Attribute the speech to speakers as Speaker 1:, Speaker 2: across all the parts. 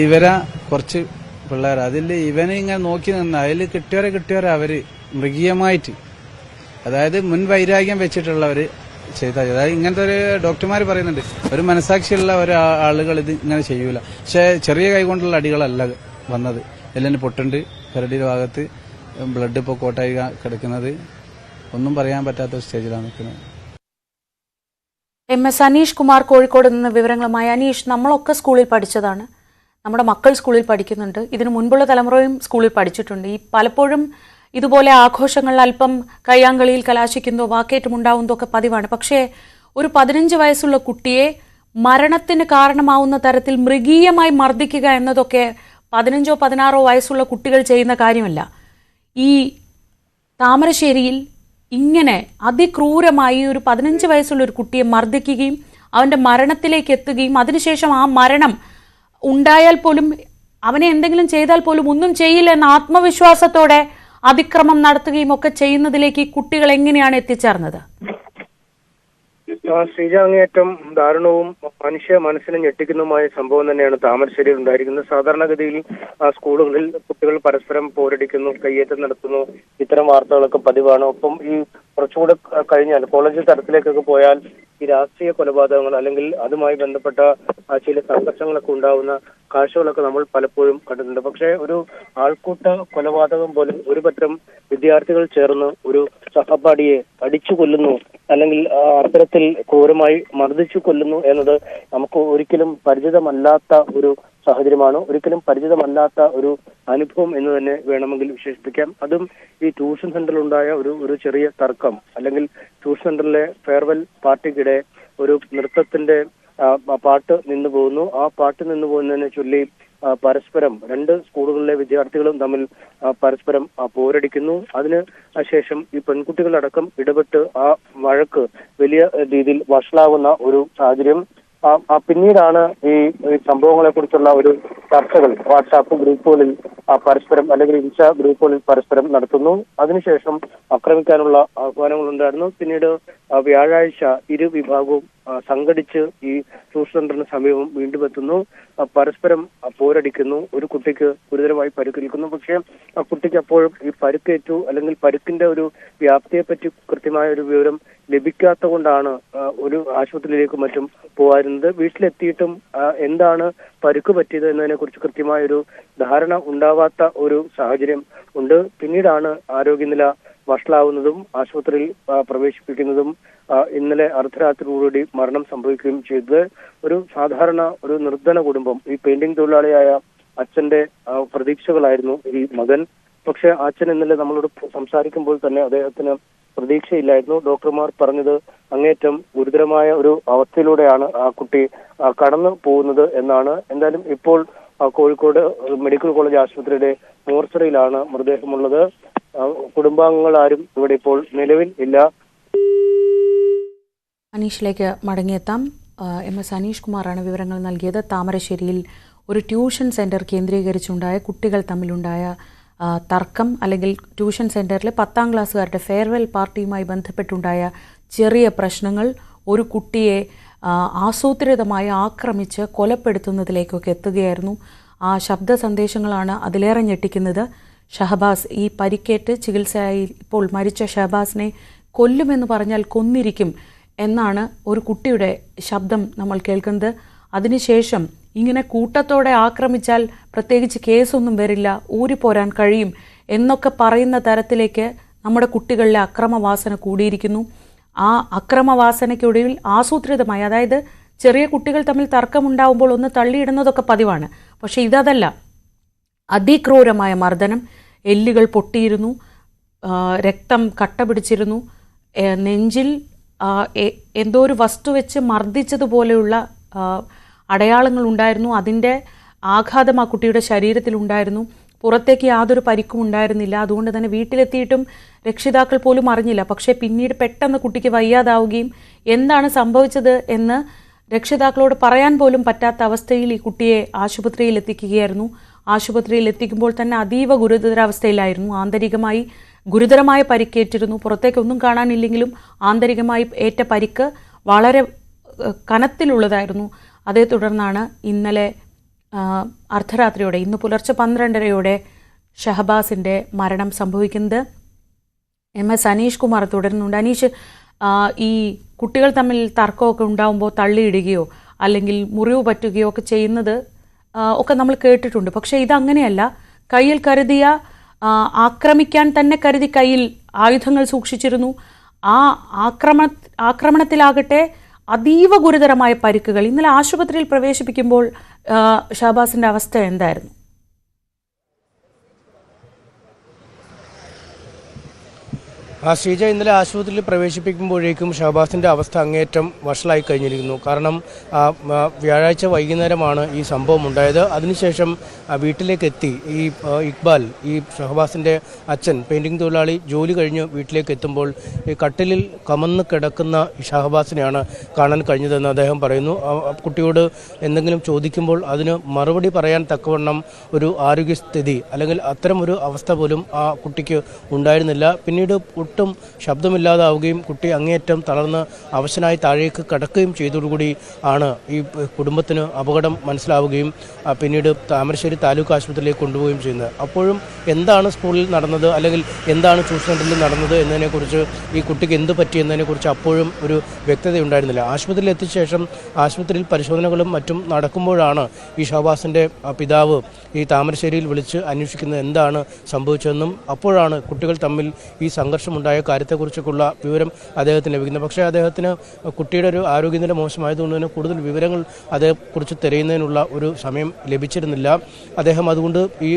Speaker 1: ഇവരെ കുറച്ച് പിള്ളേർ അതിൽ ഇവനെ ഇങ്ങനെ നോക്കി നിന്ന അതിൽ കിട്ടിയവരെ അവര് മൃഗീയമായിട്ട്, അതായത് മുൻ വൈരാഗ്യം വെച്ചിട്ടുള്ളവര് ചെയ്ത, അതായത് ഇങ്ങനത്തെ ഒരു ഡോക്ടർമാർ പറയുന്നുണ്ട്, ഒരു മനസാക്ഷിയുള്ള ആളുകൾ ഇത് ഇങ്ങനെ ചെയ്യൂല. പക്ഷെ ചെറിയ കൈകൊണ്ടുള്ള അടികളല്ല വന്നത്, എല്ലാം പൊട്ടുണ്ട്, കരടിയുടെ ഭാഗത്ത് ബ്ലഡ് ഇപ്പോൾ കോട്ടായി കിടക്കുന്നത്, ഒന്നും പറയാൻ പറ്റാത്ത സ്റ്റേജിലാണ് നിൽക്കുന്നത്.
Speaker 2: MS അനീഷ് കുമാർ കോഴിക്കോട് നിന്ന് വിവരങ്ങളുമായി. അനീഷ്, നമ്മളൊക്കെ സ്കൂളിൽ പഠിച്ചതാണ്, നമ്മുടെ മക്കൾ സ്കൂളിൽ പഠിക്കുന്നുണ്ട്, ഇതിനു മുൻപുള്ള തലമുറയും സ്കൂളിൽ പഠിച്ചിട്ടുണ്ട്. ഈ പലപ്പോഴും ഇതുപോലെ ആഘോഷങ്ങൾ അല്പം കയ്യാങ്കളിയിൽ കലാശിക്കുന്നതോ വാക്കേറ്റമുണ്ടാവുന്നതോ ഒക്കെ പതിവാണ്. പക്ഷേ ഒരു 15 വയസ്സുള്ള കുട്ടിയെ മരണത്തിന് കാരണമാവുന്ന തരത്തിൽ മൃഗീയമായി മർദ്ദിക്കുക എന്നതൊക്കെ 15ഓ 16ഓ വയസ്സുള്ള കുട്ടികൾ ചെയ്യുന്ന കാര്യമല്ല. ഈ താമരശ്ശേരിയിൽ ഇങ്ങനെ അതിക്രൂരമായി ഒരു 15 വയസ്സുള്ള ഒരു കുട്ടിയെ മർദ്ദിക്കുകയും അവന്റെ മരണത്തിലേക്ക് എത്തുകയും അതിനുശേഷം ആ മരണം ഉണ്ടായാൽ പോലും അവനെ എന്തെങ്കിലും ചെയ്താൽ പോലും ഒന്നും ചെയ്യില്ല എന്ന ആത്മവിശ്വാസത്തോടെ അതിക്രമം നടത്തുകയും ഒക്കെ ചെയ്യുന്നതിലേക്ക് ഈ കുട്ടികൾ എങ്ങനെയാണ് എത്തിച്ചേർന്നത്?
Speaker 3: ശ്രീജ, അങ്ങേയറ്റം ദാരുണവും മനുഷ്യ മനസ്സിനെ ഞെട്ടിക്കുന്നതുമായ സംഭവം തന്നെയാണ് താമരശ്ശേരിയിൽ ഉണ്ടായിരിക്കുന്നത്. സാധാരണഗതിയിൽ സ്കൂളുകളിൽ കുട്ടികൾ പരസ്പരം പോരടിക്കുന്നു, കയ്യേറ്റം നടത്തുന്നു, ഇത്തരം വാർത്തകളൊക്കെ പതിവാണ്. ഒപ്പം ഈ കുറച്ചുകൂടെ കഴിഞ്ഞാൽ കോളേജ് തലത്തിലേക്കൊക്കെ പോയാൽ ഈ രാഷ്ട്രീയ കൊലപാതകങ്ങൾ അല്ലെങ്കിൽ അതുമായി ബന്ധപ്പെട്ട ചില സംഘർഷങ്ങളൊക്കെ ഉണ്ടാവുന്ന കാഴ്ചകളൊക്കെ നമ്മൾ പലപ്പോഴും കണ്ടിട്ടുണ്ട്. പക്ഷേ ഒരു ആൾക്കൂട്ട കൊലപാതകം പോലെ ഒരു പറ്റം വിദ്യാർത്ഥികൾ ചേർന്ന് ഒരു സഹപാഠിയെ അടിച്ചു കൊല്ലുന്നു അല്ലെങ്കിൽ അത്തരത്തിൽ ക്രൂരമായി മർദ്ദിച്ചു കൊല്ലുന്നു എന്നത് നമുക്ക് ഒരിക്കലും പരിചിതമല്ലാത്ത ഒരു സാഹചര്യമാണ്, ഒരിക്കലും പരിചിതമല്ലാത്ത ഒരു അനുഭവം എന്ന് തന്നെ വേണമെങ്കിൽ വിശേഷിപ്പിക്കാം. അതും ഈ ട്യൂഷൻ സെന്ററിലുണ്ടായ ഒരു ചെറിയ തർക്കം, അല്ലെങ്കിൽ ട്യൂഷൻ സെന്ററിലെ ഫെയർവെൽ പാർട്ടിക്കിടെ ഒരു നൃത്തത്തിന്റെ പാട്ട് നിന്നു പോകുന്നു. ആ പാട്ട് നിന്നു പോകുന്നതിനെ ചൊല്ലി പരസ്പരം രണ്ട് സ്കൂളുകളിലെ വിദ്യാർത്ഥികളും തമ്മിൽ പരസ്പരം പോരടിക്കുന്നു. അതിന് ശേഷം ഈ പെൺകുട്ടികളടക്കം ഇടപെട്ട് ആ വഴക്ക് വലിയ രീതിയിൽ വഷളാവുന്ന ഒരു സാഹചര്യം. പിന്നീടാണ് ഈ സംഭവങ്ങളെ കുറിച്ചുള്ള ഒരു ചർച്ചകൾ വാട്സാപ്പ് ഗ്രൂപ്പുകളിൽ പരസ്പരം അല്ലെങ്കിൽ ഇൻസ്റ്റാ ഗ്രൂപ്പുകളിൽ പരസ്പരം നടത്തുന്നു. അതിനുശേഷം ആക്രമിക്കാനുള്ള ആഹ്വാനങ്ങൾ ഉണ്ടായിരുന്നു. പിന്നീട് വ്യാഴാഴ്ച ഇരു വിഭാഗവും സംഘടിച്ച് ഈ ട്യൂഷൻ സെന്ററിന് സമീപം വീണ്ടും എത്തുന്നു, പരസ്പരം പോരടിക്കുന്നു. ഒരു കുട്ടിക്ക് ഗുരുതരമായി പരുക്കേൽക്കുന്നു. പക്ഷേ ആ കുട്ടിക്ക് അപ്പോഴും ഈ പരുക്കേറ്റു അല്ലെങ്കിൽ പരുക്കിന്റെ ഒരു വ്യാപ്തിയെ പറ്റി കൃത്യമായ ഒരു വിവരം ലഭിക്കാത്ത കൊണ്ടാണ് ഒരു ആശുപത്രിയിലേക്കും മറ്റും പോകാറുന്നത്. വീട്ടിലെത്തിയിട്ടും എന്താണ് പരുക്ക് പറ്റിയത് എന്നതിനെ കുറിച്ച് കൃത്യമായ ഒരു ധാരണ ഉണ്ടാവാത്ത ഒരു സാഹചര്യം ഉണ്ട്. പിന്നീടാണ് ആരോഗ്യനില വഷളാവുന്നതും ആശുപത്രിയിൽ പ്രവേശിപ്പിക്കുന്നതും ഇന്നലെ അർദ്ധരാത്രിയോടുകൂടി മരണം സംഭവിക്കുകയും ചെയ്തത്. ഒരു സാധാരണ ഒരു നിർധന കുടുംബം, ഈ പെയിന്റിംഗ് തൊഴിലാളിയായ അച്ഛന്റെ പ്രതീക്ഷകളായിരുന്നു ഈ മകൻ. പക്ഷെ അച്ഛൻ ഇന്നലെ നമ്മളോട് സംസാരിക്കുമ്പോൾ തന്നെ അദ്ദേഹത്തിന് പ്രതീക്ഷയില്ലായിരുന്നു. ഡോക്ടർമാർ പറഞ്ഞത് അങ്ങേറ്റം ഗുരുതരമായ ഒരു അവസ്ഥയിലൂടെയാണ് ആ കുട്ടി കടന്നു പോകുന്നത് എന്നാണ്. എന്തായാലും ഇപ്പോൾ കോഴിക്കോട് മെഡിക്കൽ കോളേജ് ആശുപത്രിയുടെ മോർച്ചറിയിലാണ് മൃതദേഹമുള്ളത്. കുടുംബാംഗങ്ങൾ ആരും ഇവിടെ ഇപ്പോൾ നിലവിൽ ഇല്ല.
Speaker 2: അനീഷിലേക്ക് മടങ്ങിയെത്താം. MS അനീഷ് കുമാറാണ് വിവരങ്ങൾ നൽകിയത്. താമരശ്ശേരിയിൽ ഒരു ട്യൂഷൻ സെന്റർ കേന്ദ്രീകരിച്ചുണ്ടായ കുട്ടികൾ തമ്മിലുണ്ടായ തർക്കം, അല്ലെങ്കിൽ ട്യൂഷൻ സെന്ററിലെ 10ാം ക്ലാസ്സുകാരുടെ ഫെയർവെൽ പാർട്ടിയുമായി ബന്ധപ്പെട്ടുണ്ടായ ചെറിയ പ്രശ്നങ്ങൾ ഒരു കുട്ടിയെ ആസൂത്രിതമായി ആക്രമിച്ച് കൊലപ്പെടുത്തുന്നതിലേക്കൊക്കെ എത്തുകയായിരുന്നു. ആ ശബ്ദ സന്ദേശങ്ങളാണ് അതിലേറെ ഞെട്ടിക്കുന്നത്. ഷഹബാസ്, ഈ പരിക്കേറ്റ് ചികിത്സയായി ഇപ്പോൾ മരിച്ച ഷഹബാസിനെ കൊല്ലുമെന്ന് പറഞ്ഞാൽ കൊന്നിരിക്കും എന്നാണ് ഒരു കുട്ടിയുടെ ശബ്ദം നമ്മൾ കേൾക്കുന്നത്. അതിനുശേഷം ഇങ്ങനെ കൂട്ടത്തോടെ ആക്രമിച്ചാൽ പ്രത്യേകിച്ച് കേസൊന്നും വരില്ല, ഊരിപ്പോരാൻ കഴിയും എന്നൊക്കെ പറയുന്ന തരത്തിലേക്ക് നമ്മുടെ കുട്ടികളിലെ അക്രമവാസന കൂടിയിരിക്കുന്നു. ആ അക്രമവാസനയ്ക്കൊടുവിൽ ആസൂത്രിതമായി, അതായത് ചെറിയ കുട്ടികൾ തമ്മിൽ തർക്കമുണ്ടാവുമ്പോൾ ഒന്ന് തള്ളിയിടുന്നതൊക്കെ പതിവാണ്. പക്ഷേ ഇതല്ല, അതിക്രൂരമായ മർദ്ദനം, എല്ലുകൾ പൊട്ടിയിരുന്നു, രക്തം കട്ട പിടിച്ചിരുന്നു, നെഞ്ചിൽ എന്തോ ഒരു വസ്തു വെച്ച് മർദ്ദിച്ചതുപോലെയുള്ള അടയാളങ്ങൾ ഉണ്ടായിരുന്നു. അതിൻ്റെ ആഘാതം ആ കുട്ടിയുടെ ശരീരത്തിലുണ്ടായിരുന്നു. പുറത്തേക്ക് യാതൊരു പരിക്കും ഉണ്ടായിരുന്നില്ല. അതുകൊണ്ട് തന്നെ വീട്ടിലെത്തിയിട്ടും രക്ഷിതാക്കൾ പോലും അറിഞ്ഞില്ല. പക്ഷേ പിന്നീട് പെട്ടെന്ന് കുട്ടിക്ക് വയ്യാതാവുകയും എന്താണ് സംഭവിച്ചത് എന്ന് രക്ഷിതാക്കളോട് പറയാൻ പോലും പറ്റാത്ത അവസ്ഥയിൽ ഈ കുട്ടിയെ ആശുപത്രിയിൽ എത്തിക്കുകയായിരുന്നു. ആശുപത്രിയിൽ എത്തിക്കുമ്പോൾ തന്നെ അതീവ ഗുരുതരാവസ്ഥയിലായിരുന്നു. ആന്തരികമായി ഗുരുതരമായ പരിക്കേറ്റിരുന്നു. പുറത്തേക്കൊന്നും കാണാനില്ലെങ്കിലും ആന്തരികമായി ഏറ്റ പരിക്ക് വളരെ കനത്തിലുള്ളതായിരുന്നു. അതേ തുടർന്നാണ് ഇന്നലെ അർദ്ധരാത്രിയോടെ ഇന്ന് പുലർച്ചെ 12:30 ഷഹബാസിൻ്റെ മരണം സംഭവിക്കുന്നത്. MS അനീഷ് കുമാർ തുടരുന്നുണ്ട്. അനീഷ്, ഈ കുട്ടികൾ തമ്മിൽ തർക്കമൊക്കെ ഉണ്ടാകുമ്പോൾ തള്ളിയിടുകയോ അല്ലെങ്കിൽ മുറിവ് പറ്റുകയോ ഒക്കെ ചെയ്യുന്നത് ഒക്കെ നമ്മൾ കേട്ടിട്ടുണ്ട്. പക്ഷേ ഇതങ്ങനെയല്ല. കയ്യിൽ കരുതിയ ആക്രമിക്കാൻ തന്നെ കരുതി കയ്യിൽ ആയുധങ്ങൾ സൂക്ഷിച്ചിരുന്നു. ആ ആക്രമണത്തിലാകട്ടെ അതീവ ഗുരുതരമായ പരിക്കുകൾ. ഇന്നലെ ആശുപത്രിയിൽ പ്രവേശിപ്പിക്കുമ്പോൾ ഷഹബാസിൻ്റെ അവസ്ഥ എന്തായിരുന്നു?
Speaker 4: ശ്രീജ, ഇന്നലെ ആശുപത്രിയിൽ പ്രവേശിപ്പിക്കുമ്പോഴേക്കും ഷഹബാസിൻ്റെ അവസ്ഥ അങ്ങേയറ്റം വഷളായി കഴിഞ്ഞിരിക്കുന്നു. കാരണം വ്യാഴാഴ്ച വൈകുന്നേരമാണ് ഈ സംഭവം ഉണ്ടായത്. അതിനുശേഷം വീട്ടിലേക്ക് എത്തി ഈ ഇക്ബാൽ, ഈ ഷഹബാസിൻ്റെ അച്ഛൻ, പെയിൻറ്റിംഗ് തൊഴിലാളി, ജോലി കഴിഞ്ഞ് വീട്ടിലേക്ക് എത്തുമ്പോൾ ഈ കട്ടിലിൽ കമന്ന് കിടക്കുന്ന ഷഹബാസിനെയാണ് കാണാൻ കഴിഞ്ഞതെന്ന് അദ്ദേഹം പറയുന്നു. കുട്ടിയോട് എന്തെങ്കിലും ചോദിക്കുമ്പോൾ അതിന് മറുപടി പറയാൻ തക്കവണ്ണം ഒരു ആരോഗ്യസ്ഥിതി അല്ലെങ്കിൽ അത്തരം ഒരു അവസ്ഥ പോലും ആ കുട്ടിക്ക് ഉണ്ടായിരുന്നില്ല. പിന്നീട് ഒട്ടും ശബ്ദമില്ലാതാവുകയും കുട്ടി അങ്ങേയറ്റം തളർന്ന് അവശനായി താഴേക്ക് കിടക്കുകയും ചെയ്തതോടുകൂടി ആണ് ഈ കുടുംബത്തിന് അപകടം മനസ്സിലാവുകയും പിന്നീട് താമരശ്ശേരി താലൂക്ക് ആശുപത്രിയിലേക്ക് കൊണ്ടുപോവുകയും ചെയ്യുന്നത്. അപ്പോഴും എന്താണ് സ്കൂളിൽ നടന്നത് അല്ലെങ്കിൽ എന്താണ് ട്യൂഷൻ സെൻ്ററിൽ നടന്നത് എന്നതിനെക്കുറിച്ച്, ഈ കുട്ടിക്ക് എന്ത് പറ്റിയെന്നതിനെക്കുറിച്ച് അപ്പോഴും ഒരു വ്യക്തതയുണ്ടായിരുന്നില്ല. ആശുപത്രിയിൽ എത്തിയ ശേഷം ആശുപത്രിയിൽ പരിശോധനകളും മറ്റും നടക്കുമ്പോഴാണ് ഈ ഷഹബാസിൻ്റെ പിതാവ് ഈ താമരശ്ശേരിയിൽ വിളിച്ച് അന്വേഷിക്കുന്നത് എന്താണ് സംഭവിച്ചതെന്നും അപ്പോഴാണ് കുട്ടികൾ തമ്മിൽ ഈ സംഘർഷമുണ്ടായ കാര്യത്തെക്കുറിച്ചൊക്കെയുള്ള വിവരം അദ്ദേഹത്തിന് ലഭിക്കുന്നത്. പക്ഷേ അദ്ദേഹത്തിന് കുട്ടിയുടെ ഒരു ആരോഗ്യനില മോശമായതുകൊണ്ട് തന്നെ കൂടുതൽ വിവരങ്ങൾ അതേക്കുറിച്ച് തിരയുന്നതിനുള്ള ഒരു സമയം ലഭിച്ചിരുന്നില്ല. അദ്ദേഹം അതുകൊണ്ട് ഈ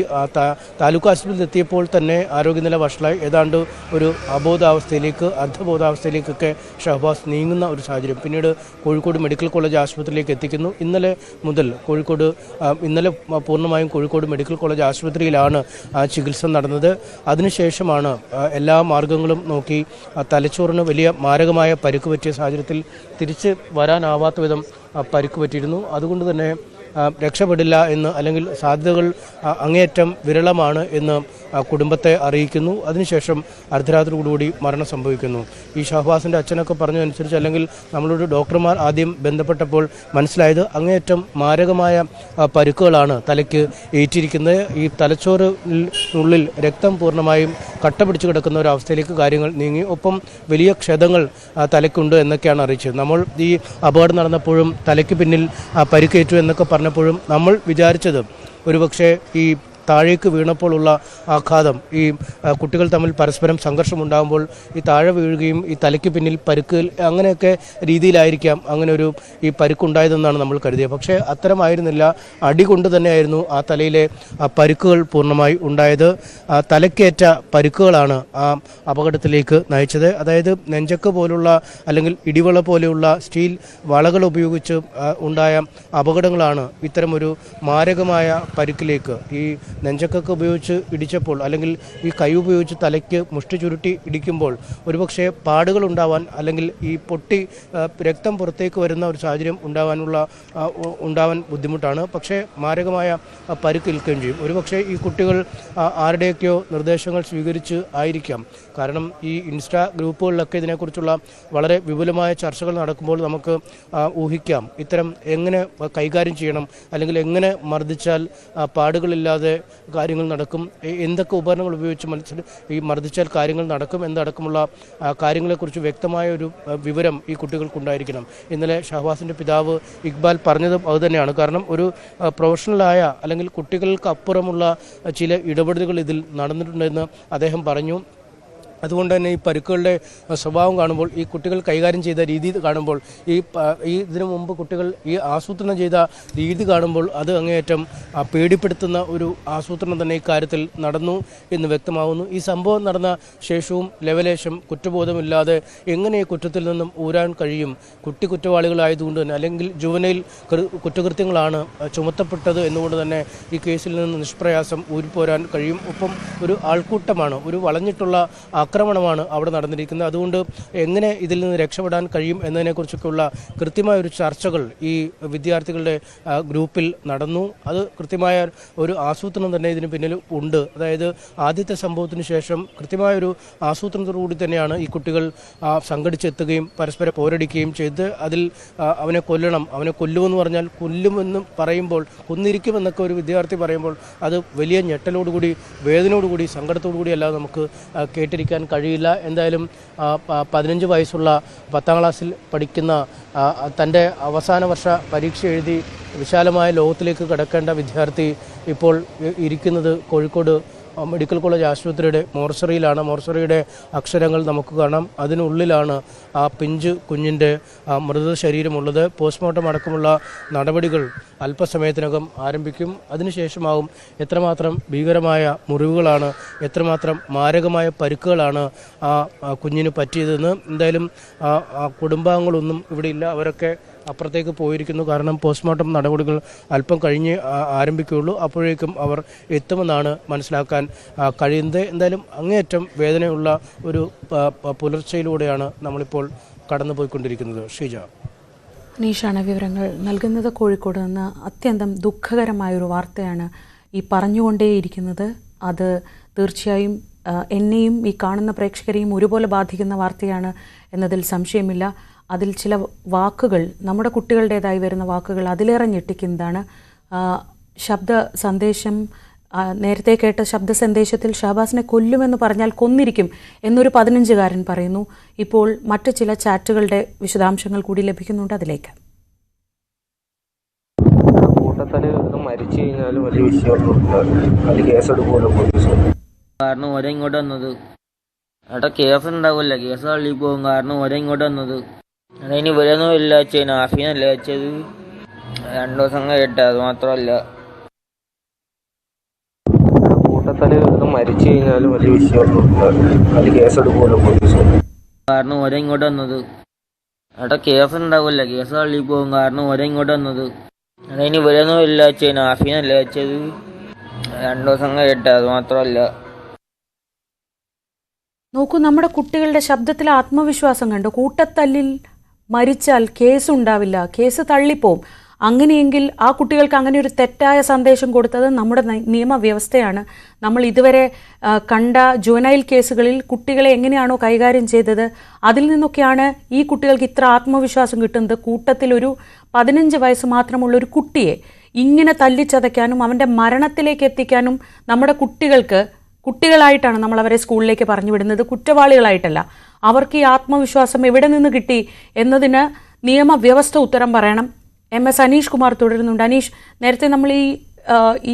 Speaker 4: താലൂക്ക് ആശുപത്രിയിൽ എത്തിയപ്പോൾ തന്നെ ആരോഗ്യനില വഷളായി ഏതാണ്ട് ഒരു അബോധാവസ്ഥയിലേക്ക്, അർദ്ധബോധാവസ്ഥയിലേക്കൊക്കെ ഷഹബാസ് നീങ്ങുന്ന ഒരു സാഹചര്യം. പിന്നീട് കോഴിക്കോട് മെഡിക്കൽ കോളേജ് ആശുപത്രിയിലേക്ക് എത്തിക്കുന്നു. ഇന്നലെ മുതൽ ഇന്നലെ പൂർണ്ണമായും കോഴിക്കോട് മെഡിക്കൽ കോളേജ് ആശുപത്രിയിലാണ് ചികിത്സ നടന്നത്. അതിനുശേഷമാണ് എല്ലാ മാർഗങ്ങളും നോക്കി തലച്ചോറിന് വലിയ മാരകമായ പരിക്ക് പറ്റിയ സാഹചര്യത്തിൽ തിരിച്ച് വരാനാവാത്ത വിധം പരിക്ക് പറ്റിയിരുന്നു. അതുകൊണ്ട് തന്നെ രക്ഷപ്പെടില്ല എന്ന്, അല്ലെങ്കിൽ സാധ്യതകൾ അങ്ങേയറ്റം വിരളമാണ് എന്ന് കുടുംബത്തെ അറിയിക്കുന്നു. അതിനുശേഷം അർദ്ധരാത്രിയോടുകൂടി മരണം സംഭവിക്കുന്നു. ഈ ഷഹബാസിൻ്റെ അച്ഛനൊക്കെ പറഞ്ഞതനുസരിച്ച്, അല്ലെങ്കിൽ നമ്മളോട് ഡോക്ടർമാർ ആദ്യം ബന്ധപ്പെട്ടപ്പോൾ മനസ്സിലായത് അങ്ങേയറ്റം മാരകമായ പരുക്കുകളാണ് തലയ്ക്ക് ഏറ്റിരിക്കുന്നത്. ഈ തലച്ചോറിനുള്ളിൽ രക്തം പൂർണ്ണമായും കട്ട പിടിച്ച് കിടക്കുന്ന ഒരു അവസ്ഥയിലേക്ക് കാര്യങ്ങൾ നീങ്ങി. ഒപ്പം വലിയ ക്ഷതങ്ങൾ തലയ്ക്കുണ്ട് എന്നൊക്കെയാണ് അറിയിച്ചത്. നമ്മൾ ഈ അപകടം നടന്നപ്പോഴും തലയ്ക്ക് പിന്നിൽ പരിക്കേറ്റു എന്നൊക്കെ പറഞ്ഞപ്പോഴും നമ്മൾ വിചാരിച്ചത് ഒരുപക്ഷെ ഈ താഴേക്ക് വീണപ്പോൾ ഉള്ള ആഘാതം, ഈ കുട്ടികൾ തമ്മിൽ പരസ്പരം സംഘർഷമുണ്ടാകുമ്പോൾ ഈ താഴെ വീഴുകയും ഈ തലയ്ക്ക് പിന്നിൽ പരുക്ക് അങ്ങനെയൊക്കെ രീതിയിലായിരിക്കാം അങ്ങനെ ഒരു ഈ പരുക്കുണ്ടായതെന്നാണ് നമ്മൾ കരുതിയത്. പക്ഷേ അത്തരമായിരുന്നില്ല. അടി കൊണ്ട് തന്നെയായിരുന്നു ആ തലയിലെ പരുക്കുകൾ പൂർണ്ണമായി ഉണ്ടായത്. തലക്കേറ്റ പരുക്കുകളാണ് ആ അപകടത്തിലേക്ക് നയിച്ചത്. അതായത് നെഞ്ചക്ക് പോലുള്ള അല്ലെങ്കിൽ ഇടിവള പോലെയുള്ള സ്റ്റീൽ വളകൾ ഉപയോഗിച്ച് ഉണ്ടായ അപകടങ്ങളാണ് ഇത്തരമൊരു മാരകമായ പരുക്കിലേക്ക്, ഈ നെഞ്ചക്കൊക്കെ ഉപയോഗിച്ച് ഇടിച്ചപ്പോൾ അല്ലെങ്കിൽ ഈ കൈ ഉപയോഗിച്ച് തലയ്ക്ക് മുഷ്ടി ചുരുട്ടി ഇടിക്കുമ്പോൾ ഒരുപക്ഷെ പാടുകൾ ഉണ്ടാവാൻ അല്ലെങ്കിൽ ഈ പൊട്ടി രക്തം പുറത്തേക്ക് വരുന്ന ഒരു സാഹചര്യം ഉണ്ടാവാൻ ബുദ്ധിമുട്ടാണ്. പക്ഷേ മാരകമായ പരിക്കേൽക്കുകയും ചെയ്യും. ഒരുപക്ഷെ ഈ കുട്ടികൾ ആരുടെയൊക്കെയോ നിർദ്ദേശങ്ങൾ സ്വീകരിച്ച് ആയിരിക്കാം. കാരണം ഈ ഇൻസ്റ്റാ ഗ്രൂപ്പുകളിലൊക്കെ ഇതിനെക്കുറിച്ചുള്ള വളരെ വിപുലമായ ചർച്ചകൾ നടക്കുമ്പോൾ നമുക്ക് ഊഹിക്കാം ഇത്തരം എങ്ങനെ കൈകാര്യം ചെയ്യണം, അല്ലെങ്കിൽ എങ്ങനെ മർദ്ദിച്ചാൽ പാടുകളില്ലാതെ കാര്യങ്ങൾ നടക്കും, എന്തൊക്കെ ഉപകരണങ്ങൾ ഉപയോഗിച്ച് ഈ മർദ്ദിച്ചാൽ കാര്യങ്ങൾ നടക്കും എന്നടക്കമുള്ള കാര്യങ്ങളെക്കുറിച്ച് വ്യക്തമായ ഒരു വിവരം ഈ കുട്ടികൾക്കുണ്ടായിരിക്കണം. ഇന്നലെ ഷഹബാസിൻ്റെ പിതാവ് ഇക്ബാൽ പറഞ്ഞതും അതുതന്നെയാണ്. കാരണം ഒരു പ്രൊഫഷണലായ അല്ലെങ്കിൽ കുട്ടികൾക്ക് അപ്പുറമുള്ള ചില ഇടപെടലുകൾ ഇതിൽ നടന്നിട്ടുണ്ടെന്ന് അദ്ദേഹം പറഞ്ഞു. അതുകൊണ്ട് തന്നെ ഈ പരുക്കുകളുടെ സ്വഭാവം കാണുമ്പോൾ, ഈ കുട്ടികൾ കൈകാര്യം ചെയ്ത രീതി കാണുമ്പോൾ, ഇതിനു മുമ്പ് കുട്ടികൾ ഈ ആസൂത്രണം ചെയ്ത രീതി കാണുമ്പോൾ അത് അങ്ങേയറ്റം പേടിപ്പെടുത്തുന്ന ഒരു ആസൂത്രണം തന്നെ ഇക്കാര്യത്തിൽ നടന്നു എന്ന് വ്യക്തമാകുന്നു. ഈ സംഭവം നടന്ന ശേഷവും ലെവലേശം കുറ്റബോധമില്ലാതെ എങ്ങനെ ഈ കുറ്റത്തിൽ നിന്നും ഊരാൻ കഴിയും? കുറ്റവാളികളായതുകൊണ്ട് തന്നെ, അല്ലെങ്കിൽ ജുവനൈൽ കുറ്റകൃത്യങ്ങളാണ് ചുമത്തപ്പെട്ടത് എന്നുകൊണ്ട് തന്നെ ഈ കേസിൽ നിന്ന് നിഷ്പ്രയാസം ഊരിപ്പോരാൻ കഴിയും. ഒപ്പം ഒരു ആൾക്കൂട്ടമാണ്, ഒരു വളഞ്ഞിട്ടുള്ള ആക്രമണമാണ് അവിടെ നടന്നിരിക്കുന്നത്. അതുകൊണ്ട് എങ്ങനെ ഇതിൽ നിന്ന് രക്ഷപ്പെടാൻ കഴിയും എന്നതിനെക്കുറിച്ചൊക്കെയുള്ള കൃത്യമായ ഒരു ചർച്ചകൾ ഈ വിദ്യാർത്ഥികളുടെ ഗ്രൂപ്പിൽ നടന്നു. അത് കൃത്യമായ ഒരു ആസൂത്രണം തന്നെ ഇതിന് പിന്നിൽ ഉണ്ട്. അതായത് ആദ്യത്തെ സംഭവത്തിന് ശേഷം കൃത്യമായൊരു ആസൂത്രണത്തോടുകൂടി തന്നെയാണ് ഈ കുട്ടികൾ സംഘടിച്ചെത്തുകയും പരസ്പരം പോരടിക്കുകയും ചെയ്ത് അതിൽ അവനെ കൊല്ലണം, അവനെ കൊല്ലുമെന്ന് പറഞ്ഞാൽ കൊല്ലുമെന്ന് പറയുമ്പോൾ, കൊന്നിരിക്കുമെന്നൊക്കെ ഒരു വിദ്യാർത്ഥി പറയുമ്പോൾ അത് വലിയ ഞെട്ടലോടുകൂടി, വേദനയോടുകൂടി, സങ്കടത്തോടുകൂടി അല്ലാതെ നമുക്ക് കേട്ടിരിക്കാൻ കഴിയില്ല. എന്തായാലും 15 വയസ്സുള്ള 10ാം ക്ലാസ്സിൽ പഠിക്കുന്ന തൻ്റെ അവസാന വർഷ പരീക്ഷ എഴുതി വിശാലമായ ലോകത്തിലേക്ക് കടക്കേണ്ട വിദ്യാർത്ഥി ഇപ്പോൾ ഇരിക്കുന്നത് കോഴിക്കോട് മെഡിക്കൽ കോളേജ് ആശുപത്രിയുടെ മോർച്ചറിയിലാണ്. മോർച്ചറിയുടെ അക്ഷരങ്ങൾ നമുക്ക് കാണാം. അതിനുള്ളിലാണ് ആ പിഞ്ച് കുഞ്ഞിൻ്റെ മൃതശരീരമുള്ളത്. പോസ്റ്റ്മോർട്ടം അടക്കമുള്ള നടപടികൾ അല്പസമയത്തിനകം ആരംഭിക്കും. അതിനുശേഷമാവും എത്രമാത്രം ഭീകരമായ മുറിവുകളാണ്, എത്രമാത്രം മാരകമായ പരിക്കുകളാണ് ആ കുഞ്ഞിന് പറ്റിയതെന്ന്. എന്തായാലും കുടുംബാംഗങ്ങളൊന്നും ഇവിടെ ഇല്ല, അവരൊക്കെ അപ്പുറത്തേക്ക് പോയിരിക്കുന്നു. കാരണം പോസ്റ്റ്മോർട്ടം നടപടികൾ അല്പം കഴിഞ്ഞ് ആരംഭിക്കുകയുള്ളൂ. അപ്പോഴേക്കും അവർ എത്തുമെന്നാണ് മനസ്സിലാക്കാൻ കഴിയുന്നത്. എന്തായാലും അങ്ങേയറ്റം വേദനയുള്ള ഒരു പുലർച്ചയിലൂടെയാണ് നമ്മളിപ്പോൾ കടന്നുപോയിക്കൊണ്ടിരിക്കുന്നത്. ഷീജ,
Speaker 2: അനീഷാണ് വിവരങ്ങൾ നൽകുന്നത്. കോഴിക്കോട് നിന്ന് അത്യന്തം ദുഃഖകരമായൊരു വാർത്തയാണ് ഈ പറഞ്ഞുകൊണ്ടേയിരിക്കുന്നത്. അത് തീർച്ചയായും എന്നെയും ഈ കാണുന്ന പ്രേക്ഷകരെയും ഒരുപോലെ ബാധിക്കുന്ന വാർത്തയാണ് എന്നതിൽ സംശയമില്ല. അതിൽ ചില വാക്കുകൾ, നമ്മുടെ കുട്ടികളുടേതായി വരുന്ന വാക്കുകൾ അതിലേറെ ഞെട്ടിക്കുന്നതാണ്. ശബ്ദ സന്ദേശം, നേരത്തെ കേട്ട ശബ്ദ സന്ദേശത്തിൽ ഷഹബാസിനെ കൊല്ലുമെന്ന് പറഞ്ഞാൽ കൊന്നിരിക്കും എന്നൊരു 15-കാരൻ പറയുന്നു. ഇപ്പോൾ മറ്റു ചില ചാറ്റുകളുടെ വിശദാംശങ്ങൾ കൂടി ലഭിക്കുന്നുണ്ട്. അതിലേക്ക്
Speaker 5: മരിച്ചു കഴിഞ്ഞാലും വലിയ വിഷയമൊന്നും കേസെടുക്കുമല്ലോ പോലീസ്.
Speaker 6: കാരണം ഓരോ ഇങ്ങോട്ട് വന്നത് അവിടെ കേസ് ഉണ്ടാവില്ല, കേസ് തള്ളി പോകും. കാരണം ഓരോ ഇങ്ങോട്ട് വന്നത് അതിന് ഇവരൊന്നും ഇല്ല വെച്ചാൽ നാഫീനല്ല വെച്ചത്. 2 ദിവസം കഴിയട്ടെ, അത് മാത്രമല്ല
Speaker 5: കൂട്ടത്തല് മരിച്ചു കഴിഞ്ഞാലും വലിയ വിഷയമൊന്നും കേസെടുക്കുമല്ലോ പോലീസ്.
Speaker 6: കാരണം ഓരോ ഇങ്ങോട്ട് വന്നത് അവിടെ കേസ് ഉണ്ടാവില്ല, കേസ് തള്ളി പോകും. കാരണം ഓരോ ഇങ്ങോട്ട് വന്നത് അതിന് ഇവരൊന്നും ഇല്ല വെച്ചാൽ നാഫീനല്ല വെച്ചത്. 2 ദിവസം കഴിയട്ടെ, അത് മാത്രമല്ല.
Speaker 2: നോക്കൂ, നമ്മുടെ കുട്ടികളുടെ ശബ്ദത്തിലെ ആത്മവിശ്വാസം കണ്ടു. കൂട്ടത്തല്ലിൽ മരിച്ചാൽ കേസുണ്ടാവില്ല, കേസ് തള്ളിപ്പോവും. അങ്ങനെയെങ്കിൽ ആ കുട്ടികൾക്ക് അങ്ങനെ ഒരു തെറ്റായ സന്ദേശം കൊടുത്തത് നമ്മുടെ നിയമവ്യവസ്ഥയാണ്. നമ്മൾ ഇതുവരെ കണ്ട ജുവനൈൽ കേസുകളിൽ കുട്ടികളെ എങ്ങനെയാണോ കൈകാര്യം ചെയ്തത്, അതിൽ നിന്നൊക്കെയാണ് ഈ കുട്ടികൾക്ക് ഇത്ര ആത്മവിശ്വാസം കിട്ടുന്നത്. കൂട്ടത്തിൽ ഒരു 15 വയസ്സ് മാത്രമുള്ള ഒരു കുട്ടിയെ ഇങ്ങനെ തല്ലിച്ചതയ്ക്കാനും അവൻ്റെ മരണത്തിലേക്ക് എത്തിക്കാനും നമ്മുടെ കുട്ടികളായിട്ടാണ് നമ്മൾ അവരെ സ്കൂളിലേക്ക് പറഞ്ഞു വിടുന്നത്, കുറ്റവാളികളായിട്ടല്ല. അവർക്ക് ഈ ആത്മവിശ്വാസം എവിടെ നിന്ന് കിട്ടി എന്നതിന് നിയമവ്യവസ്ഥ ഉത്തരം പറയണം. MS അനീഷ് കുമാർ തുടരുന്നുണ്ട്. അനീഷ്, നേരത്തെ നമ്മൾ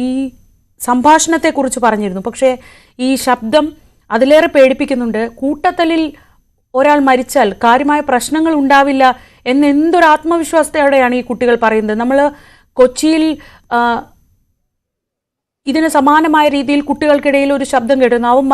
Speaker 2: ഈ സംഭാഷണത്തെക്കുറിച്ച് പറഞ്ഞിരുന്നു, പക്ഷേ ഈ ശബ്ദം അതിലേറെ പേടിപ്പിക്കുന്നുണ്ട്. കൂട്ടത്തലിൽ ഒരാൾ മരിച്ചാൽ കാര്യമായ പ്രശ്നങ്ങൾ ഉണ്ടാവില്ല എന്ന് എന്തൊരു ആത്മവിശ്വാസത്തോടെയാണ് ഈ കുട്ടികൾ പറയുന്നത്. നമ്മൾ കൊച്ചിയിൽ ഇതിന് സമാനമായ രീതിയിൽ കുട്ടികൾക്കിടയിൽ ഒരു ശബ്ദം കേട്ടിരുന്നു, അവൻ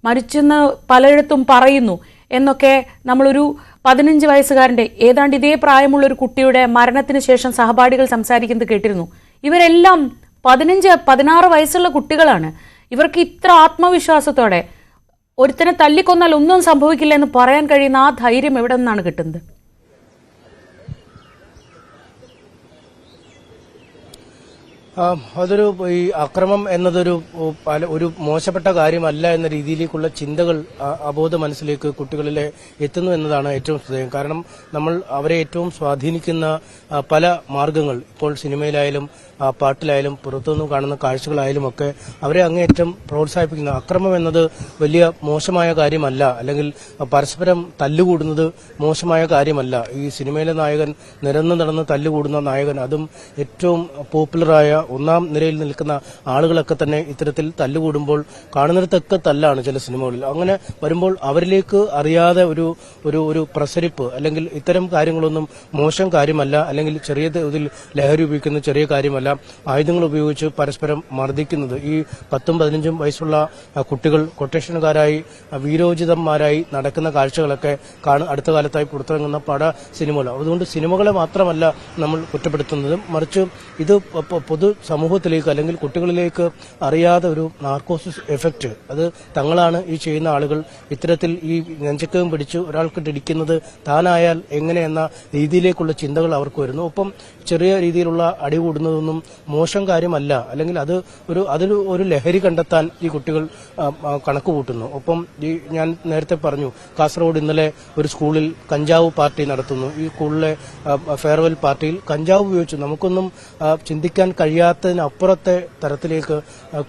Speaker 2: മരിച്ചെന്ന് പലയിടത്തും പറയുന്നു എന്നൊക്കെ. നമ്മളൊരു 15 വയസ്സുകാരൻ്റെ ഏതാണ്ട് ഇതേ പ്രായമുള്ള ഒരു കുട്ടിയുടെ മരണത്തിന് ശേഷം സഹപാഠികൾ സംസാരിക്കുന്നത് കേട്ടിരുന്നു. ഇവരെല്ലാം 15-16 വയസ്സുള്ള കുട്ടികളാണ്. ഇവർക്ക് ഇത്ര ആത്മവിശ്വാസത്തോടെ ഒരുത്തനെ തല്ലിക്കൊന്നാൽ ഒന്നും സംഭവിക്കില്ല എന്ന് പറയാൻ കഴിയുന്ന ആ ധൈര്യം എവിടെ നിന്നാണ് കിട്ടുന്നത്?
Speaker 4: അതൊരു ഈ അക്രമം എന്നതൊരു ഒരു മോശപ്പെട്ട കാര്യമല്ല എന്ന രീതിയിലേക്കുള്ള ചിന്തകൾ അബോധ മനസ്സിലേക്ക് കുട്ടികളിലെ എത്തുന്നു എന്നതാണ് ഏറ്റവും ശ്രദ്ധേയം. കാരണം നമ്മൾ അവരെ ഏറ്റവും സ്വാധീനിക്കുന്ന പല മാർഗങ്ങൾ ഇപ്പോൾ സിനിമയിലായാലും പാട്ടിലായാലും പുറത്തുനിന്നും കാണുന്ന കാഴ്ചകളായാലും ഒക്കെ അവരെ അങ്ങേയറ്റം പ്രോത്സാഹിപ്പിക്കുന്ന അക്രമം എന്നത് വലിയ മോശമായ കാര്യമല്ല, അല്ലെങ്കിൽ പരസ്പരം തല്ലുകൂടുന്നത് മോശമായ കാര്യമല്ല. ഈ സിനിമയിലെ നായകൻ നിരന്നു നടന്ന് തല്ലുകൂടുന്ന നായകൻ, അതും ഏറ്റവും പോപ്പുലറായ 1ാം നിരയിൽ നിൽക്കുന്ന ആളുകളൊക്കെ തന്നെ ഇത്തരത്തിൽ തല്ലുകൂടുമ്പോൾ കാണുന്നിടത്തൊക്കെ തല്ലാണ് ചില സിനിമകളിൽ. അങ്ങനെ വരുമ്പോൾ അവരിലേക്ക് അറിയാതെ ഒരു പ്രസരിപ്പ്, അല്ലെങ്കിൽ ഇത്തരം കാര്യങ്ങളൊന്നും മോശം കാര്യമല്ല, അല്ലെങ്കിൽ ചെറിയ തോതിൽ ലഹരി ഉപയോഗിക്കുന്ന ചെറിയ കാര്യമല്ല. ആയുധങ്ങൾ ഉപയോഗിച്ച് പരസ്പരം മർദ്ദിക്കുന്നത്, ഈ 10ഉം 15ഉം വയസ്സുള്ള കുട്ടികൾ കൊട്ടേഷനുകാരായി വീരോചിതന്മാരായി നടക്കുന്ന കാഴ്ചകളൊക്കെ അടുത്ത കാലത്തായി പുറത്തിറങ്ങുന്ന പല സിനിമകൾ. അതുകൊണ്ട് സിനിമകളെ മാത്രമല്ല നമ്മൾ കുറ്റപ്പെടുത്തുന്നത്, മറിച്ച് ഇത് പൊതു സമൂഹത്തിലേക്ക് അല്ലെങ്കിൽ കുട്ടികളിലേക്ക് അറിയാതെ ഒരു നാർക്കോസിസ് എഫക്റ്റ്, അത് തങ്ങളാണ് ഈ ചെയ്യുന്ന ആളുകൾ, ഇത്തരത്തിൽ ഈ നെഞ്ചക്കവും പിടിച്ച് ഒരാൾക്ക് ഇടിക്കുന്നത് താനായാൽ എങ്ങനെയെന്ന രീതിയിലേക്കുള്ള ചിന്തകൾ അവർക്ക് വരുന്നു. ഒപ്പം ചെറിയ രീതിയിലുള്ള അടി കൂടുന്നതൊന്നും മോശം കാര്യമല്ല, അല്ലെങ്കിൽ അതിൽ ഒരു ലഹരി കണ്ടെത്താൻ ഈ കുട്ടികൾ കണക്ക് കൂട്ടുന്നു. ഒപ്പം ഞാൻ നേരത്തെ പറഞ്ഞു, കാസർഗോഡ് ഇന്നലെ ഒരു സ്കൂളിൽ കഞ്ചാവ് പാർട്ടി നടത്തുന്നു. ഈ സ്കൂളിലെ ഫെയർവെൽ പാർട്ടിയിൽ കഞ്ചാവ് ഉപയോഗിച്ചു. നമുക്കൊന്നും ചിന്തിക്കാൻ കഴിയാത്തതിനപ്പുറത്തെ തരത്തിലേക്ക്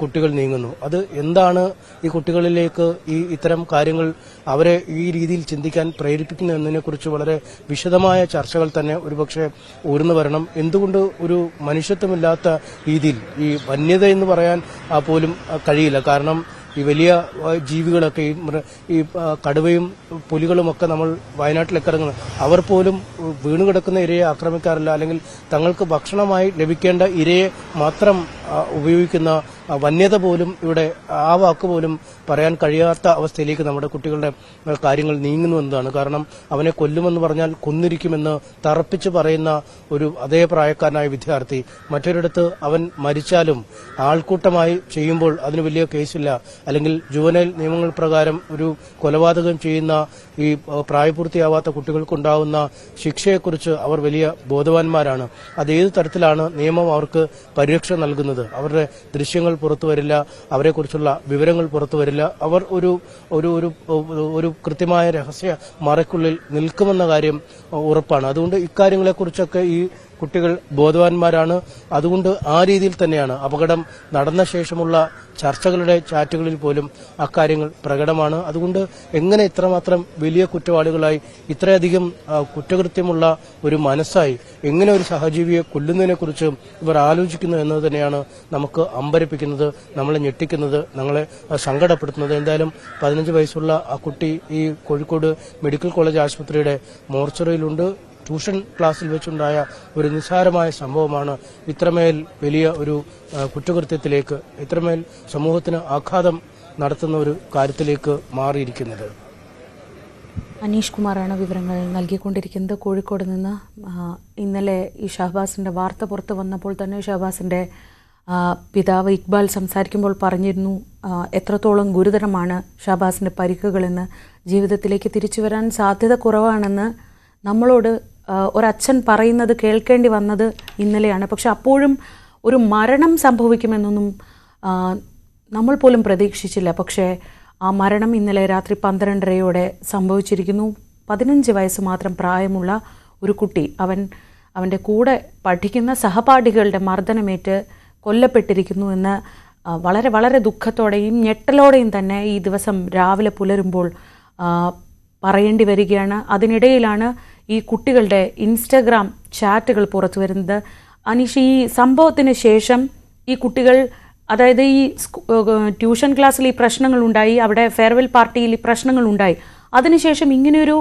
Speaker 4: കുട്ടികൾ നീങ്ങുന്നു. അത് എന്താണ് ഈ കുട്ടികളിലേക്ക് ഇത്തരം കാര്യങ്ങൾ അവരെ ഈ രീതിയിൽ ചിന്തിക്കാൻ പ്രേരിപ്പിക്കുന്നു എന്നതിനെക്കുറിച്ച് വളരെ വിശദമായ ചർച്ചകൾ തന്നെ ഒരുപക്ഷെ ഉയർന്നു വരണം. എന്തുകൊണ്ട് ഒരു മനുഷ്യത്വമില്ലാത്ത രീതിയിൽ ഈ വന്യത എന്ന് പറയാൻ പോലും കഴിയില്ല. കാരണം ഈ വലിയ ജീവികളൊക്കെ ഈ കടുവയും പുലികളുമൊക്കെ നമ്മൾ വയനാട്ടിലൊക്കെ ഇറങ്ങുന്നത്, അവർ പോലും വീണുകിടക്കുന്ന ഇരയെ ആക്രമിക്കാറില്ല, അല്ലെങ്കിൽ തങ്ങൾക്ക് ഭക്ഷണമായി ലഭിക്കേണ്ട ഇരയെ മാത്രം ഉപയോഗിക്കുന്ന വന്യത പോലും ഇവിടെ ആ വാക്ക് പോലും പറയാൻ കഴിയാത്ത അവസ്ഥയിലേക്ക് നമ്മുടെ കുട്ടികളുടെ കാര്യങ്ങൾ നീങ്ങുന്നു എന്നതാണ്. കാരണം അവനെ കൊല്ലുമെന്ന് പറഞ്ഞാൽ കൊന്നിരിക്കുമെന്ന് തറപ്പിച്ച് പറയുന്ന ഒരു അതേ പ്രായക്കാരനായ വിദ്യാർത്ഥി, മറ്റൊരിടത്ത് അവൻ മരിച്ചാലും ആൾക്കൂട്ടമായി ചെയ്യുമ്പോൾ അതിന് വലിയ കേസില്ല, അല്ലെങ്കിൽ ജുവനൈൽ നിയമങ്ങൾ പ്രകാരം ഒരു കൊലപാതകം ചെയ്യുന്ന ഈ പ്രായപൂർത്തിയാവാത്ത കുട്ടികൾക്കുണ്ടാവുന്ന ശിക്ഷയെക്കുറിച്ച് അവർ വലിയ ബോധവാന്മാരാണ്. അതേത് തരത്തിലാണ് നിയമം അവർക്ക് പരിരക്ഷ നൽകുന്നത്? അവരുടെ ദൃശ്യങ്ങൾ പുറത്തു വരില്ല, അവരെക്കുറിച്ചുള്ള വിവരങ്ങൾ പുറത്തു വരില്ല. അവർ ഒരു കൃത്യമായ രഹസ്യ മറയ്ക്കുള്ളിൽ നിൽക്കുമെന്ന കാര്യം ഉറപ്പാണ്. അതുകൊണ്ട് ഇക്കാര്യങ്ങളെക്കുറിച്ചൊക്കെ ഈ കുട്ടികൾ ബോധവാന്മാരാണ്. അതുകൊണ്ട് ആ രീതിയിൽ തന്നെയാണ് അപകടം നടന്ന ശേഷമുള്ള ചർച്ചകളുടെ ചാറ്റുകളിൽ പോലും അക്കാര്യങ്ങൾ പ്രകടമാണ്. അതുകൊണ്ട് എങ്ങനെ ഇത്രമാത്രം വലിയ കുറ്റവാളികളായി, ഇത്രയധികം കുറ്റകൃത്യമുള്ള ഒരു മനസ്സായി എങ്ങനെ ഒരു സഹജീവിയെ കൊല്ലുന്നതിനെക്കുറിച്ച് ഇവർ ആലോചിക്കുന്നു എന്നത് തന്നെയാണ് നമുക്ക് അമ്പരപ്പിക്കുന്നത്, നമ്മളെ ഞെട്ടിക്കുന്നത്, നമ്മളെ സങ്കടപ്പെടുത്തുന്നത്. എന്തായാലും 15 വയസ്സുള്ള ആ കുട്ടി ഈ കോഴിക്കോട് മെഡിക്കൽ കോളേജ് ആശുപത്രിയുടെ മോർച്ചറിയിലുണ്ട്. ട്യൂഷൻ ക്ലാസ്സിൽ വെച്ചുണ്ടായ ഒരു നിസ്സാരമായ സംഭവമാണ് ഇത്രമേൽ വലിയ ഒരു കുറ്റകൃത്യത്തിലേക്ക്, ഇത്രമേൽ സമൂഹത്തിന് ആഘാതം നടത്തുന്ന ഒരു കാര്യത്തിലേക്ക് മാറിയിരിക്കുന്നത്.
Speaker 2: അനീഷ് കുമാറാണ് വിവരങ്ങൾ നൽകിക്കൊണ്ടിരിക്കുന്നത് കോഴിക്കോട് നിന്ന്. ഇന്നലെ ഈ ഷഹബാസിൻ്റെ വാർത്ത പുറത്ത് വന്നപ്പോൾ തന്നെ ഷഹബാസിൻ്റെ പിതാവ് ഇക്ബാൽ സംസാരിക്കുമ്പോൾ പറഞ്ഞിരുന്നു എത്രത്തോളം ഗുരുതരമാണ് ഷഹബാസിൻ്റെ പരിക്കുകളെന്ന്, ജീവിതത്തിലേക്ക് തിരിച്ചു വരാൻ സാധ്യത കുറവാണെന്ന് നമ്മളോട് ഒരച്ഛൻ പറയുന്നത് കേൾക്കേണ്ടി വന്നത് ഇന്നലെയാണ്. പക്ഷെ അപ്പോഴും ഒരു മരണം സംഭവിക്കുമെന്നൊന്നും നമ്മൾ പോലും പ്രതീക്ഷിച്ചില്ല. പക്ഷേ ആ മരണം ഇന്നലെ രാത്രി 12:30 സംഭവിച്ചിരിക്കുന്നു. 15 വയസ്സ് മാത്രം പ്രായമുള്ള ഒരു കുട്ടി, അവൻ്റെ കൂടെ പഠിക്കുന്ന സഹപാഠികളുടെ മർദ്ദനമേറ്റ് കൊല്ലപ്പെട്ടിരിക്കുന്നു എന്ന് വളരെ വളരെ ദുഃഖത്തോടെയും ഞെട്ടലോടെയും തന്നെ ഈ ദിവസം രാവിലെ പുലരുമ്പോൾ പറയേണ്ടി വരികയാണ്. അതിനിടയിലാണ് ഈ കുട്ടികളുടെ ഇൻസ്റ്റഗ്രാം ചാറ്റുകൾ പുറത്തു വരുന്നത്. അനീഷ്, ഈ സംഭവത്തിന് ശേഷം ഈ കുട്ടികൾ, അതായത് ഈ ട്യൂഷൻ ക്ലാസ്സിൽ ഈ പ്രശ്നങ്ങളുണ്ടായി, അവിടെ ഫെയർവെൽ പാർട്ടിയിൽ ഈ പ്രശ്നങ്ങളുണ്ടായി, അതിനുശേഷം ഇങ്ങനെയൊരു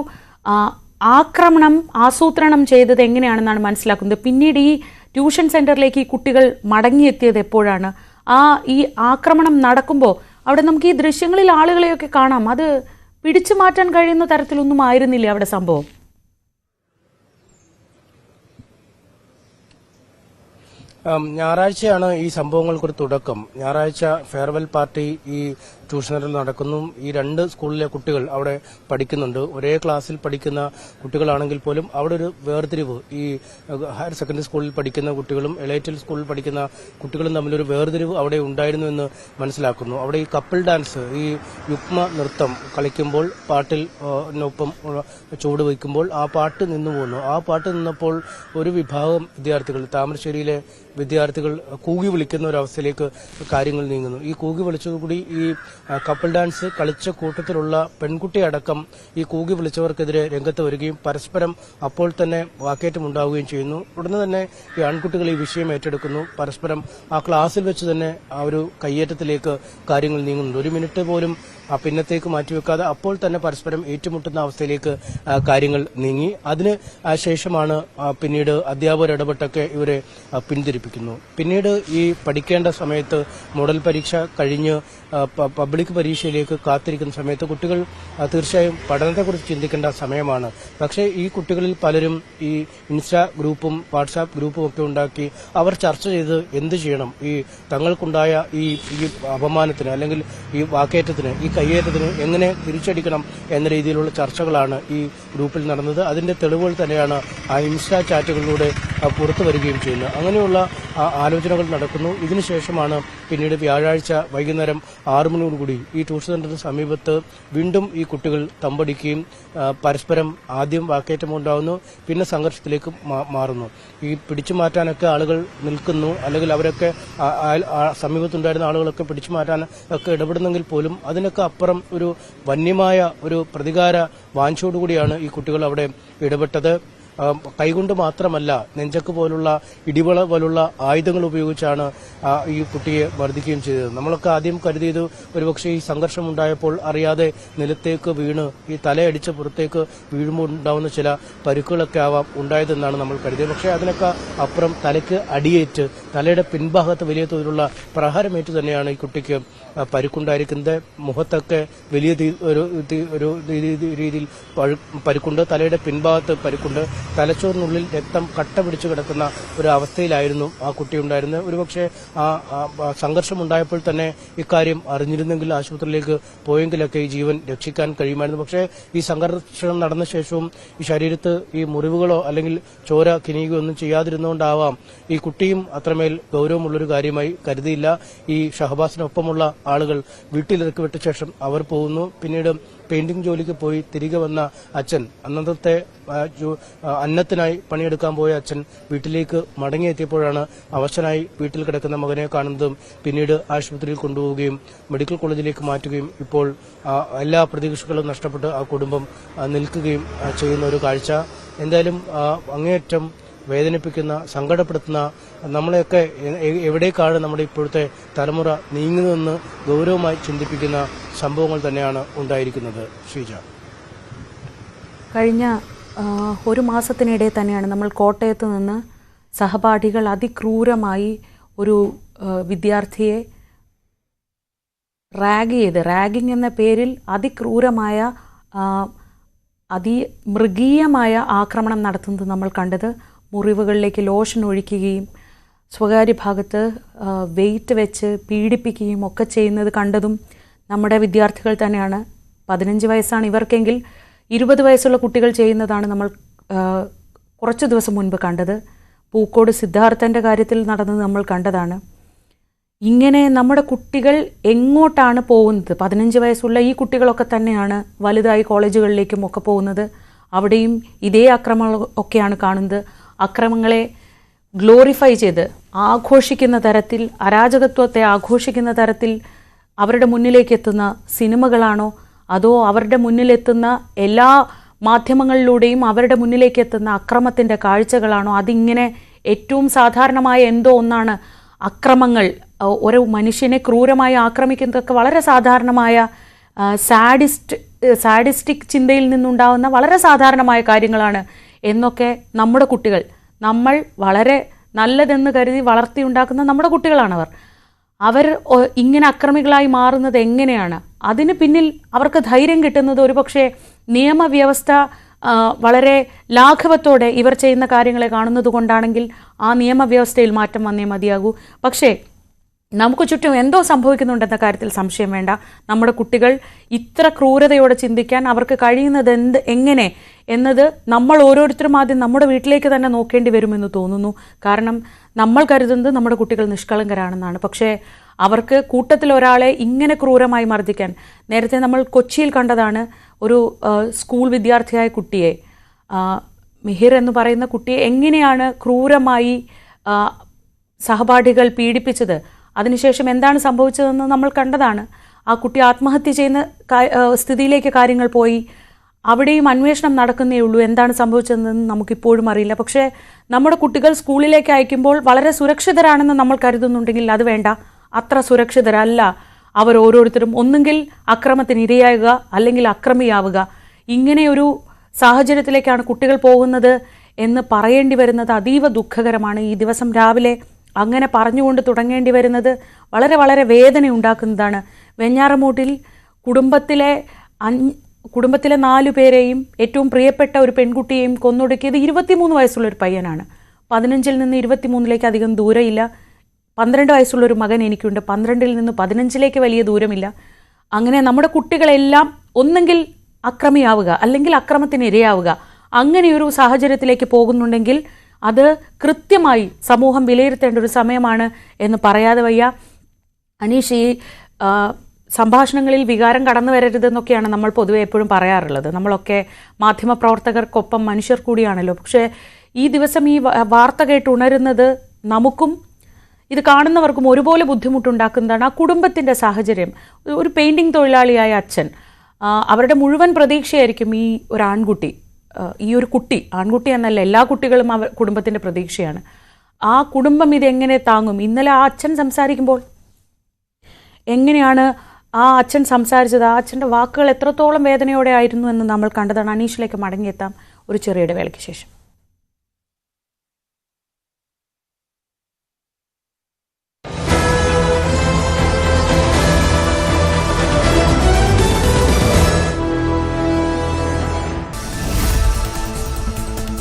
Speaker 2: ആക്രമണം ആസൂത്രണം ചെയ്തത് എങ്ങനെയാണെന്നാണ് മനസ്സിലാക്കുന്നത്. പിന്നീട് ഈ ട്യൂഷൻ സെൻറ്ററിലേക്ക് ഈ കുട്ടികൾ മടങ്ങിയെത്തിയത് എപ്പോഴാണ്? ഈ ആക്രമണം നടക്കുമ്പോൾ അവിടെ നമുക്ക് ഈ ദൃശ്യങ്ങളിൽ ആളുകളെയൊക്കെ കാണാം. അത് പിടിച്ചു മാറ്റാൻ കഴിയുന്ന തരത്തിലൊന്നും ആയിരുന്നില്ല അവിടെ സംഭവം.
Speaker 4: ഞായറാഴ്ചയാണ് ഈ സംഭവങ്ങൾക്കൊരു തുടക്കം. ഞായറാഴ്ച ഫെയർവെൽ പാർട്ടി ഈ ട്യൂഷനിൽ നടക്കുന്നു. ഈ 2 സ്കൂളിലെ കുട്ടികൾ അവിടെ പഠിക്കുന്നുണ്ട്. ഒരേ ക്ലാസ്സിൽ പഠിക്കുന്ന കുട്ടികളാണെങ്കിൽ പോലും അവിടെ ഒരു വേർതിരിവ്, ഈ ഹയർ സെക്കൻഡറി സ്കൂളിൽ പഠിക്കുന്ന കുട്ടികളും എലൈറ്റൽ സ്കൂളിൽ പഠിക്കുന്ന കുട്ടികളും തമ്മിലൊരു വേർതിരിവ് അവിടെ ഉണ്ടായിരുന്നു എന്ന് മനസ്സിലാക്കുന്നു. അവിടെ ഈ കപ്പിൾ ഡാൻസ്, ഈ യുഗ്മ നൃത്തം കളിക്കുമ്പോൾ പാട്ടിനൊപ്പം ചുവട് വയ്ക്കുമ്പോൾ ആ പാട്ട് നിന്നു പോകുന്നു. ആ പാട്ട് നിന്നപ്പോൾ ഒരു വിഭാഗം വിദ്യാർത്ഥികൾ, താമരശ്ശേരിയിലെ വിദ്യാർത്ഥികൾ കൂകി വിളിക്കുന്ന ഒരവസ്ഥയിലേക്ക് കാര്യങ്ങൾ നീങ്ങുന്നു. ഈ കൂകി വിളിച്ചതുകൂടി ഈ കപ്പിൾ ഡാൻസ് കളിച്ച കൂട്ടത്തിലുള്ള പെൺകുട്ടി അടക്കം ഈ കൂകി വിളിച്ചവർക്കെതിരെ രംഗത്ത് വരികയും പരസ്പരം അപ്പോൾ തന്നെ വാക്കേറ്റമുണ്ടാവുകയും ചെയ്യുന്നു. ഉടനെ തന്നെ ഈ ആൺകുട്ടികൾ ഈ വിഷയം ഏറ്റെടുക്കുന്നു. പരസ്പരം ആ ക്ലാസ്സിൽ വെച്ച് തന്നെ ആ ഒരു കയ്യേറ്റത്തിലേക്ക് കാര്യങ്ങൾ നീങ്ങുന്നുണ്ട്. 1 മിനിറ്റ് പോലും ആ പിന്നത്തേക്ക് മാറ്റിവെക്കാതെ അപ്പോൾ തന്നെ പരസ്പരം ഏറ്റുമുട്ടുന്ന അവസ്ഥയിലേക്ക് കാര്യങ്ങൾ നീങ്ങി. അതിന് ശേഷമാണ് പിന്നീട് അധ്യാപകർ ഇടപെട്ടൊക്കെ ഇവരെ പിന്തിരിപ്പിച്ചത്. പഠിപ്പിക്കുന്നു. പിന്നീട് ഈ പഠിക്കേണ്ട സമയത്ത് മോഡൽ പരീക്ഷ കഴിഞ്ഞ് പബ്ലിക് പരീക്ഷയിലേക്ക് കാത്തിരിക്കുന്ന സമയത്ത് കുട്ടികൾ തീർച്ചയായും പഠനത്തെക്കുറിച്ച് ചിന്തിക്കേണ്ട സമയമാണ്. പക്ഷേ ഈ കുട്ടികളിൽ പലരും ഈ ഇൻസ്റ്റാ ഗ്രൂപ്പും വാട്സാപ്പ് ഗ്രൂപ്പും ഒക്കെ ഉണ്ടാക്കി അവർ ചർച്ച ചെയ്ത് എന്ത് ചെയ്യണം, ഈ തങ്ങൾക്കുണ്ടായ ഈ അപമാനത്തിന് അല്ലെങ്കിൽ ഈ വാക്കേറ്റത്തിന്, ഈ കയ്യേറ്റത്തിന് എങ്ങനെ തിരിച്ചടിക്കണം എന്ന രീതിയിലുള്ള ചർച്ചകളാണ് ഈ ഗ്രൂപ്പിൽ നടന്നത്. അതിന്റെ തെളിവുകൾ തന്നെയാണ് ആ ഇൻസ്റ്റാ ചാറ്റുകളിലൂടെ പുറത്തു വരികയും ചെയ്യുന്നത്. അങ്ങനെയുള്ള ആലോചനകൾ നടക്കുന്നു. ഇതിനുശേഷമാണ് പിന്നീട് വ്യാഴാഴ്ച വൈകുന്നേരം 6 മണിയോടുകൂടി ഈ ട്യൂഷൻ സെന്ററിന് സമീപത്ത് വീണ്ടും ഈ കുട്ടികൾ തമ്പടിക്കുകയും പരസ്പരം ആദ്യം വാക്കേറ്റമുണ്ടാകുന്നു, പിന്നെ സംഘർഷത്തിലേക്ക് മാറുന്നു. ഈ പിടിച്ചു മാറ്റാനൊക്കെ ആളുകൾ നിൽക്കുന്നു, അല്ലെങ്കിൽ അവരൊക്കെ സമീപത്തുണ്ടായിരുന്ന ആളുകളൊക്കെ പിടിച്ചു മാറ്റാൻ ഒക്കെ ഇടപെടുന്നെങ്കിൽ പോലും അതിനൊക്കെ അപ്പുറം ഒരു വന്യമായ ഒരു പ്രതികാര വാഞ്ചയോടുകൂടിയാണ് ഈ കുട്ടികൾ അവിടെ ഇടപെട്ടത്. കൈകൊണ്ട് മാത്രമല്ല, നെഞ്ചക്ക് പോലുള്ള ഇടിവള പോലുള്ള ആയുധങ്ങൾ ഉപയോഗിച്ചാണ് ഈ കുട്ടിയെ മർദ്ദിക്കുകയും ചെയ്തത്. നമ്മളൊക്കെ ആദ്യം കരുതിയത് ഒരുപക്ഷെ ഈ സംഘർഷം ഉണ്ടായപ്പോൾ അറിയാതെ നിലത്തേക്ക് വീണ് ഈ തലയടിച്ച പുറത്തേക്ക് വീഴുമ്പോൾ ഉണ്ടാവുന്ന ചില പരുക്കുകളൊക്കെ ആവാം ഉണ്ടായതെന്നാണ് നമ്മൾ കരുതിയത്. പക്ഷേ അതിനൊക്കെ അപ്പുറം തലയ്ക്ക് അടിയേറ്റ് തലയുടെ പിൻഭാഗത്ത് വലിയ തോതിലുള്ള പ്രഹാരമേറ്റ് തന്നെയാണ് ഈ കുട്ടിക്ക് പരുക്കുണ്ടായിരിക്കുന്നത്. മുഖത്തൊക്കെ വലിയ ഒരു രീതിയിൽ പരുക്കുണ്ട്, തലയുടെ പിൻഭാഗത്ത് പരുക്കുണ്ട്, തലച്ചോറിനുള്ളിൽ രക്തം കട്ട പിടിച്ചു കിടക്കുന്ന ഒരു അവസ്ഥയിലായിരുന്നു ആ കുട്ടി ഉണ്ടായിരുന്നത്. ഒരുപക്ഷെ ആ സംഘർഷമുണ്ടായപ്പോൾ തന്നെ ഇക്കാര്യം അറിഞ്ഞിരുന്നെങ്കിൽ ആശുപത്രിയിലേക്ക് പോയെങ്കിലൊക്കെ ഈ ജീവൻ രക്ഷിക്കാൻ കഴിയുമായിരുന്നു. പക്ഷേ ഈ സംഘർഷം നടന്ന ശേഷവും ഈ ശരീരത്ത് ഈ മുറിവുകളോ അല്ലെങ്കിൽ ചോര കിനിയുകയോ ഒന്നും ചെയ്യാതിരുന്നുകൊണ്ടാവാം ഈ കുട്ടിയും അത്രമേൽ ഗൌരവമുള്ളൊരു കാര്യമായി കരുതിയില്ല. ഈ ഷഹബാസിനൊപ്പമുള്ള ആളുകൾ വീട്ടിലിറക്കി വിട്ട ശേഷം അവർ പോകുന്നു. പിന്നീട് പെയിന്റിംഗ് ജോലിക്ക് പോയി തിരികെ വന്ന അച്ഛൻ, അന്നത്തെ അന്നത്തിനായി പണിയെടുക്കാൻ പോയ അച്ഛൻ വീട്ടിലേക്ക് മടങ്ങിയെത്തിയപ്പോഴാണ് അവശനായി വീട്ടിൽ കിടക്കുന്ന മകനെ കാണുന്നതും പിന്നീട് ആശുപത്രിയിൽ കൊണ്ടുപോവുകയും മെഡിക്കൽ കോളേജിലേക്ക് മാറ്റുകയും ഇപ്പോൾ എല്ലാ പ്രതീക്ഷകളും നഷ്ടപ്പെട്ട് ആ കുടുംബം നിൽക്കുകയും ചെയ്യുന്ന ഒരു കാഴ്ച എന്തായാലും അങ്ങേയറ്റം വേദനിപ്പിക്കുന്ന, സങ്കടപ്പെടുത്തുന്ന, നമ്മളെയൊക്കെ എവിടേക്കാണ് നമ്മുടെ ഇപ്പോഴത്തെ തലമുറ നീങ്ങുന്നതെന്ന് ഗൗരവമായി ചിന്തിപ്പിക്കുന്ന സംഭവങ്ങൾ തന്നെയാണ് ഉണ്ടായിരിക്കുന്നത്. ശ്രീജ,
Speaker 2: കഴിഞ്ഞ ഒരു മാസത്തിനിടെ തന്നെയാണ് നമ്മൾ കോട്ടയത്ത് നിന്ന് സഹപാഠികൾ അതിക്രൂരമായി ഒരു വിദ്യാർത്ഥിയെ റാഗിംഗ് എന്ന പേരിൽ അതിക്രൂരമായ മൃഗീയമായ ആക്രമണം നടത്തുന്നത് നമ്മൾ കണ്ടത്. മുറിവുകളിലേക്ക് ലോഷൻ ഒഴിക്കുകയും സ്വകാര്യ ഭാഗത്ത് വെയിറ്റ് വെച്ച് പീഡിപ്പിക്കുകയും ഒക്കെ ചെയ്യുന്നത് കണ്ടതും നമ്മുടെ വിദ്യാർത്ഥികൾ തന്നെയാണ്. 15 വയസ്സാണ് ഇവർക്കെങ്കിൽ 20 വയസ്സുള്ള കുട്ടികൾ ചെയ്യുന്നതാണ് നമ്മൾ കുറച്ചു ദിവസം മുൻപ് കണ്ടത്. പൂക്കോട് സിദ്ധാർത്ഥൻ്റെ കാര്യത്തിൽ നടന്നത് നമ്മൾ കണ്ടതാണ്. ഇങ്ങനെ നമ്മുടെ കുട്ടികൾ എങ്ങോട്ടാണ് പോകുന്നത്? 15 വയസ്സുള്ള ഈ കുട്ടികളൊക്കെ തന്നെയാണ് വലുതായി കോളേജുകളിലേക്കും ഒക്കെ പോകുന്നത്. അവിടെയും ഇതേ അക്രമങ്ങൾ ഒക്കെയാണ് കാണുന്നത്. അക്രമങ്ങളെ ഗ്ലോറിഫൈ ചെയ്ത് ആഘോഷിക്കുന്ന തരത്തിൽ, അരാജകത്വത്തെ ആഘോഷിക്കുന്ന തരത്തിൽ അവരുടെ മുന്നിലേക്ക് എത്തുന്ന സിനിമകളാണോ അതോ അവരുടെ മുന്നിലെത്തുന്ന എല്ലാ മാധ്യമങ്ങളിലൂടെയും അവരുടെ മുന്നിലേക്ക് എത്തുന്ന അക്രമത്തിൻ്റെ കാഴ്ചകളാണോ? അതിങ്ങനെ ഏറ്റവും സാധാരണമായ എന്തോ ഒന്നാണ് അക്രമങ്ങൾ. ഒരു മനുഷ്യനെ ക്രൂരമായി ആക്രമിക്കുന്നതൊക്കെ വളരെ സാധാരണമായ സാഡിസ്റ്റിക് ചിന്തയിൽ നിന്നുണ്ടാകുന്ന വളരെ സാധാരണമായ കാര്യങ്ങളാണ് എന്നൊക്കെ നമ്മുടെ കുട്ടികൾ, നമ്മൾ വളരെ നല്ലതെന്ന് കരുതി വളർത്തിയുണ്ടാക്കുന്ന നമ്മുടെ കുട്ടികളാണവർ. അവർ ഇങ്ങനെ അക്രമികളായി മാറുന്നത് എങ്ങനെയാണ്? അതിന് പിന്നിൽ അവർക്ക് ധൈര്യം കിട്ടുന്നത് ഒരുപക്ഷെ നിയമവ്യവസ്ഥ വളരെ ലാഘവത്തോടെ ഇവർ ചെയ്യുന്ന കാര്യങ്ങളെ കാണുന്നത് കൊണ്ടാണെങ്കിൽ ആ നിയമവ്യവസ്ഥയിൽ മാറ്റം വന്നേ മതിയാകൂ. പക്ഷേ നമുക്ക് ചുറ്റും എന്തോ സംഭവിക്കുന്നുണ്ടെന്ന കാര്യത്തിൽ സംശയം വേണ്ട. നമ്മുടെ കുട്ടികൾ ഇത്ര ക്രൂരതയോടെ ചിന്തിക്കാൻ അവർക്ക് കഴിയുന്നത് എങ്ങനെ എന്നത് നമ്മൾ ഓരോരുത്തരും ആദ്യം നമ്മുടെ വീട്ടിലേക്ക് തന്നെ നോക്കേണ്ടി വരുമെന്ന് തോന്നുന്നു. കാരണം നമ്മൾ കരുതുന്നത് നമ്മുടെ കുട്ടികൾ നിഷ്കളങ്കരാണെന്നാണ്. പക്ഷേ അവർക്ക് കൂട്ടത്തിൽ ഒരാളെ ഇങ്ങനെ ക്രൂരമായി മർദ്ദിക്കാൻ, നേരത്തെ നമ്മൾ കൊച്ചിയിൽ കണ്ടതാണ് ഒരു സ്കൂൾ വിദ്യാർത്ഥിയായ കുട്ടിയെ, മിഹിർ എന്ന് പറയുന്ന കുട്ടിയെ എങ്ങനെയാണ് ക്രൂരമായി സഹപാഠികൾ പീഡിപ്പിച്ചത്. അതിനുശേഷം എന്താണ് സംഭവിച്ചതെന്ന് നമ്മൾ കണ്ടതാണ്. ആ കുട്ടി ആത്മഹത്യ ചെയ്യുന്ന സ്ഥിതിയിലേക്ക് കാര്യങ്ങൾ പോയി. അവിടെയും അന്വേഷണം നടക്കുന്നേ ഉള്ളൂ. എന്താണ് സംഭവിച്ചതെന്ന് നമുക്കിപ്പോഴും അറിയില്ല. പക്ഷേ നമ്മുടെ കുട്ടികൾ സ്കൂളിലേക്ക് അയക്കുമ്പോൾ വളരെ സുരക്ഷിതരാണെന്ന് നമ്മൾ കരുതുന്നുണ്ടെങ്കിൽ അത് വേണ്ട. അത്ര സുരക്ഷിതരല്ല അവർ ഓരോരുത്തരും. ഒന്നുകിൽ അക്രമത്തിന് ഇരയാകുക അല്ലെങ്കിൽ അക്രമിയാവുക. ഇങ്ങനെയൊരു സാഹചര്യത്തിലേക്കാണ് കുട്ടികൾ പോകുന്നത് എന്ന് പറയേണ്ടി വരുന്നത് അതീവ ദുഃഖകരമാണ്. ഈ ദിവസം രാവിലെ അങ്ങനെ പറഞ്ഞുകൊണ്ട് തുടങ്ങേണ്ടി വരുന്നത് വളരെ വളരെ വേദന ഉണ്ടാക്കുന്നതാണ്. വെഞ്ഞാറമൂട്ടിൽ കുടുംബത്തിലെ 4 പേരെയും ഏറ്റവും പ്രിയപ്പെട്ട ഒരു പെൺകുട്ടിയെയും കൊന്നൊടുക്കിയത് 23 വയസ്സുള്ളൊരു പയ്യനാണ്. 15-ൽ നിന്ന് 23-ലേക്ക് അധികം ദൂരമില്ല. 12 വയസ്സുള്ളൊരു മകൻ എനിക്കുണ്ട്. 12-ൽ നിന്ന് 15-ലേക്ക് വലിയ ദൂരമില്ല. അങ്ങനെ നമ്മുടെ കുട്ടികളെല്ലാം ഒന്നെങ്കിൽ അക്രമിയാവുക അല്ലെങ്കിൽ അക്രമത്തിന് ഇരയാവുക, അങ്ങനെയൊരു സാഹചര്യത്തിലേക്ക് പോകുന്നുണ്ടെങ്കിൽ അത് കൃത്യമായി സമൂഹം വിലയിരുത്തേണ്ട ഒരു സമയമാണ് എന്ന് പറയാതെ വയ്യ. അനീഷ്, ഈ സംഭാഷണങ്ങളിൽ വികാരം കടന്നു വരരുതെന്നൊക്കെയാണ് നമ്മൾ പൊതുവെ എപ്പോഴും പറയാറുള്ളത്. നമ്മളൊക്കെ മാധ്യമപ്രവർത്തകർക്കൊപ്പം മനുഷ്യർ കൂടിയാണല്ലോ. പക്ഷേ ഈ ദിവസം ഈ വാർത്ത കേട്ട് ഉണരുന്നത് നമുക്കും ഇത് കാണുന്നവർക്കും ഒരുപോലെ ബുദ്ധിമുട്ടുണ്ടാക്കുന്നതാണ്. ആ കുടുംബത്തിൻ്റെ സാഹചര്യം. ഒരു പെയിൻറ്റിങ് തൊഴിലാളിയായ അച്ഛൻ, അവരുടെ മുഴുവൻ പ്രതീക്ഷയായിരിക്കും ഈ ഒരു ആൺകുട്ടി, ഈ ഒരു കുട്ടി. ആൺകുട്ടി എന്നല്ല, എല്ലാ കുട്ടികളും കുടുംബത്തിൻ്റെ പ്രതീക്ഷയാണ്. ആ കുടുംബം ഇതെങ്ങനെ താങ്ങും? ഇന്നലെ ആ അച്ഛൻ സംസാരിക്കുമ്പോൾ എങ്ങനെയാണ് ആ അച്ഛൻ സംസാരിച്ചത്? ആ അച്ഛൻ്റെ വാക്കുകൾ എത്രത്തോളം വേദനയോടെ ആയിരുന്നു എന്ന് നമ്മൾ കണ്ടതാണ്. അനീഷിലേക്ക് മടങ്ങിയെത്താം ഒരു ചെറിയ ഇടവേളയ്ക്ക് ശേഷം.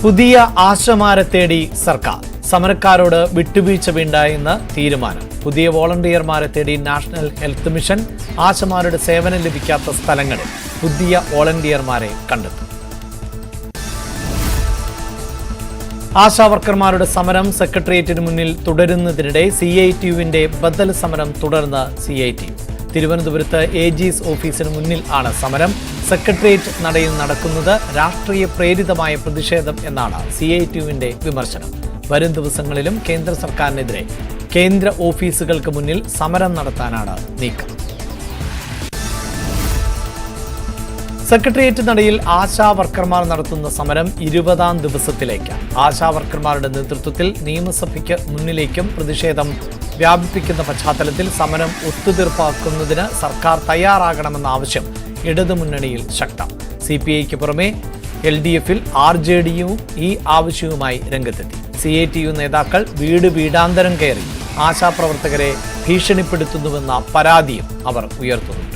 Speaker 7: പുതിയ ആശമാരെ തേടി സർക്കാർ. സമരക്കാരോട് വിട്ടുവീഴ്ച വേണ്ട എന്ന് തീരുമാനം. പുതിയ വോളണ്ടിയർമാരെ തേടി നാഷണൽ ഹെൽത്ത് മിഷൻ. ആശമാരുടെ സേവനം ലഭിക്കാത്ത സ്ഥലങ്ങളിൽ പുതിയ വോളണ്ടിയർമാരെ കണ്ടെത്തും. ആശാവർക്കർമാരുടെ സമരം സെക്രട്ടേറിയറ്റിന് മുന്നിൽ തുടരുന്നതിനിടെ CITUവിന്റെ ബദൽ സമരം തുടർന്ന് CITU. തിരുവനന്തപുരത്ത് AG's ഓഫീസിന് മുന്നിൽ ആണ് സമരം. സെക്രട്ടേറിയറ്റ് നടയിൽ നടക്കുന്നത് രാഷ്ട്രീയ പ്രേരിതമായ പ്രതിഷേധം എന്നാണ് CITUവിന്റെ വിമർശനം. വരും ദിവസങ്ങളിലും കേന്ദ്ര സർക്കാരിനെതിരെ കേന്ദ്ര ഓഫീസുകൾക്ക് മുന്നിൽ സമരം നടത്താനാണ് നീക്കം. സെക്രട്ടേറിയറ്റ് നടയിൽ ആശാവർക്കർമാർ നടത്തുന്ന സമരം 20ാം ദിവസത്തിലേക്ക്. ആശാവർക്കർമാരുടെ നേതൃത്വത്തിൽ നിയമസഭയ്ക്ക് മുന്നിലേക്കും പ്രതിഷേധം വ്യാപിപ്പിക്കുന്ന പശ്ചാത്തലത്തിൽ സമരം ഒത്തുതീർപ്പാക്കുന്നതിന് സർക്കാർ തയ്യാറാകണമെന്ന ആവശ്യം ഇടതുമുന്നണിയിൽ ശക്തം. CPIക്ക് പുറമെ LDFൽ RJDയും ഈ ആവശ്യവുമായി രംഗത്തെത്തി. CITU നേതാക്കൾ വീടാന്തരം കയറി ആശാപ്രവർത്തകരെ ഭീഷണിപ്പെടുത്തുന്നുവെന്ന പരാതിയും അവർ ഉയർത്തുന്നുണ്ട്.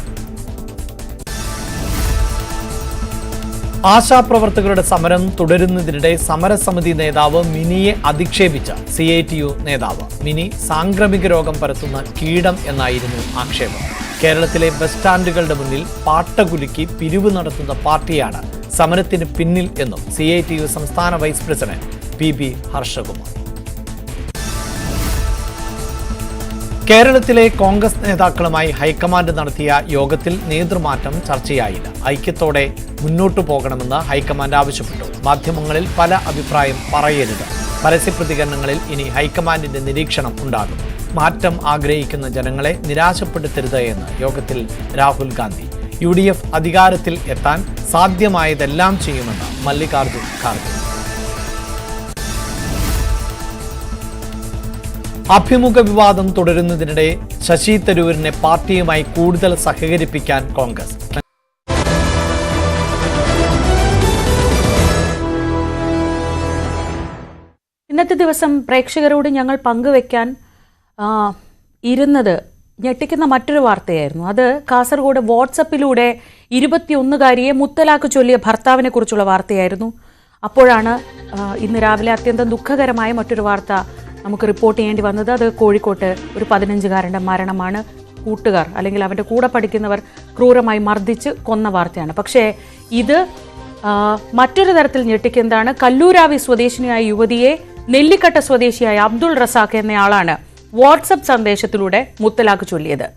Speaker 7: ആശാപ്രവർത്തകരുടെ സമരം തുടരുന്നതിനിടെ സമരസമിതി നേതാവ് മിനിയെ അധിക്ഷേപിച്ച CITU നേതാവ്. മിനി സാംക്രമിക രോഗം പരത്തുന്ന കീടം എന്നായിരുന്നു ആക്ഷേപം. കേരളത്തിലെ ബസ് സ്റ്റാൻഡുകളുടെ മുന്നിൽ പാട്ടകുലുക്കി പിരിവ് നടത്തുന്ന പാർട്ടിയാണ് സമരത്തിന് പിന്നിൽ എന്നും CITU സംസ്ഥാന വൈസ് പ്രസിഡന്റ് PB ഹർഷകുമാർ. കേരളത്തിലെ കോൺഗ്രസ് നേതാക്കളുമായി ഹൈക്കമാൻഡ് നടത്തിയ യോഗത്തിൽ നേതൃമാറ്റം ചർച്ചയായില്ല. ഐക്യത്തോടെ മുന്നോട്ടു പോകണമെന്ന് ഹൈക്കമാൻഡ് ആവശ്യപ്പെട്ടു. മാധ്യമങ്ങളിൽ പല അഭിപ്രായം പറയരുത്. പരസ്യപ്രതികരണങ്ങളിൽ ഇനി ഹൈക്കമാൻഡിന്റെ നിരീക്ഷണം ഉണ്ടാകും. മാറ്റം ആഗ്രഹിക്കുന്ന ജനങ്ങളെ നിരാശപ്പെടുത്തരുത് എന്ന് യോഗത്തിൽ രാഹുൽ ഗാന്ധി. UDF അധികാരത്തിൽ എത്താൻ സാധ്യമായതെല്ലാം ചെയ്യുമെന്ന് മല്ലികാർജുൻ ഖാർഗെ. അഭിമുഖ വിവാദം തുടരുന്നതിനിടെ ശശി തരൂരിനെ പാർട്ടിയുമായി കൂടുതൽ സഹകരിപ്പിക്കാൻ കോൺഗ്രസ്.
Speaker 2: ഇന്നത്തെ ദിവസം പ്രേക്ഷകരോട് ഞങ്ങൾ പങ്കുവെക്കാൻ ഇരുന്നത് ഞെട്ടിക്കുന്ന മറ്റൊരു വാർത്തയായിരുന്നു. അത് കാസർഗോഡ് വാട്സപ്പിലൂടെ 21-കാരിയെ മുത്തലാഖ് ചൊല്ലിയ ഭർത്താവിനെ കുറിച്ചുള്ള വാർത്തയായിരുന്നു. അപ്പോഴാണ് ഇന്ന് രാവിലെ അത്യന്തം ദുഃഖകരമായ മറ്റൊരു വാർത്ത നമുക്ക് റിപ്പോർട്ട് ചെയ്യേണ്ടി വന്നത്. അത് കോഴിക്കോട്ട് ഒരു 15-കാരൻ്റെ മരണമാണ്. കൂട്ടുകാർ അല്ലെങ്കിൽ അവൻ്റെ കൂടെ പഠിക്കുന്നവർ ക്രൂരമായി മർദ്ദിച്ച് കൊന്ന വാർത്തയാണ്. പക്ഷേ ഇത് മറ്റൊരു തരത്തിൽ ഞെട്ടിക്കുന്നതാണ്. കല്ലൂരാവി സ്വദേശിനിയായ യുവതിയെ നെല്ലിക്കട്ട സ്വദേശിയായ അബ്ദുൾ റസാഖ് എന്നയാളാണ് വാട്സപ്പ് സന്ദേശത്തിലൂടെ മുത്തലാഖ് ചൊല്ലിയത്.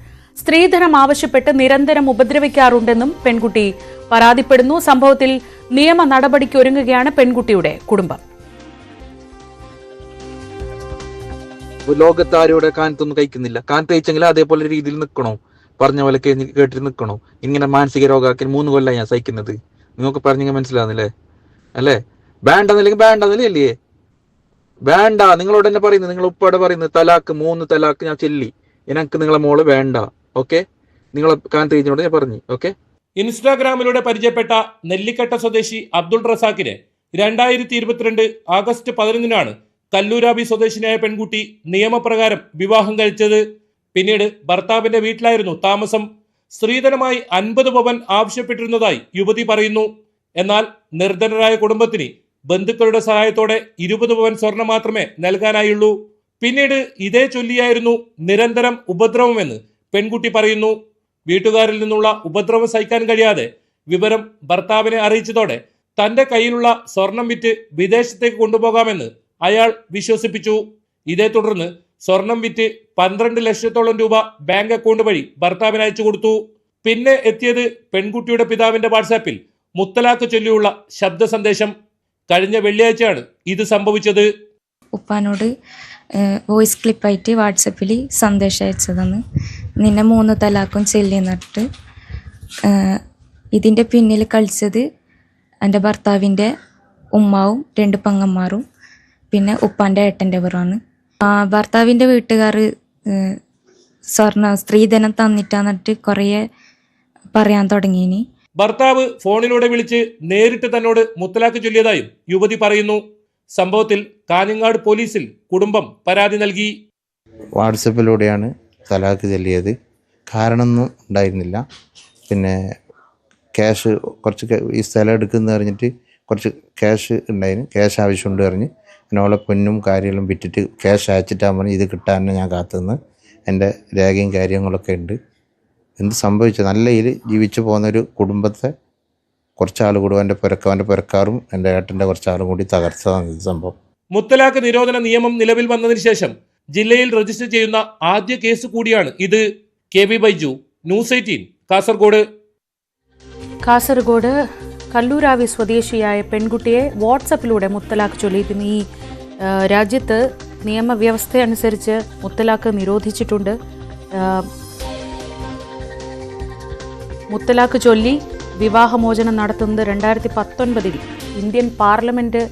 Speaker 2: സ്ത്രീധനം ആവശ്യപ്പെട്ട് നിരന്തരം ഉപദ്രവിക്കാറുണ്ടെന്നും പെൺകുട്ടി പരാതിപ്പെടുന്നു. സംഭവത്തിൽ നിയമ നടപടിക്ക് ഒരുങ്ങുകയാണ് പെൺകുട്ടിയുടെ കുടുംബം.
Speaker 8: ലോകത്താരോടെ കാനത്തൊന്നും കഴിക്കുന്നില്ല. കാനത്ത് കഴിച്ചെങ്കിൽ അതേപോലെ രീതിയിൽ നിൽക്കണോ, പറഞ്ഞ പോലെ കേട്ടിട്ട് നിൽക്കണോ? ഇങ്ങനെ മാനസിക രോഗാക്കി 3 കൊല്ലം ഞാൻ സഹിക്കുന്നത്. നിങ്ങൾക്ക് പറഞ്ഞെങ്കിൽ മനസ്സിലാവുന്നില്ലേ? അല്ലേ? വേണ്ടെന്നില്ലെങ്കിൽ വേണ്ടെന്നില്ലേ? വേണ്ട. നിങ്ങളോട് തന്നെ പറയുന്നത്, നിങ്ങൾ ഉപ്പയോടെ പറയുന്നത് തലാക്ക് 3 തലാക്ക് ഞാൻ ചൊല്ലി. എനിക്ക് നിങ്ങളെ മോള് വേണ്ട. ഓക്കെ, നിങ്ങളെ കാനത്ത് കഴിച്ചോട് ഞാൻ പറഞ്ഞു. ഓക്കെ.
Speaker 9: ഇൻസ്റ്റാഗ്രാമിലൂടെ പരിചയപ്പെട്ട നെല്ലിക്കട്ട സ്വദേശി അബ്ദുൾ റസാഖിനെ 2022 ആഗസ്റ്റ് 11-നാണ് കല്ലൂരാബി സ്വദേശിനിയായ പെൺകുട്ടി നിയമപ്രകാരം വിവാഹം കഴിച്ചത്. പിന്നീട് ഭർത്താവിന്റെ വീട്ടിലായിരുന്നു താമസം. സ്ത്രീധനമായി 50 പവൻ ആവശ്യപ്പെട്ടിരുന്നതായി യുവതി പറയുന്നു. എന്നാൽ നിർധനരായ കുടുംബത്തിന് ബന്ധുക്കളുടെ സഹായത്തോടെ 20 പവൻ സ്വർണം മാത്രമേ നൽകാനായുള്ളൂ. പിന്നീട് ഇതേ ചൊല്ലിയായിരുന്നു നിരന്തരം ഉപദ്രവമെന്ന് പെൺകുട്ടി പറയുന്നു. വീട്ടുകാരിൽ നിന്നുള്ള ഉപദ്രവം സഹിക്കാൻ കഴിയാതെ വിവരം ഭർത്താവിനെ അറിയിച്ചതോടെ തന്റെ കയ്യിലുള്ള സ്വർണം വിറ്റ് വിദേശത്തേക്ക് കൊണ്ടുപോകാമെന്ന് അയാൾ വിശ്വസിപ്പിച്ചു. ഇതേ തുടർന്ന് സ്വർണം വിറ്റ് 12 ലക്ഷത്തോളം രൂപ ബാങ്ക് അക്കൗണ്ട് വഴി ഭർത്താവിന് അയച്ചു കൊടുത്തു. പിന്നെ എത്തിയത് പെൺകുട്ടിയുടെ പിതാവിന്റെ വാട്സാപ്പിൽ മുത്തലാഖ് ചൊല്ലിയുള്ള ശബ്ദ സന്ദേശം. കഴിഞ്ഞ വെള്ളിയാഴ്ചയാണ് ഇത് സംഭവിച്ചത്.
Speaker 10: ഉപ്പാനോട് വോയിസ് ക്ലിപ്പായിട്ട് വാട്സപ്പിൽ സന്ദേശം അയച്ചതെന്ന്, നിന്നെ 3 തലാക്കും ചെല്ലിന്നിട്ട് ഇതിൻ്റെ പിന്നിൽ കളിച്ചത് എൻ്റെ ഭർത്താവിൻ്റെ ഉമ്മാവും 2 പെങ്ങന്മാരും പിന്നെ ഉപ്പാൻ്റെ ഏട്ടൻ്റെവരാണ്. ഭർത്താവിൻ്റെ വീട്ടുകാർ സ്ത്രീധനം തന്നിട്ടാന്നിട്ട് കുറേ പറയാൻ തുടങ്ങിയിനി.
Speaker 9: ഭർത്താവ് ഫോണിലൂടെ വിളിച്ച് നേരിട്ട് തന്നോട് മുത്തലാഖ് ചൊല്ലിയതായും യുവതി പറയുന്നു. സംഭവത്തിൽ കാഞ്ഞങ്ങാട് പോലീസിൽ കുടുംബം പരാതി നൽകി.
Speaker 11: വാട്സപ്പിലൂടെയാണ് തലാഖ് ചൊല്ലിയത്. കാരണമൊന്നും ഉണ്ടായിരുന്നില്ല. പിന്നെ ക്യാഷ് കുറച്ച് ഈ സ്ഥലം എടുക്കുന്ന പറഞ്ഞിട്ട് കുറച്ച് ക്യാഷ് ഉണ്ടായിരുന്നു, ക്യാഷ് ആവശ്യമുണ്ട് പറഞ്ഞ് എന്നോളെ പൊന്നും കാര്യങ്ങളും വിറ്റിട്ട് ക്യാഷ് അയച്ചിട്ടാൽ പറഞ്ഞ് ഇത് കിട്ടാൻ ഞാൻ കാത്തുനിന്ന് എൻ്റെ രേഖയും കാര്യങ്ങളൊക്കെ ഉണ്ട്. എന്ത് സംഭവിച്ചു? നല്ല ഇതിൽ ജീവിച്ചു പോകുന്നൊരു കുടുംബത്തെ കുറച്ചാൾ കൂടി എൻ്റെ പുരക്കാരും എൻ്റെ ഏട്ടൻ്റെ കുറച്ചാളും കൂടി തകർച്ചതാണ് ഇത് സംഭവം.
Speaker 9: മുത്തലാഖ് നിരോധന നിയമം നിലവിൽ വന്നതിന് ശേഷം ജില്ലയിൽ രജിസ്റ്റർ ചെയ്യുന്ന ആദ്യ കേസ് കൂടിയാണ് ഇത്. KB Baiju, news 18, Kasaragod.
Speaker 2: കാസർഗോഡ് കല്ലൂരാവി സ്വദേശിയായ പെൺകുട്ടിയെ വാട്സപ്പിലൂടെ മുത്തലാഖ് ചൊല്ലിയിരുന്നു. ഈ രാജ്യത്ത് നിയമവ്യവസ്ഥയനുസരിച്ച് മുത്തലാഖ് നിരോധിച്ചിട്ടുണ്ട്. മുത്തലാഖ് ചൊല്ലി വിവാഹമോചനം നടത്തുന്നത് 2019 ഇന്ത്യൻ പാർലമെൻറ്റ്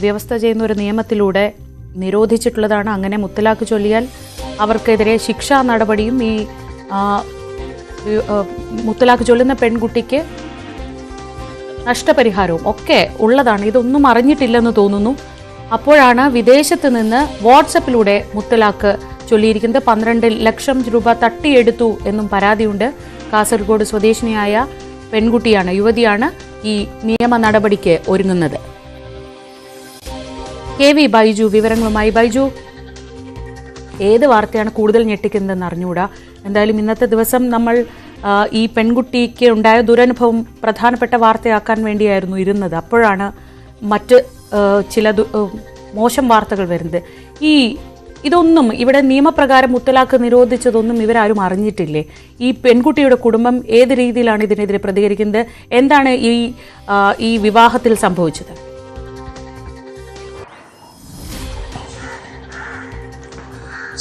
Speaker 2: വ്യവസ്ഥ ചെയ്യുന്ന ഒരു നിയമത്തിലൂടെ നിരോധിച്ചിട്ടുള്ളതാണ്. അങ്ങനെ മുത്തലാഖ് ചൊല്ലിയാൽ അവർക്കെതിരെ ശിക്ഷാ നടപടിയും ഈ മുത്തലാഖ് ചൊല്ലുന്ന പെൺകുട്ടിക്ക് നഷ്ടപരിഹാരവും ഒക്കെ ഉള്ളതാണ്. ഇതൊന്നും അറിഞ്ഞിട്ടില്ലെന്ന് തോന്നുന്നു. അപ്പോഴാണ് വിദേശത്ത് നിന്ന് വാട്സപ്പിലൂടെ മുത്തലാഖ് ചൊല്ലിയിരിക്കുന്നത്. 12 ലക്ഷം രൂപ തട്ടിയെടുത്തു എന്നും പരാതിയുണ്ട്. കാസർഗോഡ് സ്വദേശിനിയായ പെൺകുട്ടിയാണ്, യുവതിയാണ് ഈ നിയമ നടപടിക്ക് ഒരുങ്ങുന്നത്. KB ബൈജു വിവരങ്ങളുമായി. ബൈജു, ഏത് വാർത്തയാണ് കൂടുതൽ ഞെട്ടിക്കുന്നതെന്ന് അറിഞ്ഞുകൂടാ. എന്തായാലും ഇന്നത്തെ ദിവസം നമ്മൾ ഈ പെൺകുട്ടിക്ക് ഉണ്ടായ ദുരനുഭവം പ്രധാനപ്പെട്ട വാർത്തയാക്കാൻ വേണ്ടിയായിരുന്നു ഇരുന്നത്. അപ്പോഴാണ് മറ്റ് ചില മോശം വാർത്തകൾ വരുന്നത്. ഇതൊന്നും ഇവിടെ നിയമപ്രകാരം മുത്തലാഖ് നിരോധിച്ചതൊന്നും ഇവരാരും അറിഞ്ഞിട്ടില്ലേ? ഈ പെൺകുട്ടിയുടെ കുടുംബം ഏത് രീതിയിലാണ് ഇതിനെതിരെ പ്രതികരിക്കുന്നത്? എന്താണ് ഈ വിവാഹത്തിൽ സംഭവിച്ചത്?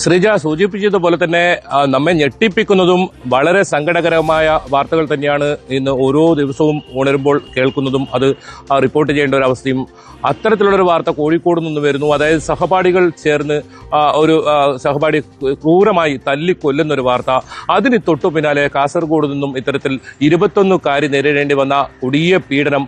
Speaker 9: ശ്രീജ സൂചിപ്പിച്ചതുപോലെ തന്നെ നമ്മെ ഞെട്ടിപ്പിക്കുന്നതും വളരെ സങ്കടകരമായ വാർത്തകൾ തന്നെയാണ് ഇന്ന് ഓരോ ദിവസവും ഉണരുമ്പോൾ കേൾക്കുന്നതും അത് റിപ്പോർട്ട് ചെയ്യേണ്ട ഒരു അവസ്ഥയും. അത്തരത്തിലുള്ളൊരു വാർത്ത കോഴിക്കോട് നിന്ന് വരുന്നു. അതായത് സഹപാഠികൾ ചേർന്ന് ഒരു സഹപാഠി ക്രൂരമായി തല്ലിക്കൊല്ലുന്നൊരു വാർത്ത. അതിന് തൊട്ടു പിന്നാലെ കാസർഗോഡ് നിന്നും ഇത്തരത്തിൽ 21 നേരിടേണ്ടി വന്ന കൊടിയ പീഡനം,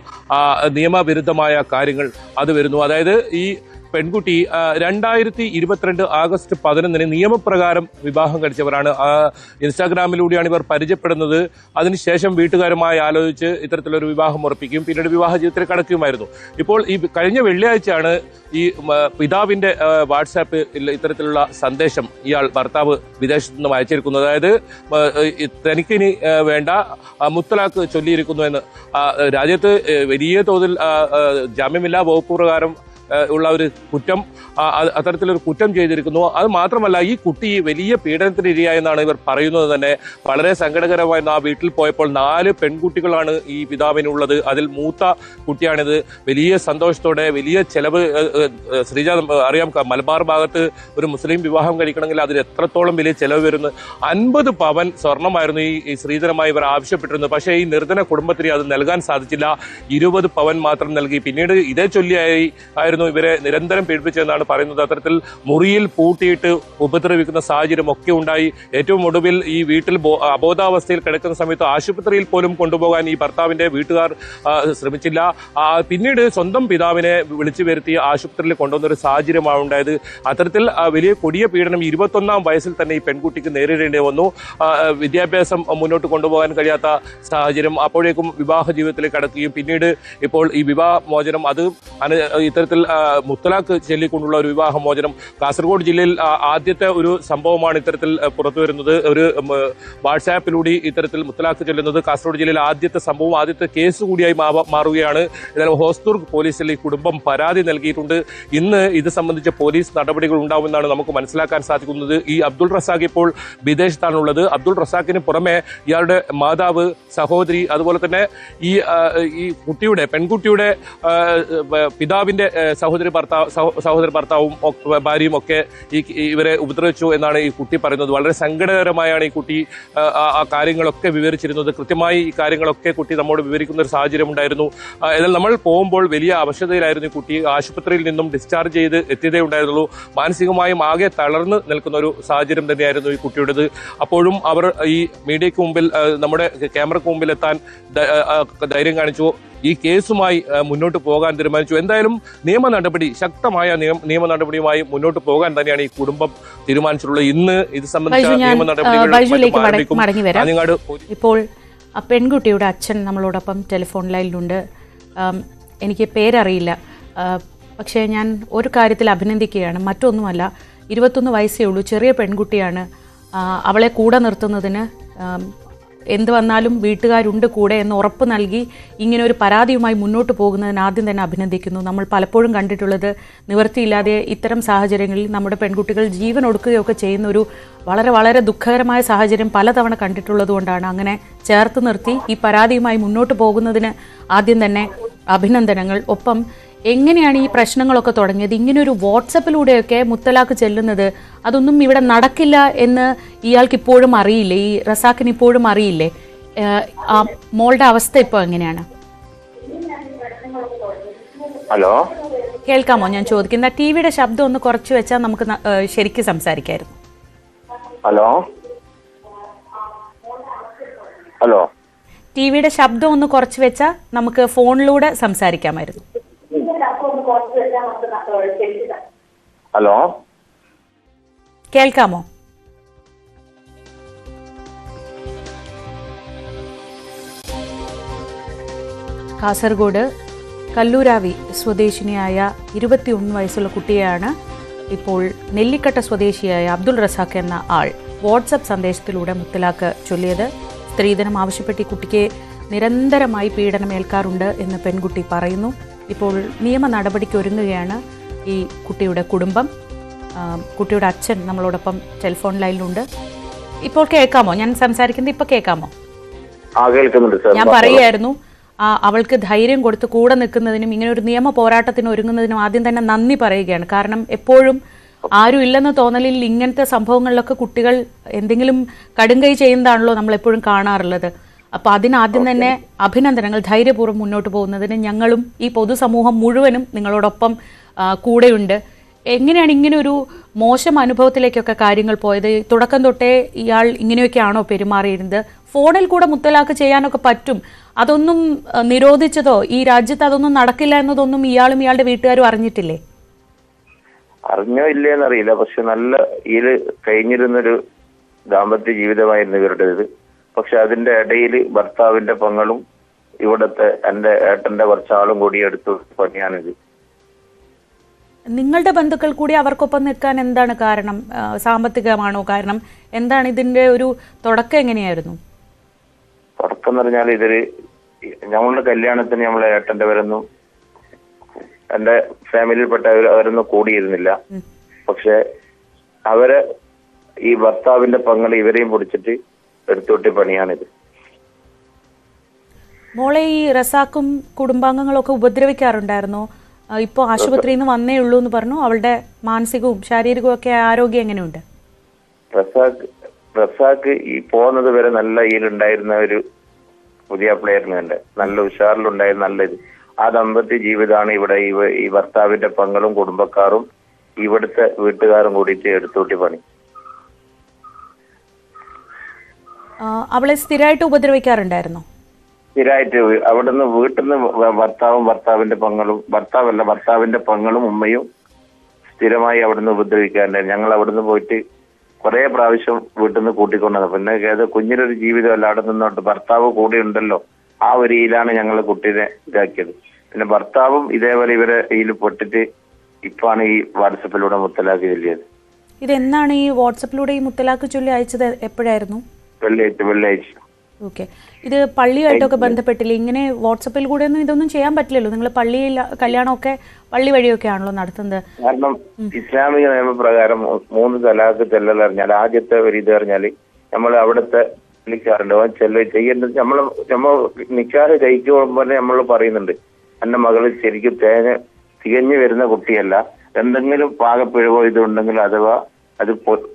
Speaker 9: നിയമവിരുദ്ധമായ കാര്യങ്ങൾ അത് വരുന്നു. അതായത് ഈ പെൺകുട്ടി 2022 ആഗസ്റ്റ് 11 നിയമപ്രകാരം വിവാഹം കഴിച്ചവരാണ്. ഇൻസ്റ്റാഗ്രാമിലൂടെയാണ് ഇവർ പരിചയപ്പെടുന്നത്. അതിനുശേഷം വീട്ടുകാരുമായി ആലോചിച്ച് ഇത്തരത്തിലൊരു വിവാഹം ഉറപ്പിക്കും, പിന്നീട് വിവാഹ ജീവിതത്തിൽ കടക്കുകയുമായിരുന്നു. ഇപ്പോൾ ഈ കഴിഞ്ഞ വെള്ളിയാഴ്ചയാണ് ഈ പിതാവിന്റെ വാട്സാപ്പിൽ ഇത്തരത്തിലുള്ള സന്ദേശം ഭർത്താവ് വിദേശത്തു നിന്നും അയച്ചിരിക്കുന്നത്. അതായത് തനിക്കിനി വേണ്ട മുത്തലാഖ് ചൊല്ലിയിരിക്കുന്നു എന്ന്. രാജ്യത്ത് വലിയ തോതിൽ ജാമ്യമില്ലാ വകുപ്പ് പ്രകാരം ഉള്ള ഒരു കുറ്റം, അത്തരത്തിലൊരു കുറ്റം ചെയ്തിരിക്കുന്നു. അത് മാത്രമല്ല, ഈ കുട്ടി വലിയ പീഡനത്തിന് ഇരയായെന്നാണ് ഇവർ പറയുന്നത് തന്നെ. വളരെ സങ്കടകരമായി ആ വീട്ടിൽ പോയപ്പോൾ 4 പെൺകുട്ടികളാണ് ഈ പിതാവിനുള്ളത്. അതിൽ മൂത്ത കുട്ടിയാണിത്. വലിയ സന്തോഷത്തോടെ, വലിയ ചെലവ്, ശ്രീജ അറിയാം, മലബാർ ഭാഗത്ത് ഒരു മുസ്ലിം വിവാഹം കഴിക്കണമെങ്കിൽ അതിൽ എത്രത്തോളം വലിയ ചെലവ് വരുന്നു. 50 പവൻ സ്വർണമായിരുന്നു ഈ ശ്രീധരമായി ഇവർ ആവശ്യപ്പെട്ടിരുന്നത്. പക്ഷേ ഈ നിർധന കുടുംബത്തിന് അത് നൽകാൻ സാധിച്ചില്ല. 20 പവൻ മാത്രം നൽകി. പിന്നീട് ഇതേ ചൊല്ലിയായി ആയിരുന്നു ഇവരെ നിരന്തരം പീഡിപ്പിച്ചതെന്നാണ് പറയുന്നത്. അത്തരത്തിൽ മുറിയിൽ പൂട്ടിയിട്ട് ഉപദ്രവിക്കുന്ന സാഹചര്യം ഒക്കെ ഉണ്ടായി. ഏറ്റവും ഒടുവിൽ ഈ വീട്ടിൽ അബോധാവസ്ഥയിൽ കിടക്കുന്ന സമയത്ത് ആശുപത്രിയിൽ പോലും കൊണ്ടുപോകാൻ ഈ ഭർത്താവിന്റെ വീട്ടുകാർ ശ്രമിച്ചില്ല. പിന്നീട് സ്വന്തം പിതാവിനെ വിളിച്ചു വരുത്തി ആശുപത്രിയിൽ കൊണ്ടുവന്നൊരു സാഹചര്യമാണ് ഉണ്ടായത്. അത്തരത്തിൽ വലിയ കൊടിയ പീഡനം 21ാം വയസ്സിൽ തന്നെ ഈ പെൺകുട്ടിക്ക് നേരിടേണ്ടി വന്നു. വിദ്യാഭ്യാസം മുന്നോട്ട് കൊണ്ടുപോകാൻ കഴിയാത്ത സാഹചര്യം, അപ്പോഴേക്കും വിവാഹ ജീവിതത്തിലേക്ക് കടക്കുകയും പിന്നീട് ഇപ്പോൾ ഈ വിവാഹമോചനം അത് ഇത്തരത്തിൽ മുത്തലാഖ് ചൊല്ലിക്കൊണ്ടുള്ള ഒരു വിവാഹമോചനം കാസർഗോഡ് ജില്ലയിൽ ആദ്യത്തെ ഒരു സംഭവമാണ് ഇത്തരത്തിൽ പുറത്തു വരുന്നത്. ഒരു വാട്സാപ്പിലൂടെ ഇത്തരത്തിൽ മുത്തലാഖ് ചൊല്ലുന്നത് കാസർഗോഡ് ജില്ലയിൽ ആദ്യത്തെ സംഭവം, ആദ്യത്തെ കേസ് കൂടിയായി മാറുകയാണ്. എന്നാലും ഹോസ്ദുർഗ് പോലീസിൽ ഈ കുടുംബം പരാതി നൽകിയിട്ടുണ്ട്. ഇന്ന് ഇത് സംബന്ധിച്ച പോലീസ് നടപടികൾ ഉണ്ടാവുമെന്നാണ് നമുക്ക് മനസ്സിലാക്കാൻ സാധിക്കുന്നത്. ഈ അബ്ദുൾ റസാഖ് ഇപ്പോൾ വിദേശത്താണുള്ളത്. അബ്ദുൾ റസാഖിന് പുറമെ ഇയാളുടെ മാതാവ്, സഹോദരി, അതുപോലെ തന്നെ ഈ കുട്ടിയുടെ പെൺകുട്ടിയുടെ പിതാവിന്റെ സഹോദരി ഭർത്താവും ഭാര്യയും ഒക്കെ ഇവരെ ഉപദ്രവിച്ചു എന്നാണ് ഈ കുട്ടി പറയുന്നത്. വളരെ സങ്കടകരമായാണ് ഈ കുട്ടി ആ കാര്യങ്ങളൊക്കെ വിവരിച്ചിരുന്നത്. കൃത്യമായി ഈ കാര്യങ്ങളൊക്കെ കുട്ടി നമ്മോട് വിവരിക്കുന്ന ഒരു സാഹചര്യം ഉണ്ടായിരുന്നു. എന്നാൽ നമ്മൾ പോകുമ്പോൾ വലിയ അവശതയിലായിരുന്നു ഈ കുട്ടി. ആശുപത്രിയിൽ നിന്നും ഡിസ്ചാർജ് ചെയ്ത് എത്തിയതേ ഉണ്ടായിരുന്നുള്ളൂ. മാനസികമായും ആകെ തളർന്ന് നിൽക്കുന്ന ഒരു സാഹചര്യം തന്നെയായിരുന്നു ഈ കുട്ടിയുടേത്. അപ്പോഴും അവർ ഈ മീഡിയയ്ക്ക് മുമ്പിൽ, നമ്മുടെ ക്യാമറയ്ക്ക് മുമ്പിൽ എത്താൻ ധൈര്യം കാണിച്ചു. ഈ കേസുമായി മുന്നോട്ട് പോകാൻ തീരുമാനിച്ചു. എന്തായാലും ശക്തമായ നിയമ നടപടിയുമായി മുന്നോട്ട് പോകാൻ തന്നെയാണ് ഈ കുടുംബം തീരുമാനിച്ചിട്ടുള്ളത്. ഇന്ന് ഇത് സംബന്ധിച്ച നിയമ നടപടികൾ
Speaker 2: ഇപ്പോൾ പെൺകുട്ടിയുടെ അച്ഛൻ നമ്മളോടൊപ്പം ടെലിഫോൺ ലൈനിലുണ്ട്. എനിക്ക് പേരറിയില്ല, പക്ഷേ ഞാൻ ഒരു കാര്യത്തിൽ അഭിനന്ദിക്കുകയാണ്. മറ്റൊന്നുമല്ല, 21 വയസ്സേ ഉള്ളൂ, ചെറിയ പെൺകുട്ടിയാണ്. അവളെ കൂടെ നിർത്തുന്നതിന് എന്ത് വന്നാലും വീട്ടുകാരുണ്ട് കൂടെ എന്ന് ഉറപ്പ് നൽകി ഇങ്ങനെ ഒരു പരാതിയുമായി മുന്നോട്ട് പോകുന്നതിന് ആദ്യം തന്നെ അഭിനന്ദിക്കുന്നു. നമ്മൾ പലപ്പോഴും കണ്ടിട്ടുള്ളത് നിവൃത്തിയില്ലാതെ ഇത്തരം സാഹചര്യങ്ങളിൽ നമ്മുടെ പെൺകുട്ടികൾ ജീവൻ ഒടുക്കുകയൊക്കെ ചെയ്യുന്ന ഒരു വളരെ വളരെ ദുഃഖകരമായ സാഹചര്യം പലതവണ കണ്ടിട്ടുള്ളത് കൊണ്ടാണ് അങ്ങനെ ചേർത്ത് നിർത്തി ഈ പരാതിയുമായി മുന്നോട്ട് പോകുന്നതിന് ആദ്യം തന്നെ അഭിനന്ദനങ്ങൾ. ഒപ്പം എങ്ങനെയാണ് ഈ പ്രശ്നങ്ങളൊക്കെ തുടങ്ങിയത്? ഇങ്ങനെയൊരു വാട്സപ്പിലൂടെയൊക്കെ മുത്തലാഖ് ചെല്ലുന്നത്, അതൊന്നും ഇവിടെ നടക്കില്ല എന്ന് ഇയാൾക്ക് ഇപ്പോഴും അറിയില്ലേ? ഈ റസാഖിന് ഇപ്പോഴും അറിയില്ലേ? മോളുടെ അവസ്ഥ ഇപ്പോൾ എങ്ങനെയാണ്?
Speaker 12: ഹലോ,
Speaker 2: കേൾക്കാമോ ഞാൻ ചോദിക്കുന്ന? ടിവിയുടെ ശബ്ദം ഒന്ന് കുറച്ച് വെച്ചാൽ നമുക്ക് ശരിക്കും സംസാരിക്കായിരുന്നു.
Speaker 12: ഹലോ ഹലോ
Speaker 2: ടിവിയുടെ ശബ്ദം ഒന്ന് കുറച്ച് വെച്ചാൽ നമുക്ക് ഫോണിലൂടെ സംസാരിക്കാമായിരുന്നു.
Speaker 12: ഹലോ,
Speaker 2: കേൾക്കാമോ? കാസർഗോഡ് കല്ലൂരാവി സ്വദേശിനിയായ 21 വയസ്സുള്ള കുട്ടിയെയാണ് ഇപ്പോൾ നെല്ലിക്കട്ട സ്വദേശിയായ അബ്ദുൾ റസാഖ് എന്ന ആൾ വാട്സപ്പ് സന്ദേശത്തിലൂടെ മുത്തലാഖ് ചൊല്ലിയത്. സ്ത്രീധനം ആവശ്യപ്പെട്ട് ഈ കുട്ടിക്ക് നിരന്തരമായി പീഡനമേൽക്കാറുണ്ട് എന്ന് പെൺകുട്ടി പറയുന്നു. ഇപ്പോൾ നിയമ നടപടിക്ക് ഒരുങ്ങുകയാണ് ഈ കുട്ടിയുടെ കുടുംബം. കുട്ടിയുടെ അച്ഛൻ നമ്മളോടൊപ്പം ടെലിഫോൺ ലൈനിലുണ്ട്. ഇപ്പോൾ കേൾക്കാമോ ഞാൻ സംസാരിക്കുന്നത്? ഇപ്പൊ കേൾക്കാമോ? ഞാൻ പറയുകയായിരുന്നു, അവൾക്ക് ധൈര്യം കൊടുത്ത് കൂടെ നിൽക്കുന്നതിനും ഇങ്ങനെ ഒരു നിയമ പോരാട്ടത്തിന് ഒരുങ്ങുന്നതിനും ആദ്യം തന്നെ നന്ദി പറയുകയാണ്. കാരണം എപ്പോഴും ആരും ഇല്ലെന്ന തോന്നലിൽ ഇങ്ങനത്തെ സംഭവങ്ങളിലൊക്കെ കുട്ടികൾ എന്തെങ്കിലും കടുങ്കൈ ചെയ്യുന്നതാണല്ലോ നമ്മൾ എപ്പോഴും കാണാറുള്ളത്. അപ്പോൾ അതിനാദ്യം തന്നെ അഭിനന്ദനങ്ങൾ. ധൈര്യപൂർവ്വം മുന്നോട്ട് പോകുന്നതിന് ഞങ്ങളും ഈ പൊതുസമൂഹം മുഴുവനും നിങ്ങളോടൊപ്പം കൂടെയുണ്ട്. എങ്ങനെയാണ് ഇങ്ങനെ ഒരു മോശം അനുഭവത്തിലേക്കൊക്കെ കാര്യങ്ങൾ പോയത്? തുടക്കം തൊട്ടേ ഇയാൾ ഇങ്ങനെയൊക്കെയാണോ പെരുമാറിയിരുന്നത്? ഫോണിൽ കൂടെ മുത്തലാഖ് ചെയ്യാനൊക്കെ പറ്റും, അതൊന്നും നിരോധിച്ചതോ ഈ രാജ്യത്ത് അതൊന്നും നടക്കില്ല എന്നതൊന്നും ഇയാളും ഇയാളുടെ വീട്ടുകാരും അറിഞ്ഞിട്ടില്ലേ?
Speaker 12: അറിഞ്ഞോ ഇല്ലേന്നറിയില്ല, പക്ഷെ നല്ല ഇതിൽ കഴിഞ്ഞിരുന്നൊരു ദാമ്പത്യ ജീവിതമായിരുന്നു ഇവരുടേത്. പക്ഷെ അതിന്റെ ഇടയിൽ ഭർത്താവിന്റെ പെങ്ങളും ഇവിടുത്തെ എന്റെ ഏട്ടന്റെ കുറച്ചാളും കൂടി എടുത്തു പണിയാണിത്.
Speaker 2: നിങ്ങളുടെ ബന്ധുക്കൾ കൂടി അവർക്കൊപ്പം നിൽക്കാൻ എന്താണ് കാരണം? സാമ്പത്തികമാണോ കാരണം? എന്താണ് ഇതിന്റെ ഒരു തുടക്കം? എങ്ങനെയായിരുന്നു
Speaker 12: തുടക്കം എന്ന് പറഞ്ഞാൽ ഇതില് ഞങ്ങളുടെ കല്യാണത്തിന് നമ്മളെ ഏട്ടന്റെ വരുന്നു, എന്റെ ഫാമിലിയിൽപ്പെട്ട അവരൊന്നും കൂടിയിരുന്നില്ല. പക്ഷെ അവരെ ഈ ഭർത്താവിന്റെ പെങ്ങൾ ഇവരെയും പൊടിച്ചിട്ട് എടുത്തോട്ടി പണിയാണിത്.
Speaker 2: മോളെ ഈ റസാഖും കുടുംബാംഗങ്ങളൊക്കെ ഉപദ്രവിക്കാറുണ്ടായിരുന്നോ? ഇപ്പോൾ ആശുപത്രിയിൽ നിന്ന് വന്നേ ഉള്ളൂ എന്ന് പറഞ്ഞു. അവളുടെ മാനസികവും ശാരീരികവും ഒക്കെ ആരോഗ്യം എങ്ങനെയുണ്ട്?
Speaker 12: റസാഖ് ഈ പോകുന്നത് വരെ നല്ല ഈലുണ്ടായിരുന്ന ഒരു പുതിയ പ്ലെയറിന് തന്നെ നല്ല ഉഷാറിലുണ്ടായിരുന്ന നല്ല ഇത്. ആ ദാമ്പത്യ ജീവിതമാണ് ഇവിടെ ഈ ഭർത്താവിന്റെ പെങ്ങളും കുടുംബക്കാരും ഇവിടുത്തെ വീട്ടുകാരും കൂടിയിട്ട് എടുത്തൂട്ടി പണി.
Speaker 2: അവളെ സ്ഥിരമായിട്ട് ഉപദ്രവിക്കാറുണ്ടായിരുന്നോ?
Speaker 12: സ്ഥിരമായിട്ട് അവിടുന്ന് വീട്ടിൽ നിന്ന് ഭർത്താവിന്റെ പെങ്ങളും ഉമ്മയും സ്ഥിരമായി അവിടുന്ന് ഉപദ്രവിക്കാറുണ്ടായിരുന്നു. ഞങ്ങൾ അവിടുന്ന് പോയിട്ട് കുറെ പ്രാവശ്യം വീട്ടിൽ നിന്ന് കൂട്ടിക്കൊണ്ടത്. പിന്നെ അത് കുഞ്ഞിനൊരു ജീവിതമല്ല, അവിടെ നിന്നോട്ട് ഭർത്താവ് കൂടെ ഉണ്ടല്ലോ, ആ ഒരു ഇതിലാണ് ഞങ്ങൾ കുട്ടീനെ ഇതാക്കിയത്. പിന്നെ ഭർത്താവും ഇതേപോലെ ഇവരെ ഇതിൽ പൊട്ടിട്ട് ഇപ്പാണ് ഈ വാട്സപ്പിലൂടെ മുത്തലാഖ് ചൊല്ലിയത്.
Speaker 2: ഇതെന്നാണ് ഈ വാട്സപ്പിലൂടെ ഈ മുത്തലാഖ് ചൊല്ലി അയച്ചത്? എപ്പോഴായിരുന്നു?
Speaker 12: വെള്ളിയാഴ്ച.
Speaker 2: ഓക്കെ. ഇത് പള്ളിയായിട്ടൊക്കെ ബന്ധപ്പെട്ടില്ല? ഇങ്ങനെ വാട്സപ്പിൽ കൂടെ ഒന്നും ഇതൊന്നും ചെയ്യാൻ പറ്റില്ലല്ലോ. നിങ്ങൾ പള്ളിയിൽ കല്യാണമൊക്കെ പള്ളി വഴിയൊക്കെ ആണല്ലോ നടത്തുന്നത്.
Speaker 12: കാരണം ഇസ്ലാമിക നിയമപ്രകാരം 3 തലാഖ് ചെല്ലൽ അറിഞ്ഞാൽ ആദ്യത്തെ ഒരു ഇത് അറിഞ്ഞാല് നമ്മൾ അവിടുത്തെ ചെയ്യേണ്ടത് നമ്മൾ നിക്കാഹ് കഴിക്കുമ്പോൾ നമ്മൾ പറയുന്നുണ്ട്, എന്റെ മകള് ശരിക്കും തികഞ്ഞു വരുന്ന കുട്ടിയല്ല, എന്തെങ്കിലും പാകപ്പിഴവോ ഇതുണ്ടെങ്കിൽ അഥവാ അത്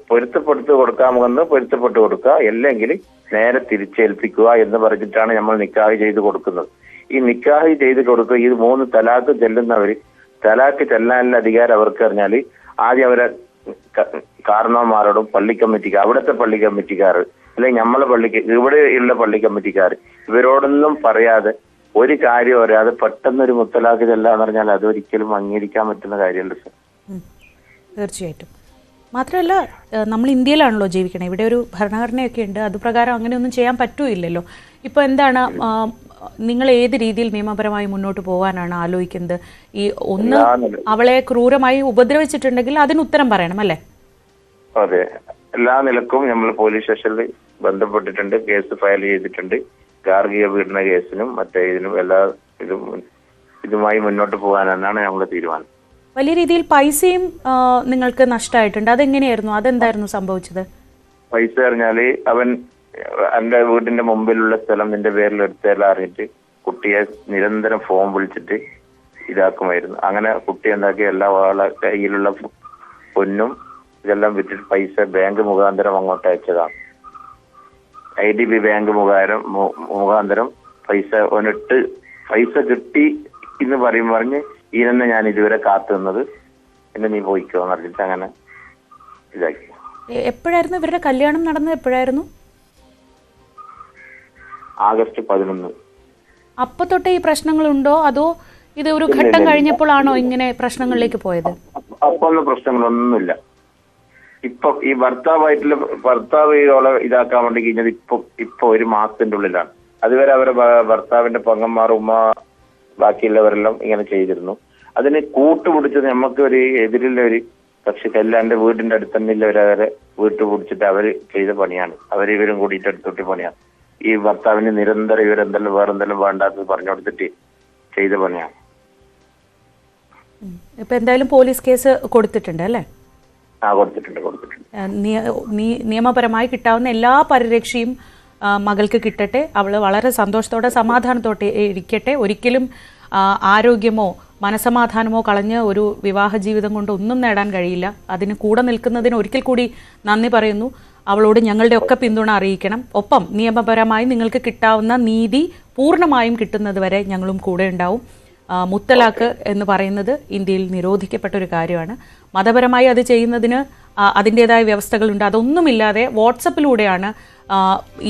Speaker 12: പൊരുത്തപ്പെടുത്തി കൊടുക്കാമെന്ന് പൊരുത്തപ്പെട്ട് കൊടുക്കുക, അല്ലെങ്കിൽ നേരെ തിരിച്ചേൽപ്പിക്കുക എന്ന് പറഞ്ഞിട്ടാണ് നമ്മൾ നിക്കാഹ് ചെയ്ത് കൊടുക്കുന്നത്. ഈ നിക്കാഹ് ചെയ്ത് കൊടുക്കുക, ഈ 3 തലാഖ് ചെല്ലുന്നവര് തലാഖ് ചെല്ലാനുള്ള അധികാരം അവർക്ക് അറിഞ്ഞാല് ആദ്യം അവരെ കാരണവന്മാരോടും പള്ളി കമ്മിറ്റിക്കാർ, അവിടുത്തെ പള്ളി കമ്മിറ്റിക്കാർ, അല്ലെങ്കിൽ നമ്മളെ ഇവിടെയുള്ള പള്ളി കമ്മിറ്റിക്കാർ, ഇവരോടൊന്നും പറയാതെ ഒരു കാര്യം അറിയാതെ പെട്ടെന്നൊരു മുത്തലാഖ് ചെല്ലാന്ന് പറഞ്ഞാൽ അതൊരിക്കലും അംഗീകരിക്കാൻ പറ്റുന്ന കാര്യമല്ല സർ.
Speaker 2: തീർച്ചയായിട്ടും. മാത്രമല്ല, നമ്മൾ ഇന്ത്യയിലാണല്ലോ ജീവിക്കണേ, ഇവിടെ ഒരു ഭരണഘടനയൊക്കെ ഉണ്ട്, അതുപ്രകാരം അങ്ങനെയൊന്നും ചെയ്യാൻ പറ്റൂല്ലല്ലോ. ഇപ്പോൾ എന്താണ് നിങ്ങൾ ഏത് രീതിയിൽ നിയമപരമായി മുന്നോട്ട് പോകാനാണ് ആലോചിക്കുന്നത്? ഈ ഒന്ന് അവളെ ക്രൂരമായി ഉപദ്രവിച്ചിട്ടുണ്ടെങ്കിൽ അതിന് ഉത്തരം പറയണം അല്ലേ?
Speaker 12: അതെ, എല്ലാ നിലക്കും നമ്മൾ പോലീസ് സ്റ്റേഷനിൽ ബന്ധപ്പെട്ടിട്ടുണ്ട്, കേസ് ഫയൽ ചെയ്തിട്ടുണ്ട്. ഗാർഹിക പീഡന കേസിനും മറ്റേ ഇതിനും എല്ലാ ഇതുമായി മുന്നോട്ട് പോകാനാണ് നമ്മുടെ തീരുമാനം.
Speaker 2: വലിയ രീതിയിൽ പൈസയും നിങ്ങൾക്ക് നഷ്ടമായിട്ടുണ്ട്. അതെങ്ങനെയായിരുന്നു? അതെന്തായിരുന്നു സംഭവിച്ചത്?
Speaker 12: പൈസ അറിഞ്ഞാല് അവൻ എന്റെ വീടിന്റെ മുമ്പിലുള്ള സ്ഥലം നിന്റെ പേരിൽ എടുത്തതെല്ലാം അറിഞ്ഞിട്ട് കുട്ടിയെ നിരന്തരം ഫോൺ വിളിച്ചിട്ട് ഇതാക്കുമായിരുന്നു. അങ്ങനെ കുട്ടി എന്താക്കി എല്ലാ കയ്യിലുള്ള പൊന്നും ഇതെല്ലാം വിറ്റിട്ട് പൈസ ബാങ്ക് മുഖാന്തരം അങ്ങോട്ട് അയച്ചതാണ്. IDB ബാങ്ക് മുഖാന്തരം പൈസ ഒന്നിട്ട് പൈസ കിട്ടി എന്ന് പറഞ്ഞ് ഇതിനെ ഞാൻ ഇതുവരെ കാത്തു നിന്നത്, എന്നെ നീ പോയിക്കോന്ന് പറഞ്ഞിട്ട് അങ്ങനെ ഇതാക്കി.
Speaker 2: എപ്പോഴായിരുന്നു ഇവരുടെ കല്യാണം നടന്നത്? എപ്പോഴായിരുന്നു?
Speaker 12: ആഗസ്റ്റ് 11.
Speaker 2: അപ്പൊ തൊട്ടേ ഈ പ്രശ്നങ്ങളുണ്ടോ, അതോ ഇത് ഒരു ഘട്ടം കഴിഞ്ഞപ്പോഴാണോ ഇങ്ങനെ പ്രശ്നങ്ങളിലേക്ക് പോയത്?
Speaker 12: അപ്പൊ ഒന്നും പ്രശ്നങ്ങളൊന്നുമില്ല. ഇപ്പൊ ഈ ഭർത്താവ് ഇതാക്കാൻ വേണ്ടി കഴിഞ്ഞത് ഇപ്പൊ 1 മാസത്തിന്റെ ഉള്ളിലാണ്. അതുവരെ അവരെ ഭർത്താവിന്റെ പെങ്ങന്മാർ, ഉമ്മ, ബാക്കിയുള്ളവരെല്ലാം ഇങ്ങനെ ചെയ്തിരുന്നു. അതിന് കൂട്ടുപിടിച്ചത് നമുക്ക് ഒരു എതിരുള്ള ഒരു കക്ഷിക്കല്ല, എന്റെ വീടിന്റെ അടുത്ത് തന്നെ ഇല്ലവരെ വീട്ടുപിടിച്ചിട്ട് അവര് ചെയ്ത പണിയാണ്. ഇവരും കൂടിയിട്ട് എടുത്തോട്ടി പണിയാണ്. ഈ ഭർത്താവിന് നിരന്തരം ഇവരെന്തെല്ലാം വേറെന്തെല്ലാം വേണ്ടാത്തത് പറഞ്ഞു കൊടുത്തിട്ട് ചെയ്ത പണിയാണ്.
Speaker 2: ഇപ്പൊ എന്തായാലും പോലീസ് കേസ് കൊടുത്തിട്ടുണ്ട് അല്ലേ?
Speaker 12: കൊടുത്തിട്ടുണ്ട്.
Speaker 2: നിയമപരമായി കിട്ടാവുന്ന എല്ലാ പരിരക്ഷയും മകൾക്ക് കിട്ടട്ടെ. അവൾ വളരെ സന്തോഷത്തോടെ സമാധാനത്തോടെ ഇരിക്കട്ടെ. ഒരിക്കലും ആരോഗ്യമോ മനസമാധാനമോ കളഞ്ഞ് ഒരു വിവാഹ ജീവിതം കൊണ്ട് ഒന്നും നേടാൻ കഴിയില്ല. അതിന് കൂടെ നിൽക്കുന്നതിന് ഒരിക്കൽ കൂടി നന്ദി പറയുന്നു. അവളോട് ഞങ്ങളുടെ ഒക്കെ പിന്തുണ അറിയിക്കണം. ഒപ്പം നിയമപരമായി നിങ്ങൾക്ക് കിട്ടാവുന്ന നീതി പൂർണ്ണമായും കിട്ടുന്നത് വരെ ഞങ്ങളും കൂടെ ഉണ്ടാവും. മുത്തലാഖ് എന്ന് പറയുന്നത് ഇന്ത്യയിൽ നിരോധിക്കപ്പെട്ട ഒരു കാര്യമാണ്. മതപരമായി അത് ചെയ്യുന്നതിന് അതിൻ്റെതായ വ്യവസ്ഥകളുണ്ട്. അതൊന്നുമില്ലാതെ വാട്സപ്പിലൂടെയാണ്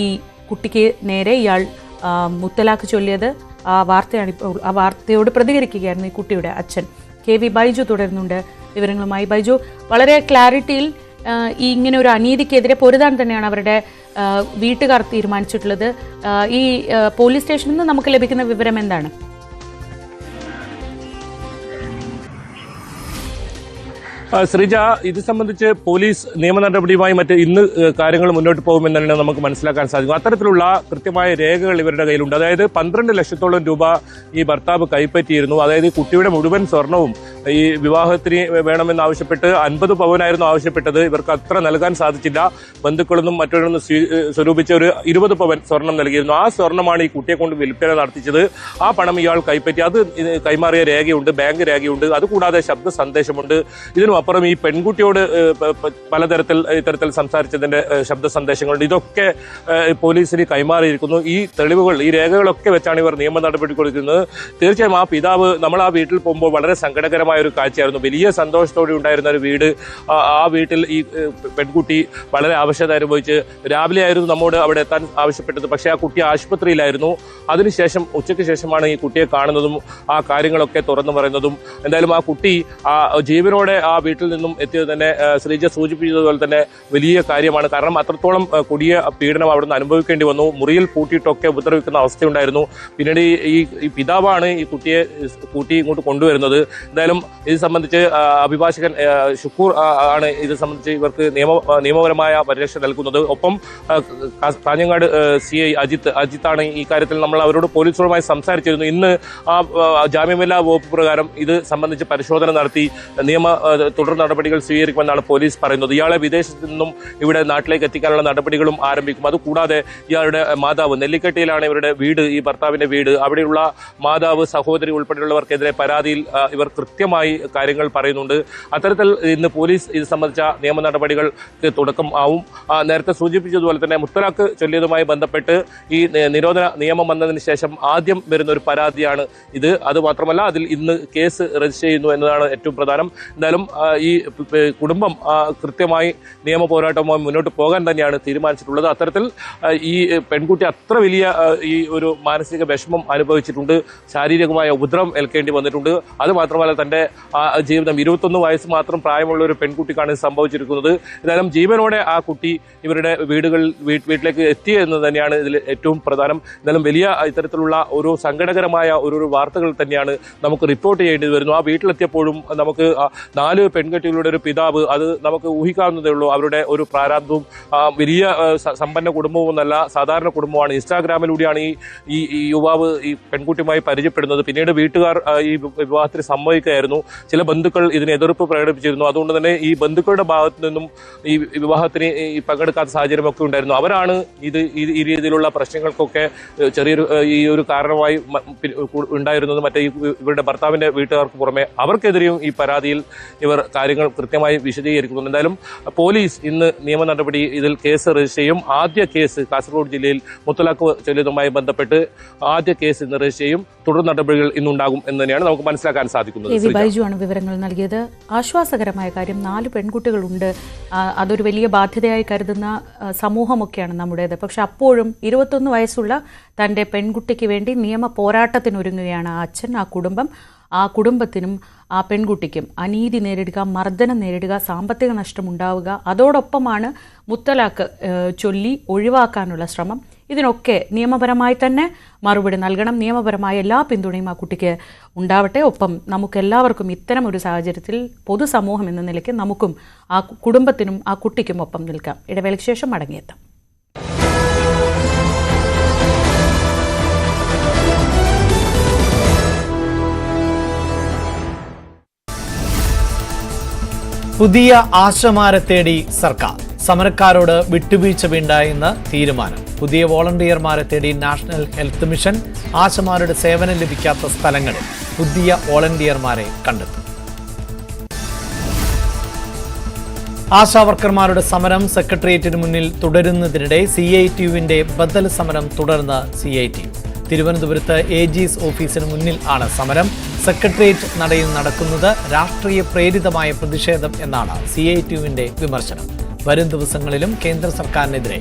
Speaker 2: ഈ കുട്ടിക്ക് നേരെ ഇയാൾ മുത്തലാഖ് ചൊല്ലിയത്. ആ വാർത്തയോട് പ്രതികരിക്കുകയായിരുന്നു ഈ കുട്ടിയുടെ അച്ഛൻ. KV ബൈജു തുടരുന്നുണ്ട് വിവരങ്ങളുമായി. ബൈജു, വളരെ ക്ലാരിറ്റിയിൽ ഈ ഇങ്ങനെ ഒരു അനീതിക്കെതിരെ പൊരുതാൻ തന്നെയാണ് അവരുടെ വീട്ടുകാർ തീരുമാനിച്ചിട്ടുള്ളത്. ഈ പോലീസ് സ്റ്റേഷനിൽ നിന്ന് നമുക്ക് ലഭിക്കുന്ന വിവരം എന്താണ്?
Speaker 9: ശ്രീജ, ഇത് സംബന്ധിച്ച് പോലീസ് നിയമ നടപടിയുമായി ഇന്ന് കാര്യങ്ങൾ മുന്നോട്ട് പോകുമെന്ന് തന്നെ നമുക്ക് മനസ്സിലാക്കാൻ സാധിക്കും. അത്തരത്തിലുള്ള കൃത്യമായ രേഖകൾ ഇവരുടെ കയ്യിലുണ്ട്. അതായത് 12 ലക്ഷത്തോളം രൂപ ഈ ഭർത്താവ് കൈപ്പറ്റിയിരുന്നു. അതായത് കുട്ടിയുടെ മുഴുവൻ സ്വർണവും ഈ വിവാഹത്തിന് വേണമെന്നാവശ്യപ്പെട്ട് 50 പവനായിരുന്നു ആവശ്യപ്പെട്ടത്. ഇവർക്ക് അത്ര നൽകാൻ സാധിച്ചില്ല. ബന്ധുക്കളൊന്നും മറ്റൊരൊന്നും സ്വരൂപിച്ച ഒരു 20 പവൻ സ്വർണം നൽകിയിരുന്നു. ആ സ്വർണമാണ് ഈ കുട്ടിയെ കൊണ്ട് വിൽപ്പന നടത്തിച്ചത്. ആ പണം ഇയാൾ കൈപ്പറ്റി. അത് കൈമാറിയ രേഖയുണ്ട്, ബാങ്ക് രേഖയുണ്ട്. അതുകൂടാതെ ശബ്ദ സന്ദേശമുണ്ട്. ഇതിനും അപ്പുറം ഈ പെൺകുട്ടിയോട് പലതരത്തിൽ ഇത്തരത്തിൽ സംസാരിച്ചതിന്റെ ശബ്ദ സന്ദേശങ്ങളുണ്ട്. ഇതൊക്കെ പോലീസിന് കൈമാറിയിരിക്കുന്നു. ഈ തെളിവുകൾ, ഈ രേഖകളൊക്കെ വെച്ചാണ് ഇവർ നിയമ നടപടി കൊടുക്കുന്നത്. തീർച്ചയായും ആ പിതാവ്, നമ്മൾ ആ വീട്ടിൽ പോകുമ്പോൾ വളരെ സങ്കടകരമായ ഒരു കാഴ്ചയായിരുന്നു. വലിയ സന്തോഷത്തോടെ ഉണ്ടായിരുന്ന ഒരു വീട്, ആ വീട്ടിൽ ഈ പെൺകുട്ടി വളരെ അവശത അനുഭവിച്ച് രാവിലെ ആയിരുന്നു നമ്മോട് അവിടെ എത്താൻ ആവശ്യപ്പെട്ടത്. പക്ഷേ ആ കുട്ടി ആശുപത്രിയിലായിരുന്നു. അതിനുശേഷം ഉച്ചയ്ക്ക് ശേഷമാണ് ഈ കുട്ടിയെ കാണുന്നതും ആ കാര്യങ്ങളൊക്കെ തുറന്നു പറയുന്നതും. എന്തായാലും ആ കുട്ടി ആ ജീവനോടെ ആ വീട്ടിൽ നിന്നും എത്തിയത് തന്നെ ശ്രീജ സൂചിപ്പിച്ചതുപോലെ തന്നെ വലിയ കാര്യമാണ്. കാരണം അത്രത്തോളം കൊടിയ പീഡനം അവിടെ നിന്ന് അനുഭവിക്കേണ്ടി വന്നു. മുറിയിൽ പൂട്ടിയിട്ടൊക്കെ ഉപദ്രവിക്കുന്ന അവസ്ഥയുണ്ടായിരുന്നു. പിന്നീട് ഈ പിതാവാണ് ഈ കുട്ടിയെ കൂട്ടി ഇങ്ങോട്ട് കൊണ്ടുവരുന്നത്. എന്തായാലും ഇത് സംബന്ധിച്ച് അഭിഭാഷകൻ ഷുക്കൂർ ആണ് ഇത് സംബന്ധിച്ച് ഇവർക്ക് നിയമപരമായ പരിരക്ഷ നൽകുന്നത്. ഒപ്പം കാഞ്ഞങ്ങാട് CI അജിത്താണ് ഈ കാര്യത്തിൽ നമ്മൾ അവരോട് പോലീസുമായി സംസാരിച്ചിരുന്നു. ഇന്ന് ആ ജാമ്യമില്ലാ വകുപ്പ് പ്രകാരം ഇത് സംബന്ധിച്ച് പരിശോധന നടത്തി തുടർ നടപടികൾ സ്വീകരിക്കുമെന്നാണ് പോലീസ് പറയുന്നത്. ഇയാളെ വിദേശത്ത് നിന്നും ഇവിടെ നാട്ടിലേക്ക് എത്തിക്കാനുള്ള നടപടികളും ആരംഭിക്കും. അതുകൂടാതെ ഇയാളുടെ മാതാവ്, നെല്ലിക്കട്ടിയിലാണ് ഇവരുടെ വീട്, ഈ ഭർത്താവിന്റെ വീട്. അവിടെയുള്ള മാതാവ്, സഹോദരി ഉൾപ്പെടെയുള്ളവർക്കെതിരെ പരാതിയിൽ ഇവർ കൃത്യമായി കാര്യങ്ങൾ പറയുന്നുണ്ട്. അത്തരത്തിൽ ഇന്ന് പോലീസ് ഇത് സംബന്ധിച്ച നിയമ നടപടികൾക്ക് തുടക്കം ആവും. നേരത്തെ സൂചിപ്പിച്ചതുപോലെ തന്നെ മുത്തലാഖ് ചൊല്ലിയതുമായി ബന്ധപ്പെട്ട് ഈ നിരോധന നിയമം വന്നതിന് ശേഷം ആദ്യം വരുന്ന ഒരു പരാതിയാണ് ഇത്. അതുമാത്രമല്ല, അതിൽ ഇന്ന് കേസ് രജിസ്റ്റർ ചെയ്യുന്നു എന്നതാണ് ഏറ്റവും പ്രധാനം. എന്തായാലും ഈ കുടുംബം കൃത്യമായി നിയമ പോരാട്ടവുമായി മുന്നോട്ട് പോകാൻ തന്നെയാണ് തീരുമാനിച്ചിട്ടുള്ളത്. അത്തരത്തിൽ ഈ പെൺകുട്ടി അത്ര വലിയ ഈ ഒരു മാനസിക വിഷമം അനുഭവിച്ചിട്ടുണ്ട്, ശാരീരികമായ ഉപദ്രവം ഏൽക്കേണ്ടി വന്നിട്ടുണ്ട്. അതുമാത്രമല്ല, തന്റെ ജീവിതം 21 വയസ്സ് മാത്രം പ്രായമുള്ള ഒരു പെൺകുട്ടിക്കാണ് സംഭവിച്ചിരിക്കുന്നത്. എന്തായാലും ജീവനോടെ ആ കുട്ടി ഇവരുടെ വീട്ടിലേക്ക് എത്തി എന്ന് തന്നെയാണ് ഇതിൽ ഏറ്റവും പ്രധാനം. എന്തായാലും വലിയ ഇത്തരത്തിലുള്ള ഒരു സങ്കടകരമായ ഒരു വാർത്തകൾ തന്നെയാണ് നമുക്ക് റിപ്പോർട്ട് ചെയ്യേണ്ടി വരുന്നു. ആ വീട്ടിലെത്തിയപ്പോഴും നമുക്ക് 4 പെൺകുട്ടികളുടെ ഒരു പിതാവ്, അത് നമുക്ക് ഊഹിക്കാവുന്നതേ ഉള്ളൂ. അവരുടെ ഒരു പ്രാരാബ്ധവും വലിയ സമ്പന്ന കുടുംബവും എന്നല്ല, സാധാരണ കുടുംബമാണ്. ഇൻസ്റ്റാഗ്രാമിലൂടെയാണ് ഈ യുവാവ് ഈ പെൺകുട്ടിയുമായി പരിചയപ്പെടുന്നത്. പിന്നീട് വീട്ടുകാർ ഈ വിവാഹത്തിന് സമ്മതിക്കുകയായിരുന്നു. ചില ബന്ധുക്കൾ ഇതിന് എതിർപ്പ് പ്രകടിപ്പിച്ചിരുന്നു. അതുകൊണ്ട് തന്നെ ഈ ബന്ധുക്കളുടെ ഭാഗത്തു നിന്നും ഈ വിവാഹത്തിന് പങ്കെടുക്കാത്ത സാഹചര്യമൊക്കെ ഉണ്ടായിരുന്നു. അവരാണ് ഈ രീതിയിലുള്ള പ്രശ്നങ്ങൾക്കൊക്കെ ചെറിയൊരു ഈ ഒരു കാരണമായി ഉണ്ടായിരുന്നത്. മറ്റേ ഇവരുടെ ഭർത്താവിന്റെ വീട്ടുകാർക്ക് പുറമെ അവർക്കെതിരെയും ഈ പരാതിയിൽ ഇവർ കാര്യങ്ങൾ കൃത്യമായി വിശദീകരിക്കുന്നുണ്ട്. എന്തായാലും പോലീസ് ഇന്ന് നിയമ നടപടി ഇതിൽ കേസ് രജിസ്റ്റർ ചെയ്യും. ആദ്യ കേസ് കാസർഗോഡ് ജില്ലയിൽ മുത്തലാഖ് ചൊല്ലിയതുമായി ബന്ധപ്പെട്ട് ആദ്യ കേസ് ഇന്ന് രജിസ്റ്റർ ചെയ്യും. തുടർ നടപടികൾ ഇന്നുണ്ടാകും എന്ന് തന്നെയാണ് നമുക്ക് മനസ്സിലാക്കാൻ സാധിക്കുന്നത്.
Speaker 2: ബൈജുവാണ് വിവരങ്ങൾ നൽകിയത്. ആശ്വാസകരമായ കാര്യം, 4 പെൺകുട്ടികളുണ്ട്. അതൊരു വലിയ ബാധ്യതയായി കരുതുന്ന സമൂഹമൊക്കെയാണ് നമ്മുടേത്. പക്ഷെ അപ്പോഴും 21 വയസ്സുള്ള തൻ്റെ പെൺകുട്ടിക്ക് വേണ്ടി നിയമ പോരാട്ടത്തിനൊരുങ്ങുകയാണ് ആ അച്ഛൻ, ആ കുടുംബം. ആ കുടുംബത്തിനും ആ പെൺകുട്ടിക്കും അനീതി നേരിടുക, മർദ്ദനം നേരിടുക, സാമ്പത്തിക നഷ്ടമുണ്ടാവുക. അതോടൊപ്പമാണ് മുത്തലാഖ് ചൊല്ലി ഒഴിവാക്കാനുള്ള ശ്രമം. ഇതിനൊക്കെ നിയമപരമായി തന്നെ മറുപടി നൽകണം. നിയമപരമായ എല്ലാ പിന്തുണയും ആ കുട്ടിക്ക് ഉണ്ടാവട്ടെ. ഒപ്പം നമുക്കെല്ലാവർക്കും ഇത്തരം ഒരു സാഹചര്യത്തിൽ പൊതുസമൂഹം എന്ന നിലയ്ക്ക് നമുക്കും ആ കുടുംബത്തിനും ആ കുട്ടിക്കും ഒപ്പം നിൽക്കാം. ഇടവേളയ്ക്ക് ശേഷം മടങ്ങിയെത്താം.
Speaker 7: പുതിയ ആശമാരെ തേടി സർക്കാർ. സമരക്കാരോട് വിട്ടുവീഴ്ച വേണ്ട എന്ന് തീരുമാനം. പുതിയ വോളണ്ടിയർമാരെ തേടി നാഷണൽ ഹെൽത്ത് മിഷൻ. ആശമാരുടെ സേവനം ലഭിക്കാത്ത സ്ഥലങ്ങളിൽ പുതിയ വോളണ്ടിയർമാരെ കണ്ടെത്തും. ആശാവർക്കർമാരുടെ സമരം സെക്രട്ടേറിയറ്റിന് മുന്നിൽ തുടരുന്നതിനിടെ CITUവിന്റെ ബദൽ സമരം തുടർന്ന് CITU. തിരുവനന്തപുരത്ത് AG's ഓഫീസിന് മുന്നിൽ ആണ് സമരം. സെക്രട്ടേറിയറ്റ് നടയിൽ നടക്കുന്നത് രാഷ്ട്രീയ പ്രേരിതമായ പ്രതിഷേധം എന്നാണ് CITUവിന്റെ വിമർശനം. വരും ദിവസങ്ങളിലും കേന്ദ്ര സർക്കാരിനെതിരെ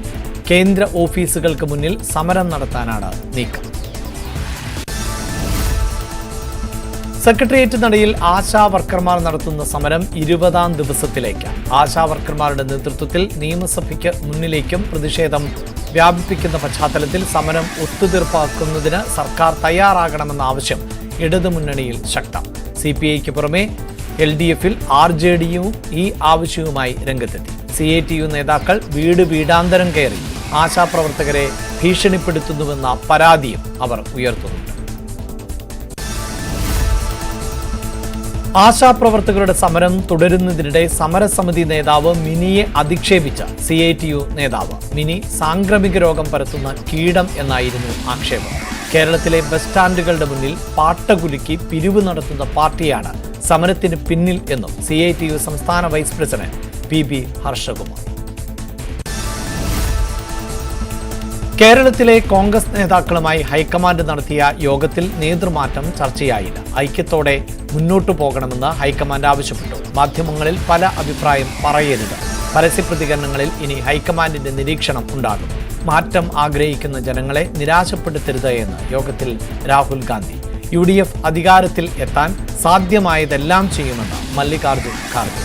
Speaker 7: കേന്ദ്ര ഓഫീസുകൾക്ക് മുന്നിൽ സമരം നടത്താനാണ് നീക്കം. സെക്രട്ടേറിയറ്റ് നടയിൽ ആശാ വർക്കർമാർ നടത്തുന്ന സമരം 20ാം ദിവസത്തിലേക്ക്. ആശാ വർക്കർമാരുടെ നേതൃത്വത്തിൽ നിയമസഭയ്ക്ക് മുന്നിലേക്കും പ്രതിഷേധം വ്യാപിപ്പിക്കുന്ന പശ്ചാത്തലത്തിൽ സമരം ഒത്തുതീർപ്പാക്കുന്നതിന് സർക്കാർ തയ്യാറാകണമെന്ന ആവശ്യം ഇടതുമുന്നണിയിൽ ശക്തം. CPIക്ക് പുറമെ LDFൽ RJDയും ഈ ആവശ്യവുമായി രംഗത്തെത്തി. CITU നേതാക്കൾ വീടാന്തരം കയറി ആശാപ്രവർത്തകരെ ഭീഷണിപ്പെടുത്തുന്നുവെന്ന പരാതിയും അവർ ഉയർത്തുന്നുണ്ട്. ആശാപ്രവർത്തകരുടെ സമരം തുടരുന്നതിനിടെ സമരസമിതി നേതാവ് മിനിയെ അധിക്ഷേപിച്ച CITU നേതാവ്. മിനി സാംക്രമിക രോഗം പരത്തുന്ന കീടം എന്നായിരുന്നു ആക്ഷേപം. കേരളത്തിലെ ബസ് സ്റ്റാൻഡുകളുടെ മുന്നിൽ പാട്ട കുലുക്കി പിരിവ് നടത്തുന്ന പാർട്ടിയാണ് സമരത്തിന് പിന്നിൽ എന്നും CITU സംസ്ഥാന വൈസ് പ്രസിഡന്റ് PB ഹർഷകുമാർ. കേരളത്തിലെ കോൺഗ്രസ് നേതാക്കളുമായി ഹൈക്കമാൻഡ് നടത്തിയ യോഗത്തിൽ നേതൃമാറ്റം ചർച്ചയായില്ല. ഐക്യത്തോടെ മുന്നോട്ടു പോകണമെന്ന് ഹൈക്കമാൻഡ് ആവശ്യപ്പെട്ടു. മാധ്യമങ്ങളിൽ പല അഭിപ്രായം പറയരുത്. പരസ്യ പ്രതികരണങ്ങളിൽ ഇനി ഹൈക്കമാൻഡിന്റെ നിരീക്ഷണം ഉണ്ടാകും. മാറ്റം ആഗ്രഹിക്കുന്ന ജനങ്ങളെ നിരാശപ്പെടുത്തരുത് എന്ന് യോഗത്തിൽ രാഹുൽ ഗാന്ധി. UDF അധികാരത്തിൽ എത്താൻ സാധ്യമായതെല്ലാം ചെയ്യുമെന്ന് മല്ലികാർജുൻ ഖാർഗെ.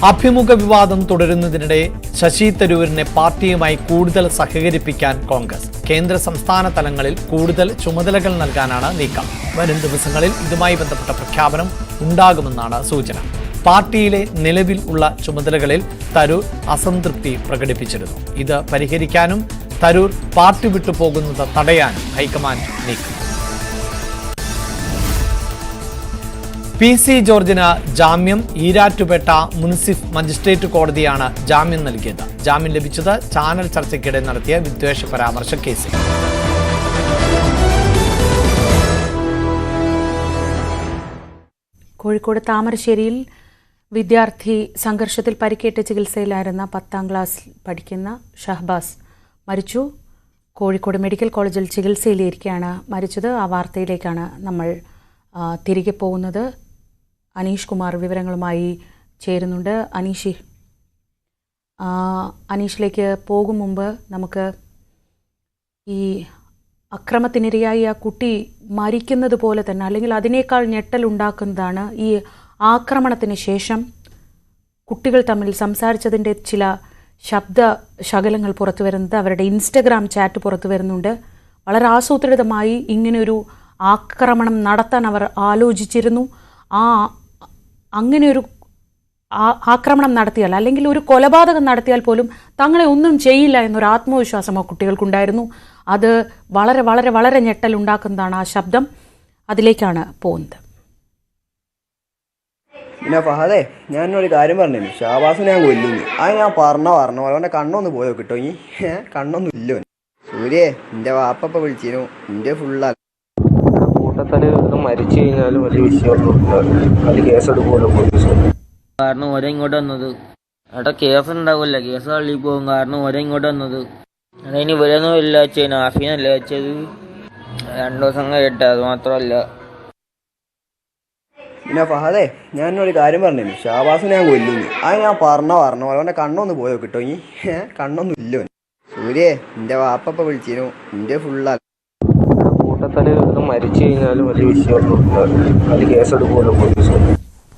Speaker 7: അഭിമുഖ വിവാദം തുടരുന്നതിനിടെ ശശി തരൂരിനെ പാർട്ടിയുമായി കൂടുതൽ സഹകരിപ്പിക്കാൻ കോൺഗ്രസ്. കേന്ദ്ര സംസ്ഥാന തലങ്ങളിൽ കൂടുതൽ ചുമതലകൾ നൽകാനാണ് നീക്കം. വരും ദിവസങ്ങളിൽ ഇതുമായി ബന്ധപ്പെട്ട പ്രഖ്യാപനം ഉണ്ടാകുമെന്നാണ് സൂചന. പാർട്ടിയിലെ നിലവിൽ ഉള്ള ചുമതലകളിൽ തരൂർ അസംതൃപ്തി പ്രകടിപ്പിച്ചിരുന്നു. ഇത് പരിഹരിക്കാനും തരൂർ പാർട്ടി വിട്ടുപോകുന്നത് തടയാനും ഹൈക്കമാൻഡ് നീക്കം. PC ജോർജിന് ജാമ്യം. ഈരാറ്റുപേട്ട മുൻസിഫ് മജിസ്ട്രേറ്റ് കോടതിയാണ് ജാമ്യം നൽകിയത്. ജാമ്യം ലഭിച്ചത് ചാനൽ ചർച്ചയ്ക്കിടെ നടത്തിയ വിദ്വേഷ പരാമർശ കേസിൽ.
Speaker 2: കോഴിക്കോട് താമരശ്ശേരിയിൽ വിദ്യാർത്ഥി സംഘർഷത്തിൽ പരിക്കേറ്റ് ചികിത്സയിലായിരുന്ന 10ാം ക്ലാസ്സിൽ പഠിക്കുന്ന ഷഹബാസ് മരിച്ചു. കോഴിക്കോട് മെഡിക്കൽ കോളേജിൽ ചികിത്സയിലിരിക്കെയാണ് മരിച്ചത്. ആ വാർത്തയിലേക്കാണ് നമ്മൾ തിരികെ പോകുന്നത്. അനീഷ് കുമാർ വിവരങ്ങളുമായി ചേരുന്നുണ്ട്. അനീഷിലേക്ക് പോകും മുമ്പ് നമുക്ക് ഈ അക്രമത്തിനിരയായി ആ കുട്ടി മരിക്കുന്നത് പോലെ തന്നെ അല്ലെങ്കിൽ അതിനേക്കാൾ ഞെട്ടലുണ്ടാക്കുന്നതാണ് ഈ ആക്രമണത്തിന് ശേഷം കുട്ടികൾ തമ്മിൽ സംസാരിച്ചതിൻ്റെ ചില ശബ്ദ ശകലങ്ങൾ പുറത്തു വരുന്നത്. അവരുടെ ഇൻസ്റ്റഗ്രാം ചാറ്റ് പുറത്തു വരുന്നുണ്ട്. വളരെ ആസൂത്രിതമായി ഇങ്ങനെയൊരു ആക്രമണം നടത്താൻ അവർ ആലോചിച്ചിരുന്നു. അങ്ങനെയൊരു ആക്രമണം നടത്തിയാൽ അല്ലെങ്കിൽ ഒരു കൊലപാതകം നടത്തിയാൽ പോലും തങ്ങളെ ഒന്നും ചെയ്യില്ല എന്നൊരു ആത്മവിശ്വാസം ആ കുട്ടികൾക്കുണ്ടായിരുന്നു. അത് വളരെ വളരെ വളരെ ഞെട്ടലുണ്ടാക്കുന്നതാണ് ആ ശബ്ദം. അതിലേക്കാണ് പോകുന്നത്.
Speaker 13: പിന്നെ ഫഹദേ, ഞാനൊരു കാര്യം പറഞ്ഞു. ഷാബാസിനെ ഞാൻ കൊല്ലുന്നു. അത് ഞാൻ പറഞ്ഞ അവൻ്റെ കണ്ണൊന്ന് പോയോ കിട്ടോ? ഈ കണ്ണൊന്നും ഇല്ലോ. സൂര്യേ, എൻ്റെ വാപ്പ വിളിച്ചിരുന്നു. എൻ്റെ ഫുള്ളാ
Speaker 5: കൂട്ടത്തല് മരിച്ചു കഴിഞ്ഞാലും വലിയ വിഷയമൊന്നും അത് കേസെടുക്കുമല്ലോ പോലീസ്.
Speaker 6: കാരണം ഓരോ ഇങ്ങോട്ട് വന്നത് അവിടെ കേസ് ഉണ്ടാവില്ല. കേസ് തള്ളി പോകും. കാരണം ഓരോ ഇങ്ങോട്ട് വന്നത് അതിന് ഇവരൊന്നും ഇല്ല വെച്ചാൽ ആഫീനല്ല വെച്ചത്. 2 ദിവസം കഴിയട്ടെ. അത് മാത്രമല്ല.
Speaker 13: പിന്നെ ഫഹദേ, ഞാനൊരു കാര്യം പറഞ്ഞു. ഷാബാസിനെ ഞാൻ കൊല്ലുന്നു. അത് ഞാൻ പറഞ്ഞ അവൻ്റെ കണ്ണൊന്ന് പോയോ കിട്ടോ? ഈ കണ്ണൊന്നും ഇല്ലോ. സൂര്യേ, എൻ്റെ വാപ്പ വിളിച്ചിരുന്നു. എൻ്റെ ഫുള്ളാ
Speaker 5: കൂട്ടത്തല് മരിച്ചു കഴിഞ്ഞാലും വലിയ വിഷയമൊന്നും അത് കേസെടുക്കുമല്ലോ പോലീസ്.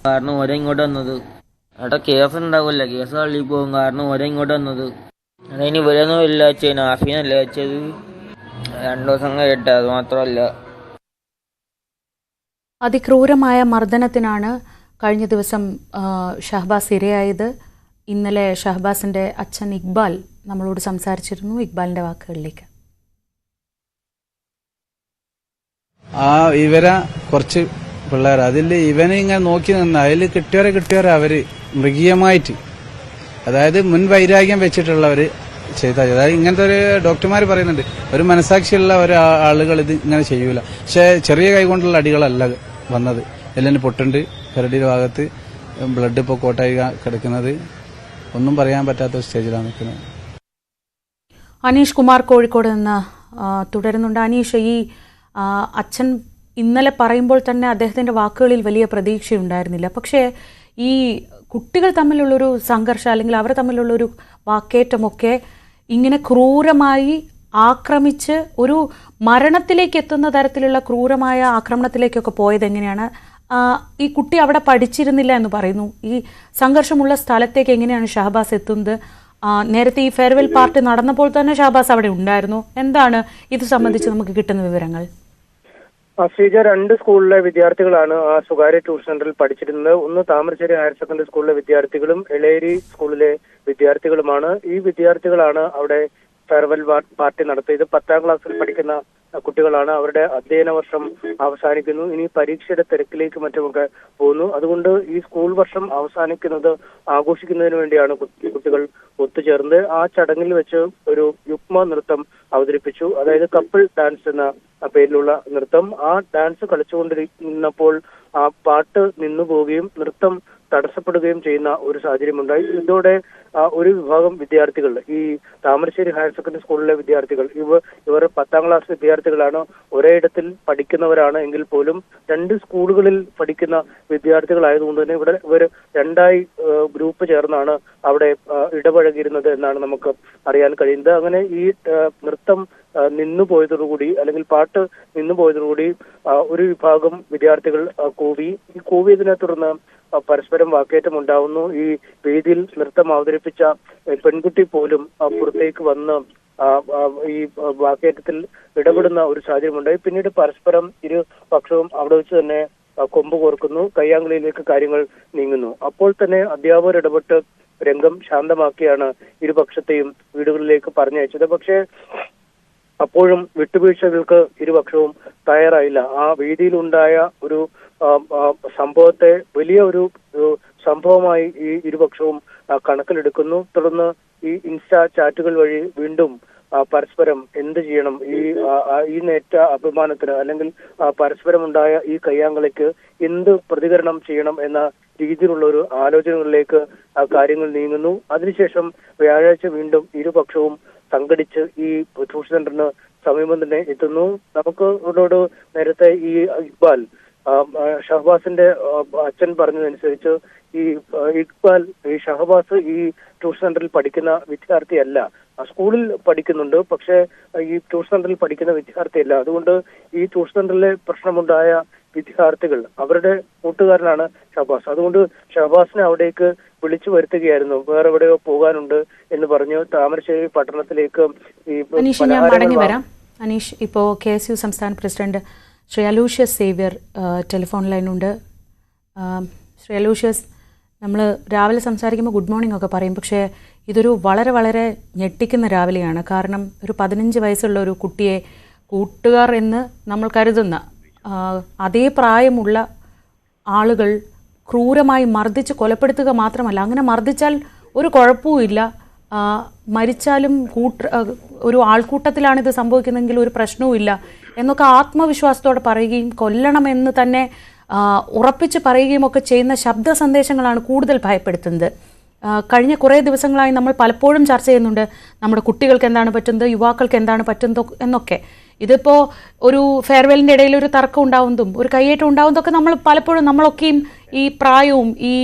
Speaker 6: കാരണം ഓരോ ഇങ്ങോട്ട് വന്നത് അവിടെ കേസ് ഉണ്ടാവില്ല. കേസ് തള്ളി പോകും. കാരണം ഓരോ ഇങ്ങോട്ട് വന്നത് അതിന് ഇവരൊന്നും ഇല്ല വെച്ചാൽ ആഫീനല്ല വെച്ചത്. 2 ദിവസം കഴിയട്ടെ. അത് മാത്രമല്ല.
Speaker 2: അതിക്രൂരമായ മർദ്ദനത്തിനാണ് കഴിഞ്ഞ ദിവസം ഷഹബാസ് ഇരയായത്. ഇന്നലെ ഷഹബാസിന്റെ അച്ഛൻ ഇക്ബാൽ നമ്മളോട് സംസാരിച്ചിരുന്നു. ഇക്ബാലിന്റെ വാക്കുകളിലേക്ക്.
Speaker 1: ഇവരെ കുറച്ച് പിള്ളേർ അതിൽ ഇവനെ ഇങ്ങനെ നോക്കി നിന്ന് അതിൽ കിട്ടിയവരെ അവര് മൃഗീയമായിട്ട്, അതായത് മുൻ വൈരാഗ്യം വെച്ചിട്ടുള്ളവര് ചെയ്ത, അതായത് ഇങ്ങനത്തെ ഒരു ഡോക്ടർമാർ പറയുന്നുണ്ട്, ഒരു മനസാക്ഷിയുള്ള ആളുകൾ ഇത് ഇങ്ങനെ ചെയ്യൂല. പക്ഷെ ചെറിയ കൈകൊണ്ടുള്ള അടികളല്ല വന്നത്. എല്ലാം പൊട്ടുണ്ട്, കരടിയുടെ ഭാഗത്ത് ബ്ലഡ് ഇപ്പോൾ കോട്ടായി കിടക്കുന്നത്. ഒന്നും പറയാൻ പറ്റാത്ത സ്റ്റേജിലാണ് നിൽക്കുന്നത്.
Speaker 2: അനീഷ് കുമാർ കോഴിക്കോട് നിന്ന് തുടരുന്നുണ്ട്. അനീഷ്, ഈ അച്ഛൻ ഇന്നലെ പറയുമ്പോൾ തന്നെ അദ്ദേഹത്തിൻ്റെ വാക്കുകളിൽ വലിയ പ്രതീക്ഷയുണ്ടായിരുന്നില്ല. പക്ഷേ ഈ കുട്ടികൾ തമ്മിലുള്ളൊരു സംഘർഷം അല്ലെങ്കിൽ അവർ തമ്മിലുള്ളൊരു വാക്കേറ്റമൊക്കെ ഇങ്ങനെ ക്രൂരമായി ആക്രമിച്ച് ഒരു മരണത്തിലേക്ക് എത്തുന്ന തരത്തിലുള്ള ക്രൂരമായ ആക്രമണത്തിലേക്കൊക്കെ പോയത് എങ്ങനെയാണ്? ഈ കുട്ടി അവിടെ പഠിച്ചിരുന്നില്ല എന്ന് പറയുന്നു. ഈ സംഘർഷമുള്ള സ്ഥലത്തേക്ക് എങ്ങനെയാണ് ഷഹബാസ് എത്തുന്നത്? നേരത്തെ ഈ ഫെയർവെൽ പാർട്ടി നടന്നപ്പോൾ തന്നെ ഷഹബാസ് അവിടെ ഉണ്ടായിരുന്നു. എന്താണ് ഇത് സംബന്ധിച്ച് നമുക്ക് കിട്ടുന്ന വിവരങ്ങൾ?
Speaker 3: ശ്രീജ, 2 സ്കൂളിലെ വിദ്യാർത്ഥികളാണ് ആ സ്വകാര്യ ട്യൂഷൻ സെന്ററിൽ പഠിച്ചിരുന്നത്. ഒന്ന് താമരശ്ശേരി ഹയർ സെക്കൻഡറി സ്കൂളിലെ വിദ്യാർത്ഥികളും എളേരി സ്കൂളിലെ വിദ്യാർത്ഥികളുമാണ്. ഈ വിദ്യാർത്ഥികളാണ് അവിടെ ഫെയർവെൽ പാർട്ടി നടത്തിയത്. 10ാം ക്ലാസ്സിൽ പഠിക്കുന്ന കുട്ടികളാണ്. അവരുടെ അധ്യയന വർഷം അവസാനിക്കുന്നു. ഇനി പരീക്ഷയുടെ തിരക്കിലേക്ക് മറ്റുമൊക്കെ പോകുന്നു. അതുകൊണ്ട് ഈ സ്കൂൾ വർഷം അവസാനിക്കുന്നത് ആഘോഷിക്കുന്നതിന് വേണ്ടിയാണ് കുട്ടികൾ ഒത്തുചേർന്ന് ആ ചടങ്ങിൽ വെച്ച് ഒരു യുഗ്മ നൃത്തം അവതരിപ്പിച്ചു. അതായത് കപ്പിൾ ഡാൻസ് എന്ന പേരിലുള്ള നൃത്തം. ആ ഡാൻസ് കളിച്ചുകൊണ്ടിരുന്നപ്പോൾ ആ പാട്ട് നിന്നു പോവുകയും നൃത്തം തടസ്സപ്പെടുകയും ചെയ്യുന്ന ഒരു സാഹചര്യമുണ്ടായി. ഇതോടെ ഒരു വിഭാഗം വിദ്യാർത്ഥികൾ, ഈ താമരശ്ശേരി ഹയർ സെക്കൻഡറി സ്കൂളിലെ വിദ്യാർത്ഥികൾ, ഇവർ 10ാം ക്ലാസ് വിദ്യാർത്ഥികളാണ്, ഒരേ ഇടത്തിൽ പഠിക്കുന്നവരാണ് എങ്കിൽ പോലും 2 സ്കൂളുകളിൽ പഠിക്കുന്ന വിദ്യാർത്ഥികളായതുകൊണ്ട് തന്നെ ഇവർ രണ്ടായി ഗ്രൂപ്പ് ചേർന്നാണ് അവിടെ ഇടപഴകിയിരുന്നത് എന്നാണ് നമുക്ക് അറിയാൻ കഴിയുന്നത്. അങ്ങനെ ഈ നൃത്തം നിന്നുപോയതോടുകൂടി അല്ലെങ്കിൽ പാട്ട് നിന്നുപോയതോടുകൂടി ഒരു വിഭാഗം വിദ്യാർത്ഥികൾ ഈ കൂവിയതിനെ തുടർന്ന് പരസ്പരം വാക്കേറ്റം ഉണ്ടാവുന്നു. ഈ വേദിയിൽ നൃത്തം അവതരിപ്പിച്ച പെൺകുട്ടി പോലും പുറത്തേക്ക് വന്ന് ഈ വാക്കേറ്റത്തിൽ ഇടപെടുന്ന ഒരു സാഹചര്യമുണ്ടായി. പിന്നീട് പരസ്പരം ഇരു പക്ഷവും അവിടെ വെച്ച് തന്നെ കൊമ്പ് കോർക്കുന്നു, കയ്യാങ്കളിയിലേക്ക് കാര്യങ്ങൾ നീങ്ങുന്നു. അപ്പോൾ തന്നെ അധ്യാപകർ ഇടപെട്ട് രംഗം ശാന്തമാക്കിയാണ് ഇരുപക്ഷത്തെയും വീടുകളിലേക്ക് പറഞ്ഞയച്ചത്. പക്ഷേ അപ്പോഴും വിട്ടുവീഴ്ചകൾക്ക് ഇരുപക്ഷവും തയ്യാറായില്ല. ആ വേദിയിലുണ്ടായ ഒരു സംഭവത്തെ വലിയ ഒരു സംഭവമായി ഈ ഇരുപക്ഷവും കണക്കിലെടുക്കുന്നു. തുടർന്ന് ഈ ഇൻസ്റ്റാ ചാറ്റുകൾ വഴി വീണ്ടും പരസ്പരം എന്ത് ചെയ്യണം, ഈ നേറ്റ അഭിമാനത്തിന് അല്ലെങ്കിൽ പരസ്പരം ഉണ്ടായ ഈ കയ്യാങ്കളിക്ക് എന്ത് പ്രതികരണം ചെയ്യണം എന്ന രീതിയിലുള്ള ഒരു ആലോചനകളിലേക്ക് കാര്യങ്ങൾ നീങ്ങുന്നു. അതിനുശേഷം വ്യാഴാഴ്ച വീണ്ടും ഇരുപക്ഷവും സംഘടിച്ച് ഈ ട്യൂഷൻ സെന്ററിന് സമീപം തന്നെ എത്തുന്നു. നമുക്ക് ഇവരോട് നേരത്തെ ഈ ഇക്ബാൽ ഷഹബാസിന്റെ അച്ഛൻ പറഞ്ഞതനുസരിച്ച് ഈ ഷഹബാസ് ഈ ട്യൂഷൻ സെന്ററിൽ പഠിക്കുന്ന വിദ്യാർത്ഥിയല്ല, സ്കൂളിൽ പഠിക്കുന്നുണ്ട്, പക്ഷെ ഈ ട്യൂഷൻ സെന്ററിൽ പഠിക്കുന്ന വിദ്യാർത്ഥിയല്ല. അതുകൊണ്ട് ഈ ട്യൂഷൻ സെന്ററിലെ പ്രശ്നമുണ്ടായ വിദ്യാർത്ഥികൾ അവരുടെ കൂട്ടുകാരനാണ് ഷഹബാസ്. അതുകൊണ്ട് ഷഹബാസിനെ അവിടേക്ക് വിളിച്ചു വരുത്തുകയായിരുന്നു. വേറെ എവിടെയോ പോകാനുണ്ട് എന്ന് പറഞ്ഞു താമരശ്ശേരി പട്ടണത്തിലേക്ക് ഈ
Speaker 2: അനീഷ്, ഞാൻ മടങ്ങി വരാം. അനീഷ്, ഇപ്പോൾ KSU സംസ്ഥാന പ്രസിഡന്റ് ശ്രീ അലൂഷ്യസ് സേവ്യർ ടെലിഫോൺ ലൈനുണ്ട്. ശ്രീ അലൂഷ്യസ്, നമ്മൾ രാവിലെ സംസാരിക്കുമ്പോൾ ഗുഡ് മോർണിംഗ് ഒക്കെ പറയും, പക്ഷേ ഇതൊരു വളരെ വളരെ ഞെട്ടിക്കുന്ന രാവിലെയാണ്. കാരണം ഒരു 15 വയസ്സുള്ള ഒരു കുട്ടിയെ കൂട്ടുകാർ എന്ന് നമ്മൾ കരുതുന്ന അതേ പ്രായമുള്ള ആളുകൾ ക്രൂരമായി മർദ്ദിച്ച് കൊലപ്പെടുത്തുക മാത്രമല്ല, അങ്ങനെ മർദ്ദിച്ചാൽ ഒരു കുഴപ്പവുമില്ല, മരിച്ചാലും ഒരു ആൾക്കൂട്ടത്തിലാണിത് സംഭവിക്കുന്നതെങ്കിൽ ഒരു പ്രശ്നവുമില്ല എന്നൊക്കെ ആത്മവിശ്വാസത്തോടെ പറയുകയും കൊല്ലണമെന്ന് തന്നെ ഉറപ്പിച്ച് പറയുകയും ഒക്കെ ചെയ്യുന്ന ശബ്ദ സന്ദേശങ്ങളാണ് കൂടുതൽ ഭയപ്പെടുത്തുന്നത്. കഴിഞ്ഞ കുറേ ദിവസങ്ങളായി നമ്മൾ പലപ്പോഴും ചർച്ച ചെയ്യുന്നുണ്ട് നമ്മുടെ കുട്ടികൾക്ക് എന്താണ് പറ്റുന്നത്, യുവാക്കൾക്ക് എന്താണ് പറ്റുന്നത് എന്നൊക്കെ. ഇതിപ്പോൾ ഒരു ഫെയർവെല്ലിൻ്റെ ഇടയിൽ ഒരു തർക്കം ഉണ്ടാവുന്നതും ഒരു കയ്യേറ്റം ഉണ്ടാവുന്നതൊക്കെ നമ്മൾ പലപ്പോഴും നമ്മളൊക്കെയും ഈ പ്രായവും ഈ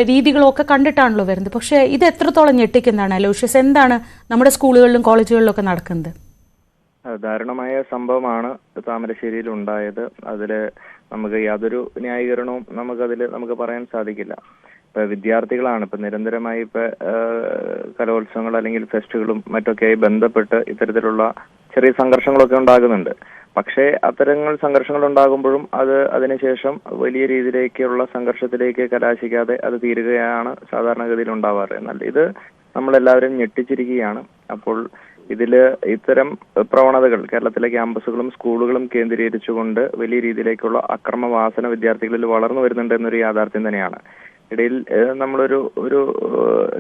Speaker 2: രീതികളും ഒക്കെ കണ്ടിട്ടാണല്ലോ വരുന്നത്. പക്ഷേ ഇത് എത്രത്തോളം ഞെട്ടിക്കുന്നതാണ് അലോഷ്യസ്? എന്താണ് നമ്മുടെ സ്കൂളുകളിലും കോളേജുകളിലും ഒക്കെ നടക്കുന്നത്?
Speaker 14: ദാരുണമായ സംഭവമാണ് താമരശ്ശേരിയിൽ ഉണ്ടായത്. അതിൽ നമുക്ക് യാതൊരു ന്യായീകരണവും നമുക്ക് പറയാൻ സാധിക്കില്ല. ഇപ്പൊ വിദ്യാർത്ഥികളാണ് ഇപ്പൊ നിരന്തരമായി കലോത്സവങ്ങൾ അല്ലെങ്കിൽ ഫെസ്റ്റുകളും മറ്റൊക്കെയായി ബന്ധപ്പെട്ട് ഇത്തരത്തിലുള്ള ചെറിയ സംഘർഷങ്ങളൊക്കെ ഉണ്ടാകുന്നുണ്ട്. പക്ഷേ അത്തരങ്ങൾ സംഘർഷങ്ങൾ ഉണ്ടാകുമ്പോഴും അതിനുശേഷം വലിയ രീതിയിലേക്കുള്ള സംഘർഷത്തിലേക്ക് കലാശിക്കാതെ അത് തീരുകയാണ് സാധാരണഗതിയിൽ ഉണ്ടാവാറ്. എന്നാൽ ഇത് നമ്മളെല്ലാവരും ഞെട്ടിച്ചിരിക്കുകയാണ്. അപ്പോൾ ഇത്തരം പ്രവണതകൾ കേരളത്തിലെ ക്യാമ്പസുകളും സ്കൂളുകളും കേന്ദ്രീകരിച്ചുകൊണ്ട് വലിയ രീതിയിലേക്കുള്ള അക്രമവാസന വിദ്യാർത്ഥികളിൽ വളർന്നു വരുന്നുണ്ട് എന്നൊരു യാഥാർത്ഥ്യം തന്നെയാണ്. ഇടയിൽ നമ്മളൊരു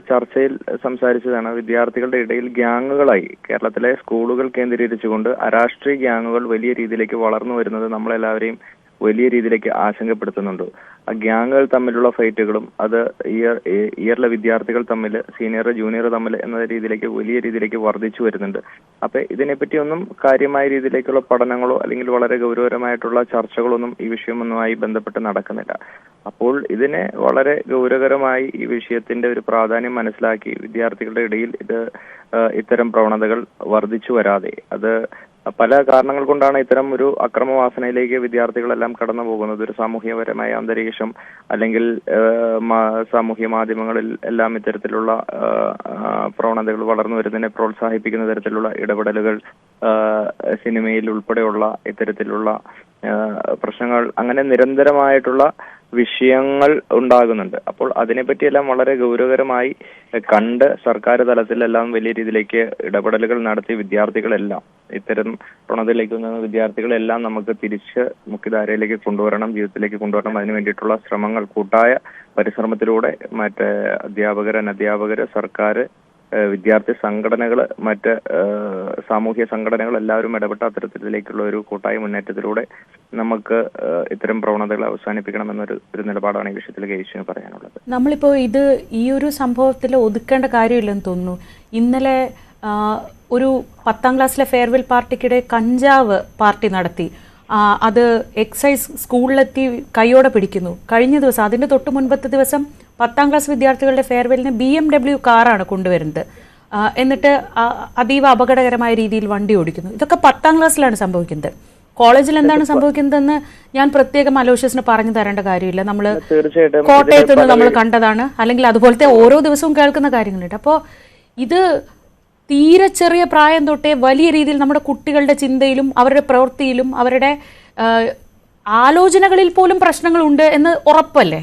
Speaker 14: ചർച്ചയിൽ സംസാരിച്ചതാണ്, വിദ്യാർത്ഥികളുടെ ഇടയിൽ ഗ്യാങ്ങുകളായി കേരളത്തിലെ സ്കൂളുകൾ കേന്ദ്രീകരിച്ചുകൊണ്ട് അരാഷ്ട്രീയ ഗ്യാങ്ങുകൾ വലിയ രീതിയിലേക്ക് വളർന്നു വരുന്നത് നമ്മളെല്ലാവരെയും വലിയ രീതിയിലേക്ക് ആശങ്കപ്പെടുത്തുന്നുണ്ട്. ആ ഗ്യാങ്ങുകൾ തമ്മിലുള്ള ഫൈറ്റുകളും അത് ഇയറിലെ വിദ്യാർത്ഥികൾ തമ്മിൽ, സീനിയർ ജൂനിയർ തമ്മിൽ എന്ന രീതിയിലേക്ക് വലിയ രീതിയിലേക്ക് വർദ്ധിച്ചു വരുന്നുണ്ട്. അപ്പൊ ഇതിനെപ്പറ്റിയൊന്നും കാര്യമായ രീതിയിലേക്കുള്ള പഠനങ്ങളോ അല്ലെങ്കിൽ വളരെ ഗൗരവകരമായിട്ടുള്ള ചർച്ചകളൊന്നും ഈ വിഷയമൊന്നുമായി ബന്ധപ്പെട്ട് നടക്കുന്നില്ല. അപ്പോൾ ഇതിനെ വളരെ ഗൗരവകരമായി ഈ വിഷയത്തിന്റെ ഒരു പ്രാധാന്യം മനസ്സിലാക്കി വിദ്യാർത്ഥികളുടെ ഇടയിൽ ഇത്തരം പ്രവണതകൾ വർദ്ധിച്ചു വരാതെ, അത് പല കാരണങ്ങൾ കൊണ്ടാണ് ഇത്തരം ഒരു അക്രമവാസനയിലേക്ക് വിദ്യാർത്ഥികളെല്ലാം കടന്നു പോകുന്നത്. ഒരു സാമൂഹ്യപരമായ അന്തരീക്ഷം അല്ലെങ്കിൽ സാമൂഹ്യ മാധ്യമങ്ങളിൽ എല്ലാം ഇത്തരത്തിലുള്ള പ്രവണതകൾ വളർന്നു വരുന്നതിനെ പ്രോത്സാഹിപ്പിക്കുന്ന തരത്തിലുള്ള ഇടപെടലുകൾ, സിനിമയിൽ ഉൾപ്പെടെയുള്ള ഇത്തരത്തിലുള്ള പ്രശ്നങ്ങൾ, അങ്ങനെ നിരന്തരമായിട്ടുള്ള വിഷയങ്ങൾ ഉണ്ടാകുന്നുണ്ട്. അപ്പോൾ അതിനെപ്പറ്റിയെല്ലാം വളരെ ഗൗരവകരമായി കണ്ട് സർക്കാർ തലത്തിലെല്ലാം വലിയ രീതിയിലേക്ക് ഇടപെടലുകൾ നടത്തി വിദ്യാർത്ഥികളെല്ലാം, ഇത്തരം പ്രവണതയിലേക്ക് വന്ന വിദ്യാർത്ഥികളെല്ലാം നമുക്ക് തിരിച്ച് മുഖ്യധാരയിലേക്ക് കൊണ്ടുവരണം, ജീവിതത്തിലേക്ക് കൊണ്ടുവരണം. അതിനു വേണ്ടിയിട്ടുള്ള ശ്രമങ്ങൾ, കൂട്ടായ പരിശ്രമത്തിലൂടെ മറ്റ് അധ്യാപകർ, അനധ്യാപകർ, സർക്കാർ, വിദ്യാർത്ഥി സംഘടനകൾ, മറ്റ് സാമൂഹ്യ സംഘടനകൾ എല്ലാവരും ഇടപെട്ട അത്തരത്തിലേക്കുള്ള ഒരു കൂട്ടായ മുന്നേറ്റത്തിലൂടെ നമുക്ക് ഇത്തരം പ്രവണതകൾ അവസാനിപ്പിക്കണമെന്നൊരു നിലപാടാണ് ഈ വിഷയത്തിൽ കേശുവിന് പറയാനുള്ളത്.
Speaker 2: നമ്മളിപ്പോൾ ഈ ഒരു സംഭവത്തിൽ ഒതുക്കേണ്ട കാര്യമില്ലെന്ന് തോന്നുന്നു. ഇന്നലെ ഒരു 10ാം ക്ലാസ്സിലെ ഫെയർവെൽ പാർട്ടിക്കിടെ കഞ്ചാവ് പാർട്ടി നടത്തി. അത് എക്സൈസ് സ്കൂളിലെത്തി കൈയോടെ പിടിക്കുന്നു. കഴിഞ്ഞ ദിവസം, അതിൻ്റെ തൊട്ട് മുൻപത്തെ ദിവസം 10ാം ക്ലാസ് വിദ്യാർത്ഥികളുടെ ഫെയർവെല്ലിന് BMW കാറാണ് കൊണ്ടുവരുന്നത്. എന്നിട്ട് അതീവ അപകടകരമായ രീതിയിൽ വണ്ടി ഓടിക്കുന്നു. ഇതൊക്കെ 10ാം ക്ലാസ്സിലാണ് സംഭവിക്കുന്നത്. കോളേജിൽ എന്താണ് സംഭവിക്കുന്നതെന്ന് ഞാൻ പ്രത്യേകം അലോഷ്യസിന് പറഞ്ഞു തരേണ്ട കാര്യമില്ല. നമ്മൾ കോട്ടയത്ത് നിന്ന് നമ്മൾ കണ്ടതാണ്, അല്ലെങ്കിൽ അതുപോലത്തെ ഓരോ ദിവസവും കേൾക്കുന്ന കാര്യങ്ങളുണ്ട്. അപ്പോൾ ഇത് തീരെ ചെറിയ പ്രായം തൊട്ടേ വലിയ രീതിയിൽ നമ്മുടെ കുട്ടികളുടെ ചിന്തയിലും അവരുടെ പ്രവൃത്തിയിലും അവരുടെ ആലോചനകളിൽ പോലും പ്രശ്നങ്ങളുണ്ട് എന്ന് ഉറപ്പല്ലേ?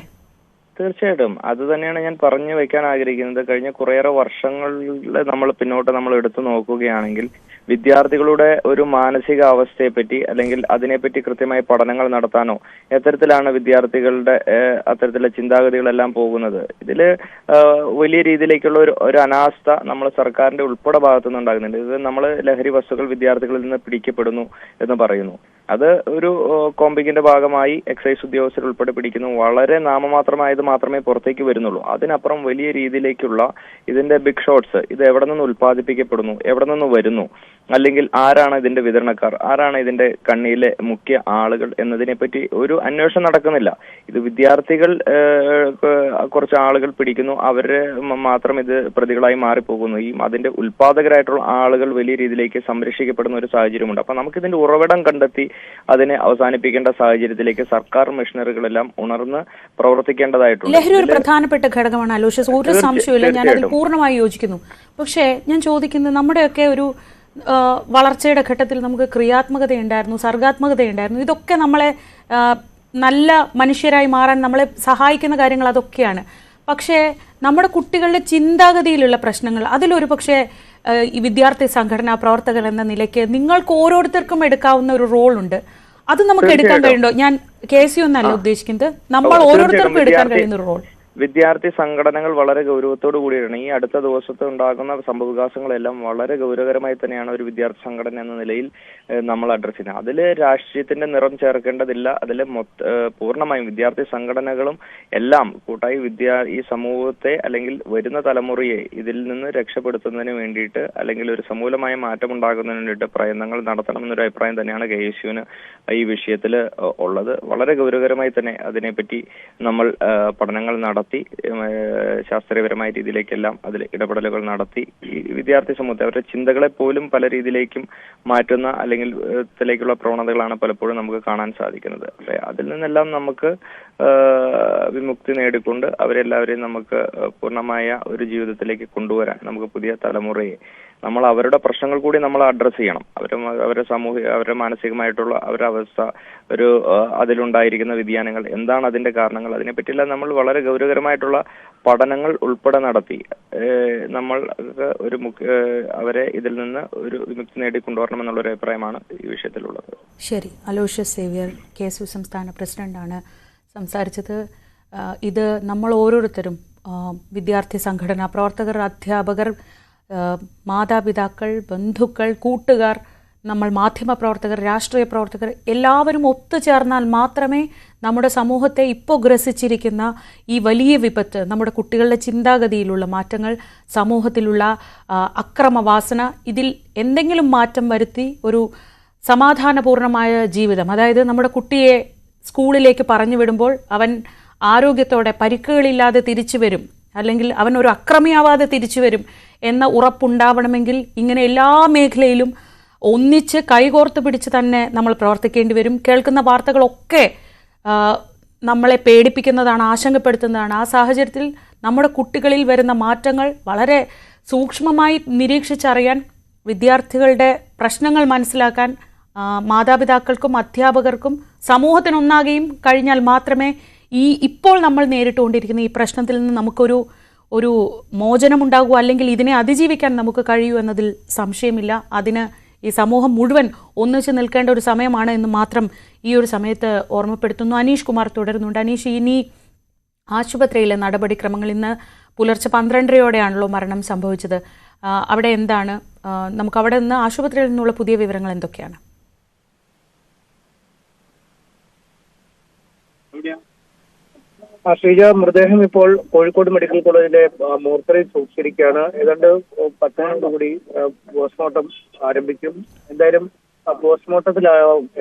Speaker 14: തീർച്ചയായിട്ടും അത് തന്നെയാണ് ഞാൻ പറഞ്ഞു വെക്കാൻ ആഗ്രഹിക്കുന്നത്. കഴിഞ്ഞ കുറേയേറെ വർഷങ്ങളിൽ നമ്മൾ പിന്നോട്ട് നമ്മൾ എടുത്തു നോക്കുകയാണെങ്കിൽ വിദ്യാർത്ഥികളുടെ ഒരു മാനസിക അവസ്ഥയെപ്പറ്റി അല്ലെങ്കിൽ അതിനെപ്പറ്റി കൃത്യമായി പഠനങ്ങൾ നടത്താനോ എത്തരത്തിലാണ് വിദ്യാർത്ഥികളുടെ അത്തരത്തിലുള്ള ചിന്താഗതികളെല്ലാം പോകുന്നത്. ഇതിൽ വലിയ രീതിയിലേക്കുള്ള ഒരു അനാസ്ഥ നമ്മൾ സർക്കാരിന്റെ ഉൾപ്പെടെ ഭാഗത്തുനിന്ന് ഉണ്ടാകുന്നുണ്ട്. ഇത് നമ്മൾ ലഹരി വസ്തുക്കൾ വിദ്യാർത്ഥികളിൽ നിന്ന് പിടിക്കപ്പെടുന്നു എന്ന് പറയുന്നു. അത് ഒരു കോമ്പിങ്ങിന്റെ ഭാഗമായി എക്സൈസ് ഉദ്യോഗസ്ഥർ ഉൾപ്പെടെ പിടിക്കുന്നു. വളരെ നാമമാത്രമായത് മാത്രമേ പുറത്തേക്ക് വരുന്നുള്ളൂ. അതിനപ്പുറം വലിയ രീതിയിലേക്കുള്ള ഇതിന്റെ ബിഗ് ഷോട്ട്സ്, ഇത് എവിടെ നിന്ന് ഉൽപ്പാദിപ്പിക്കപ്പെടുന്നു, എവിടെ നിന്ന് വരുന്നു, അല്ലെങ്കിൽ ആരാണ് ഇതിന്റെ വിതരണക്കാർ, ആരാണ് ഇതിന്റെ കണ്ണിയിലെ മുഖ്യ ആളുകൾ എന്നതിനെപ്പറ്റി ഒരു അന്വേഷണം നടക്കുന്നില്ല. ഇത് വിദ്യാർത്ഥികൾ കുറച്ച് ആളുകൾ പിടിക്കുന്നു, അവര് മാത്രം ഇത് പ്രതികളായി മാറിപ്പോകുന്നു. ഈ അതിന്റെ ഉൽപാദകരായിട്ടുള്ള ആളുകൾ വലിയ രീതിയിലേക്ക് സംരക്ഷിക്കപ്പെടുന്ന ഒരു സാഹചര്യമുണ്ട്. അപ്പൊ നമുക്കിതിന്റെ ഉറവിടം കണ്ടെത്തി അതിനെ അവസാനിപ്പിക്കേണ്ട സാഹചര്യത്തിലേക്ക് സർക്കാർ മിഷനറികളെല്ലാം ഉണർന്ന് പ്രവർത്തിക്കേണ്ടതായിട്ടുണ്ട്.
Speaker 2: ലഹരി ഒരു പ്രധാനപ്പെട്ട ഘടകമാണ് അലോഷ്യസ്, ഒരു സംശയമില്ല, ഞാൻ അതിൽ പൂർണ്ണമായി യോജിക്കുന്നു. പക്ഷേ ഞാൻ ചോദിക്കുന്നത്, നമ്മുടെയൊക്കെ ഒരു വളർച്ചയുടെ ഘട്ടത്തിൽ നമുക്ക് ക്രിയാത്മകതയുണ്ടായിരുന്നു, സർഗാത്മകതയുണ്ടായിരുന്നു. ഇതൊക്കെ നമ്മളെ നല്ല മനുഷ്യരായി മാറാൻ നമ്മളെ സഹായിക്കുന്ന കാര്യങ്ങൾ അതൊക്കെയാണ്. പക്ഷേ നമ്മുടെ കുട്ടികളുടെ ചിന്താഗതിയിലുള്ള പ്രശ്നങ്ങൾ, അതിലൊരു പക്ഷേ ഈ വിദ്യാർത്ഥി സംഘടനാ പ്രവർത്തകർ എന്ന നിലയ്ക്ക് നിങ്ങൾക്ക് ഓരോരുത്തർക്കും എടുക്കാവുന്ന ഒരു റോൾ ഉണ്ട്. അത് നമുക്ക് എടുക്കാൻ കഴിയുണ്ടോ? ഞാൻ KC ഒന്നല്ല ഉദ്ദേശിക്കുന്നത്, നമ്മൾ ഓരോരുത്തർക്കും എടുക്കാൻ കഴിയുന്ന ഒരു റോൾ.
Speaker 14: വിദ്യാർത്ഥി സംഘടനകൾ വളരെ ഗൗരവത്തോടു കൂടിയാണ് ഈ അടുത്ത ദിവസത്ത് ഉണ്ടാകുന്ന സംഭവവികാസങ്ങളെല്ലാം വളരെ ഗൗരവകരമായി തന്നെയാണ് ഒരു വിദ്യാർത്ഥി സംഘടന എന്ന നിലയിൽ നമ്മൾ അഡ്രസ് ചെയ്യുന്നത്. അതിൽ രാഷ്ട്രീയത്തിന്റെ നിറം ചേർക്കേണ്ടതില്ല. അതിൽ പൂർണ്ണമായും വിദ്യാർത്ഥി സംഘടനകളും എല്ലാം കൂട്ടായി ഈ സമൂഹത്തെ അല്ലെങ്കിൽ വരുന്ന തലമുറയെ ഇതിൽ നിന്ന് രക്ഷപ്പെടുത്തുന്നതിന് വേണ്ടിയിട്ട് അല്ലെങ്കിൽ ഒരു സമൂലമായ മാറ്റം ഉണ്ടാകുന്നതിന് വേണ്ടിയിട്ട് പ്രയത്നങ്ങൾ നടത്തണമെന്നൊരു അഭിപ്രായം തന്നെയാണ് KSUവിന് ഈ വിഷയത്തിൽ ഉള്ളത്. വളരെ ഗൗരവകരമായി തന്നെ അതിനെപ്പറ്റി നമ്മൾ പഠനങ്ങൾ നടത്തി ശാസ്ത്രീയപരമായ രീതിയിലേക്കെല്ലാം അതിൽ ഇടപെടലുകൾ നടത്തി ഈ വിദ്യാർത്ഥി സമൂഹത്തെ അവരുടെ ചിന്തകളെ പോലും പല രീതിയിലേക്കും മാറ്റുന്ന അല്ലെങ്കിൽ ത്തിലേക്കുള്ള പ്രവണതകളാണ് പലപ്പോഴും നമുക്ക് കാണാൻ സാധിക്കുന്നത്. അതിൽ നിന്നെല്ലാം നമുക്ക് വിമുക്തി നേടിക്കൊണ്ട് അവരെല്ലാവരെയും നമുക്ക് പൂർണ്ണമായ ഒരു ജീവിതത്തിലേക്ക് കൊണ്ടുവരാൻ നമുക്ക് പുതിയ തലമുറയെ നമ്മൾ അവരുടെ പ്രശ്നങ്ങൾ കൂടി നമ്മൾ അഡ്രസ്സ് ചെയ്യണം. അവരുടെ അവരുടെ മാനസികമായിട്ടുള്ള അവരുടെ അവസ്ഥ, ഒരു അതിലുണ്ടായിരിക്കുന്ന വ്യതിയാനങ്ങൾ, എന്താണ് അതിന്റെ കാരണങ്ങൾ, അതിനെപ്പറ്റിയെല്ലാം നമ്മൾ വളരെ ഗൗരവകരമായിട്ടുള്ള പഠനങ്ങൾ ഉൾപ്പെടെ നടത്തി നമ്മൾ ഒരു അവരെ ഇതിൽ നിന്ന് ഒരു വിമുക്തി നേടിക്കൊണ്ടുവരണമെന്നുള്ളൊരു അഭിപ്രായമാണ് ഈ വിഷയത്തിലുള്ളത്.
Speaker 2: ശരി, അലോഷ്യസ് സേവ്യർ KSU സംസ്ഥാന പ്രസിഡന്റാണ് സംസാരിച്ചത്. ഇത് നമ്മൾ ഓരോരുത്തരും, വിദ്യാർത്ഥി സംഘടനാ പ്രവർത്തകർ, അധ്യാപകർ, മാതാപിതാക്കൾ, ബന്ധുക്കൾ, കൂട്ടുകാർ, നമ്മൾ മാധ്യമപ്രവർത്തകർ, രാഷ്ട്രീയ പ്രവർത്തകർ എല്ലാവരും ഒത്തുചേർന്നാൽ മാത്രമേ നമ്മുടെ സമൂഹത്തെ ഇപ്പോൾ ഗ്രസിച്ചിരിക്കുന്ന ഈ വലിയ വിപത്ത്, നമ്മുടെ കുട്ടികളുടെ ചിന്താഗതിയിലുള്ള മാറ്റങ്ങൾ, സമൂഹത്തിലുള്ള അക്രമവാസന, ഇതിൽ എന്തെങ്കിലും മാറ്റം വരുത്തി ഒരു സമാധാനപൂർണമായ ജീവിതം, അതായത് നമ്മുടെ കുട്ടിയെ സ്കൂളിലേക്ക് പറഞ്ഞു വിടുമ്പോൾ അവൻ ആരോഗ്യത്തോടെ പരിക്കുകളില്ലാതെ തിരിച്ചു വരും, അല്ലെങ്കിൽ അവൻ ഒരു അക്രമിയാവാതെ തിരിച്ചു വരും എന്ന ഉറപ്പുണ്ടാവണമെങ്കിൽ ഇങ്ങനെ എല്ലാ മേഖലയിലും ഒന്നിച്ച് കൈകോർത്ത് പിടിച്ച് തന്നെ നമ്മൾ പ്രവർത്തിക്കേണ്ടി വരും. കേൾക്കുന്ന വാർത്തകളൊക്കെ നമ്മളെ പേടിപ്പിക്കുന്നതാണ്, ആശങ്കപ്പെടുത്തുന്നതാണ്. ആ സാഹചര്യത്തിൽ നമ്മുടെ കുട്ടികളിൽ വരുന്ന മാറ്റങ്ങൾ വളരെ സൂക്ഷ്മമായി നിരീക്ഷിച്ചറിയാൻ, വിദ്യാർത്ഥികളുടെ പ്രശ്നങ്ങൾ മനസ്സിലാക്കാൻ മാതാപിതാക്കൾക്കും അധ്യാപകർക്കും സമൂഹത്തിനൊന്നാകെയും കഴിഞ്ഞാൽ മാത്രമേ ഇപ്പോൾ നമ്മൾ നേരിട്ടുകൊണ്ടിരിക്കുന്ന ഈ പ്രശ്നത്തിൽ നിന്ന് നമുക്കൊരു മോചനമുണ്ടാകൂ, അല്ലെങ്കിൽ ഇതിനെ അതിജീവിക്കാൻ നമുക്ക് കഴിയൂ എന്നതിൽ സംശയമില്ല. അതിന് ഈ സമൂഹം മുഴുവൻ ഒന്നിച്ച് നിൽക്കേണ്ട ഒരു സമയമാണ് എന്ന് മാത്രം ഈ ഒരു സമയത്ത് ഓർമ്മപ്പെടുത്തുന്നു. അനീഷ് കുമാർ തുടരുന്നുണ്ട്. അനീഷ്, ഇനി ആശുപത്രിയിലെ നടപടിക്രമങ്ങൾ, ഇന്ന് പുലർച്ചെ 12:30 മരണം സംഭവിച്ചത്. അവിടെ എന്താണ്, നമുക്ക് അവിടെ നിന്ന് ആശുപത്രിയിൽ നിന്നുള്ള പുതിയ വിവരങ്ങൾ എന്തൊക്കെയാണ്?
Speaker 3: ശ്രീജ, മൃതദേഹം ഇപ്പോൾ കോഴിക്കോട് മെഡിക്കൽ കോളേജിലെ മോർച്ചറിയിൽ സൂക്ഷിച്ചിരിക്കുകയാണ്. ഏതാണ്ട് 10 കൂടി പോസ്റ്റ്മോർട്ടം ആരംഭിക്കും. എന്തായാലും പോസ്റ്റ്മോർട്ടത്തിൽ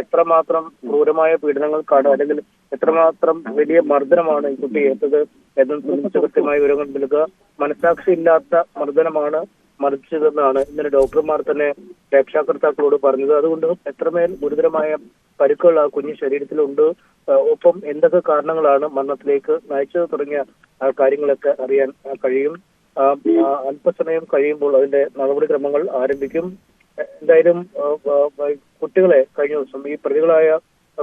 Speaker 3: എത്രമാത്രം ക്രൂരമായ പീഡനങ്ങൾക്കാണ് അല്ലെങ്കിൽ എത്രമാത്രം വലിയ മർദ്ദനമാണ് ഈ കുട്ടി ഏറ്റത് എന്ന് സംബന്ധിച്ച് കൃത്യമായ വിവരങ്ങൾ നൽകുക. മനസാക്ഷിയില്ലാത്ത മർദ്ദനമാണ് മരിച്ചതെന്നാണ് ഇന്നലെ ഡോക്ടർമാർ തന്നെ രക്ഷാകർത്താക്കളോട് പറഞ്ഞത്. അതുകൊണ്ട് എത്രമേൽ ഗുരുതരമായ പരുക്കുകൾ ആ കുഞ്ഞു ശരീരത്തിലുണ്ട്, ഒപ്പം എന്തൊക്കെ കാരണങ്ങളാണ് മരണത്തിലേക്ക് നയിച്ചത് തുടങ്ങിയ കാര്യങ്ങളൊക്കെ അറിയാൻ കഴിയും. അല്പസമയം കഴിയുമ്പോൾ അതിന്റെ നടപടിക്രമങ്ങൾ ആരംഭിക്കും. എന്തായാലും കുട്ടികളെ കഴിഞ്ഞ ദിവസം, ഈ പ്രതികളായ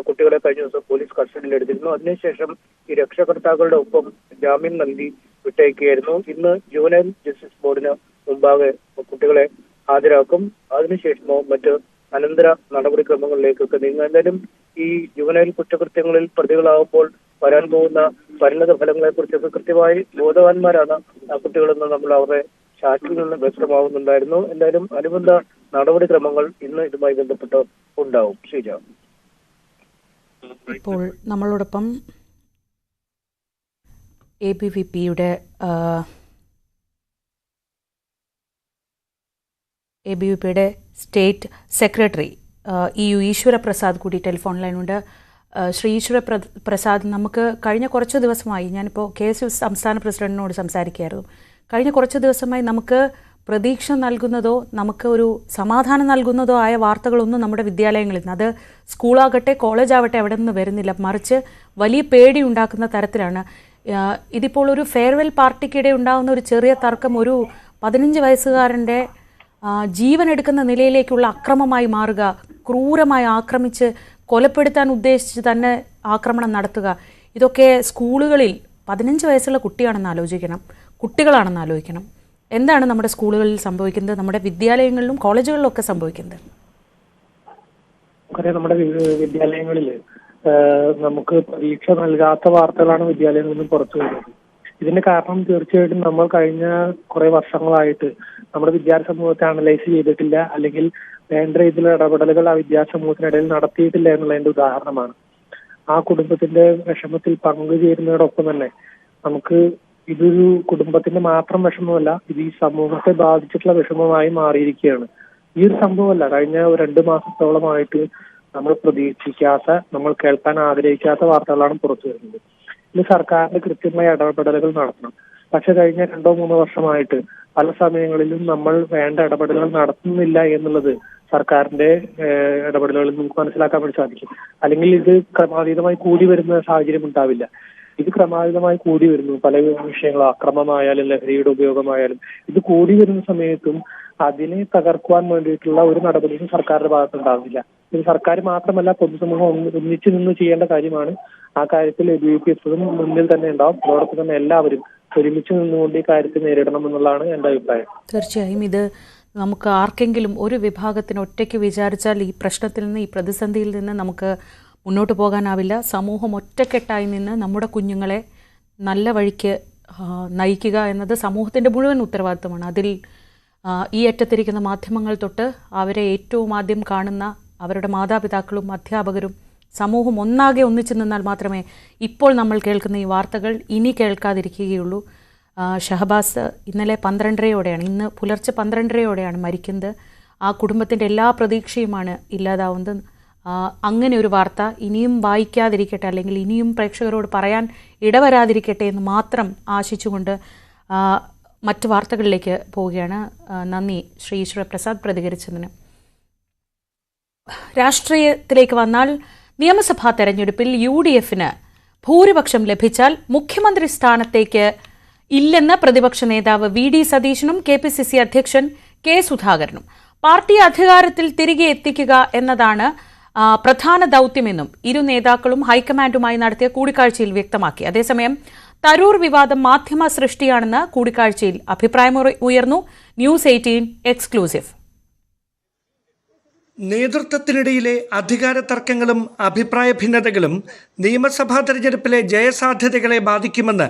Speaker 3: കുട്ടികളെ കഴിഞ്ഞ ദിവസം പോലീസ് കസ്റ്റഡിയിൽ എടുത്തിരുന്നു. അതിനുശേഷം ഈ രക്ഷകർത്താക്കളുടെ ഒപ്പം ജാമ്യം നൽകി വിട്ടയക്കുകയായിരുന്നു. ഇന്ന് ജുവനൈൽ ജസ്റ്റിസ് ബോർഡിന് മുമ്പാകെ കുട്ടികളെ ഹാജരാക്കും. അതിനുശേഷമോ മറ്റ് അനന്തര നടപടിക്രമങ്ങളിലേക്കൊക്കെ നീങ്ങും. എന്തായാലും ഈ ജുവനൈൽ കുറ്റകൃത്യങ്ങളിൽ പ്രതികളാകുമ്പോൾ വരാൻ പോകുന്ന പരിണത ഫലങ്ങളെ കുറിച്ചൊക്കെ കൃത്യമായി ബോധവാന്മാരാണ് ആ കുട്ടികളെന്ന് നമ്മൾ അവരുടെ ചാറ്റിൽ നിന്ന് വ്യക്തമാവുന്നുണ്ടായിരുന്നു. എന്തായാലും അനുബന്ധ നടപടിക്രമങ്ങൾ ഇന്ന് ഇതുമായി ബന്ധപ്പെട്ട് ഉണ്ടാവും. ശ്രീജ,
Speaker 2: ഇപ്പോൾ നമ്മളോടൊപ്പം ABVPയുടെ സ്റ്റേറ്റ് സെക്രട്ടറി ഈശ്വര പ്രസാദ് കൂടി ടെലിഫോൺ ലൈനുണ്ട്. ശ്രീ ഈശ്വര പ്രസാദ്, നമുക്ക് കഴിഞ്ഞ കുറച്ച് ദിവസമായി, ഞാനിപ്പോൾ KSU സംസ്ഥാന പ്രസിഡന്റിനോട് സംസാരിക്കുകയായിരുന്നു, കഴിഞ്ഞ കുറച്ച് ദിവസമായി നമുക്ക് പ്രതീക്ഷ നൽകുന്നതോ നമുക്ക് ഒരു സമാധാനം നൽകുന്നതോ ആയ വാർത്തകളൊന്നും നമ്മുടെ വിദ്യാലയങ്ങളിൽ നിന്ന്, അത് സ്കൂളാകട്ടെ കോളേജാവട്ടെ അവിടെ നിന്ന് വരുന്നില്ല. മറിച്ച് വലിയ പേടി ഉണ്ടാക്കുന്ന തരത്തിലാണ്. ഇതിപ്പോൾ ഒരു ഫെയർവെൽ പാർട്ടിക്കിടെ ഉണ്ടാകുന്ന ഒരു ചെറിയ തർക്കം ഒരു 15 വയസ്സുകാരൻ്റെ ജീവൻ എടുക്കുന്ന നിലയിലേക്കുള്ള അക്രമമായി മാറുക, ക്രൂരമായി ആക്രമിച്ച് കൊലപ്പെടുത്താൻ ഉദ്ദേശിച്ച് തന്നെ ആക്രമണം നടത്തുക, ഇതൊക്കെ സ്കൂളുകളിൽ 15 വയസ്സുള്ള കുട്ടികളാണെന്ന് ആലോചിക്കണം. എന്താണ് നമ്മുടെ സ്കൂളുകളിൽ സംഭവിക്കുന്നത്, നമ്മുടെ വിദ്യാലയങ്ങളിലും കോളേജുകളിലും ഒക്കെ സംഭവിക്കുന്നത്?
Speaker 15: നമ്മുടെ വിദ്യാലയങ്ങളിൽ നമുക്ക് പ്രതീക്ഷ നൽകാത്ത വാർത്തകളാണ് വിദ്യാലയങ്ങളിൽ നിന്ന് പുറത്തു വരുന്നത്. ഇതിന്റെ കാരണം തീർച്ചയായിട്ടും നമ്മൾ കഴിഞ്ഞ കുറെ വർഷങ്ങളായിട്ട് നമ്മുടെ വിദ്യാർത്ഥി സമൂഹത്തെ അനലൈസ് ചെയ്തിട്ടില്ല, അല്ലെങ്കിൽ വേണ്ട രീതിയിലുള്ള ഇടപെടലുകൾ ആ വിദ്യാർത്ഥി സമൂഹത്തിനിടയിൽ നടത്തിയിട്ടില്ല എന്നുള്ളതിന്റെ ഉദാഹരണമാണ്. ആ കുടുംബത്തിന്റെ വിഷമത്തിൽ പങ്കുചേരുന്നതോടൊപ്പം തന്നെ നമുക്ക് ഇതൊരു കുടുംബത്തിന്റെ മാത്രം വിഷമമല്ല, ഇത് ഈ സമൂഹത്തെ ബാധിച്ചിട്ടുള്ള വിഷമമായി മാറിയിരിക്കുകയാണ്. ഈ ഒരു സംഭവമല്ല, കഴിഞ്ഞ 2 മാസത്തോളമായിട്ട് നമ്മൾ പ്രതീക്ഷിക്കാത്ത, നമ്മൾ കേൾക്കാൻ ആഗ്രഹിക്കാത്ത വാർത്തകളാണ് പുറത്തു വരുന്നത്. ഇത് സർക്കാരിന്റെ കൃത്യമായ ഇടപെടലുകൾ നടത്തണം. പക്ഷെ കഴിഞ്ഞ 2-3 വർഷമായിട്ട് പല സമയങ്ങളിലും നമ്മൾ വേണ്ട ഇടപെടലുകൾ നടത്തുന്നില്ല എന്നുള്ളത് സർക്കാരിന്റെ ഇടപെടലുകളിൽ നമുക്ക് മനസ്സിലാക്കാൻ വേണ്ടി സാധിക്കും. അല്ലെങ്കിൽ ഇത് ക്രമാതീതമായി കൂടി വരുന്ന സാഹചര്യം ഉണ്ടാവില്ല. ഇത് ക്രമാതീതമായി കൂടി വരുന്നു. പല വിഷയങ്ങളും, അക്രമമായാലും ലഹരിയുടെ ഉപയോഗമായാലും, ഇത് കൂടി വരുന്ന സമയത്തും അതിനെ തകർക്കുവാൻ വേണ്ടിയിട്ടുള്ള ഒരു നടപടിയും സർക്കാരിന്റെ ഭാഗത്തുണ്ടാവില്ല. ഇത് സർക്കാർ മാത്രമല്ല, പൊതുസമൂഹം ഒന്നിച്ചു നിന്ന് ചെയ്യേണ്ട കാര്യമാണ്. ആ കാര്യത്തിൽ ABVP എപ്പോഴും മുന്നിൽ തന്നെ ഉണ്ടാവും. അതോടൊപ്പം തന്നെ എല്ലാവരും ഒരുമിച്ച് നിന്നുകൊണ്ട് ഈ കാര്യത്തെ നേരിടണം എന്നുള്ളതാണ് എൻ്റെ അഭിപ്രായം.
Speaker 2: തീർച്ചയായും ഇത് നമുക്ക് ആർക്കെങ്കിലും ഒരു വിഭാഗത്തിന് ഒറ്റയ്ക്ക് വിചാരിച്ചാൽ ഈ പ്രശ്നത്തിൽ നിന്ന്, ഈ പ്രതിസന്ധിയിൽ നിന്ന് നമുക്ക് മുന്നോട്ട് പോകാനാവില്ല. സമൂഹം ഒറ്റക്കെട്ടായി നിന്ന് നമ്മുടെ കുഞ്ഞുങ്ങളെ നല്ല വഴിക്ക് നയിക്കുക എന്നത് സമൂഹത്തിൻ്റെ മുഴുവൻ ഉത്തരവാദിത്തമാണ്. അതിൽ ഈ അറ്റത്തിരിക്കുന്ന മാധ്യമങ്ങൾ തൊട്ട് അവരെ ഏറ്റവും ആദ്യം കാണുന്ന അവരുടെ മാതാപിതാക്കളും അധ്യാപകരും സമൂഹം ഒന്നാകെ ഒന്നിച്ചു നിന്നാൽ മാത്രമേ ഇപ്പോൾ നമ്മൾ കേൾക്കുന്ന ഈ വാർത്തകൾ ഇനി കേൾക്കാതിരിക്കുകയുള്ളൂ. ഷഹബാസ് ഇന്നലെ 12:30 ഇന്ന് പുലർച്ചെ 12:30 മരിക്കുന്നത്. ആ കുടുംബത്തിൻ്റെ എല്ലാ പ്രതീക്ഷയുമാണ് ഇല്ലാതാവുന്നത്. അങ്ങനെ ഒരു വാർത്ത ഇനിയും വായിക്കാതിരിക്കട്ടെ, അല്ലെങ്കിൽ ഇനിയും പ്രേക്ഷകരോട് പറയാൻ ഇടവരാതിരിക്കട്ടെ എന്ന് മാത്രം ആശിച്ചുകൊണ്ട് മറ്റ് വാർത്തകളിലേക്ക് പോവുകയാണ്. നന്ദി ശ്രീ ഈശ്വര പ്രസാദ് പ്രതികരിച്ചതിന്. രാഷ്ട്രീയത്തിലേക്ക് വന്നാൽ നിയമസഭാ തെരഞ്ഞെടുപ്പിൽ UDFന് ഭൂരിപക്ഷം ലഭിച്ചാൽ മുഖ്യമന്ത്രി സ്ഥാനത്തേക്ക് ഇല്ലെന്ന് പ്രതിപക്ഷ നേതാവ് VD സതീശനും KPCC അധ്യക്ഷൻ K സുധാകരനും. പാർട്ടി അധികാരത്തിൽ തിരികെ എത്തിക്കുക എന്നതാണ് പ്രധാന ദൗത്യമെന്നും ഇരു നേതാക്കളും ഹൈക്കമാൻഡുമായി നടത്തിയ കൂടിക്കാഴ്ചയിൽ വ്യക്തമാക്കി. അതേസമയം തരൂർ വിവാദം മാധ്യമ സൃഷ്ടിയാണെന്ന് കൂടിക്കാഴ്ചയിൽ അഭിപ്രായം ഉയർന്നു. News 18 exclusive.
Speaker 16: നേതൃത്വത്തിനിടയിലെ അധികാര തർക്കങ്ങളും അഭിപ്രായ ഭിന്നതകളും നിയമസഭാ തെരഞ്ഞെടുപ്പിലെ ജയസാധ്യതകളെ ബാധിക്കുമെന്ന്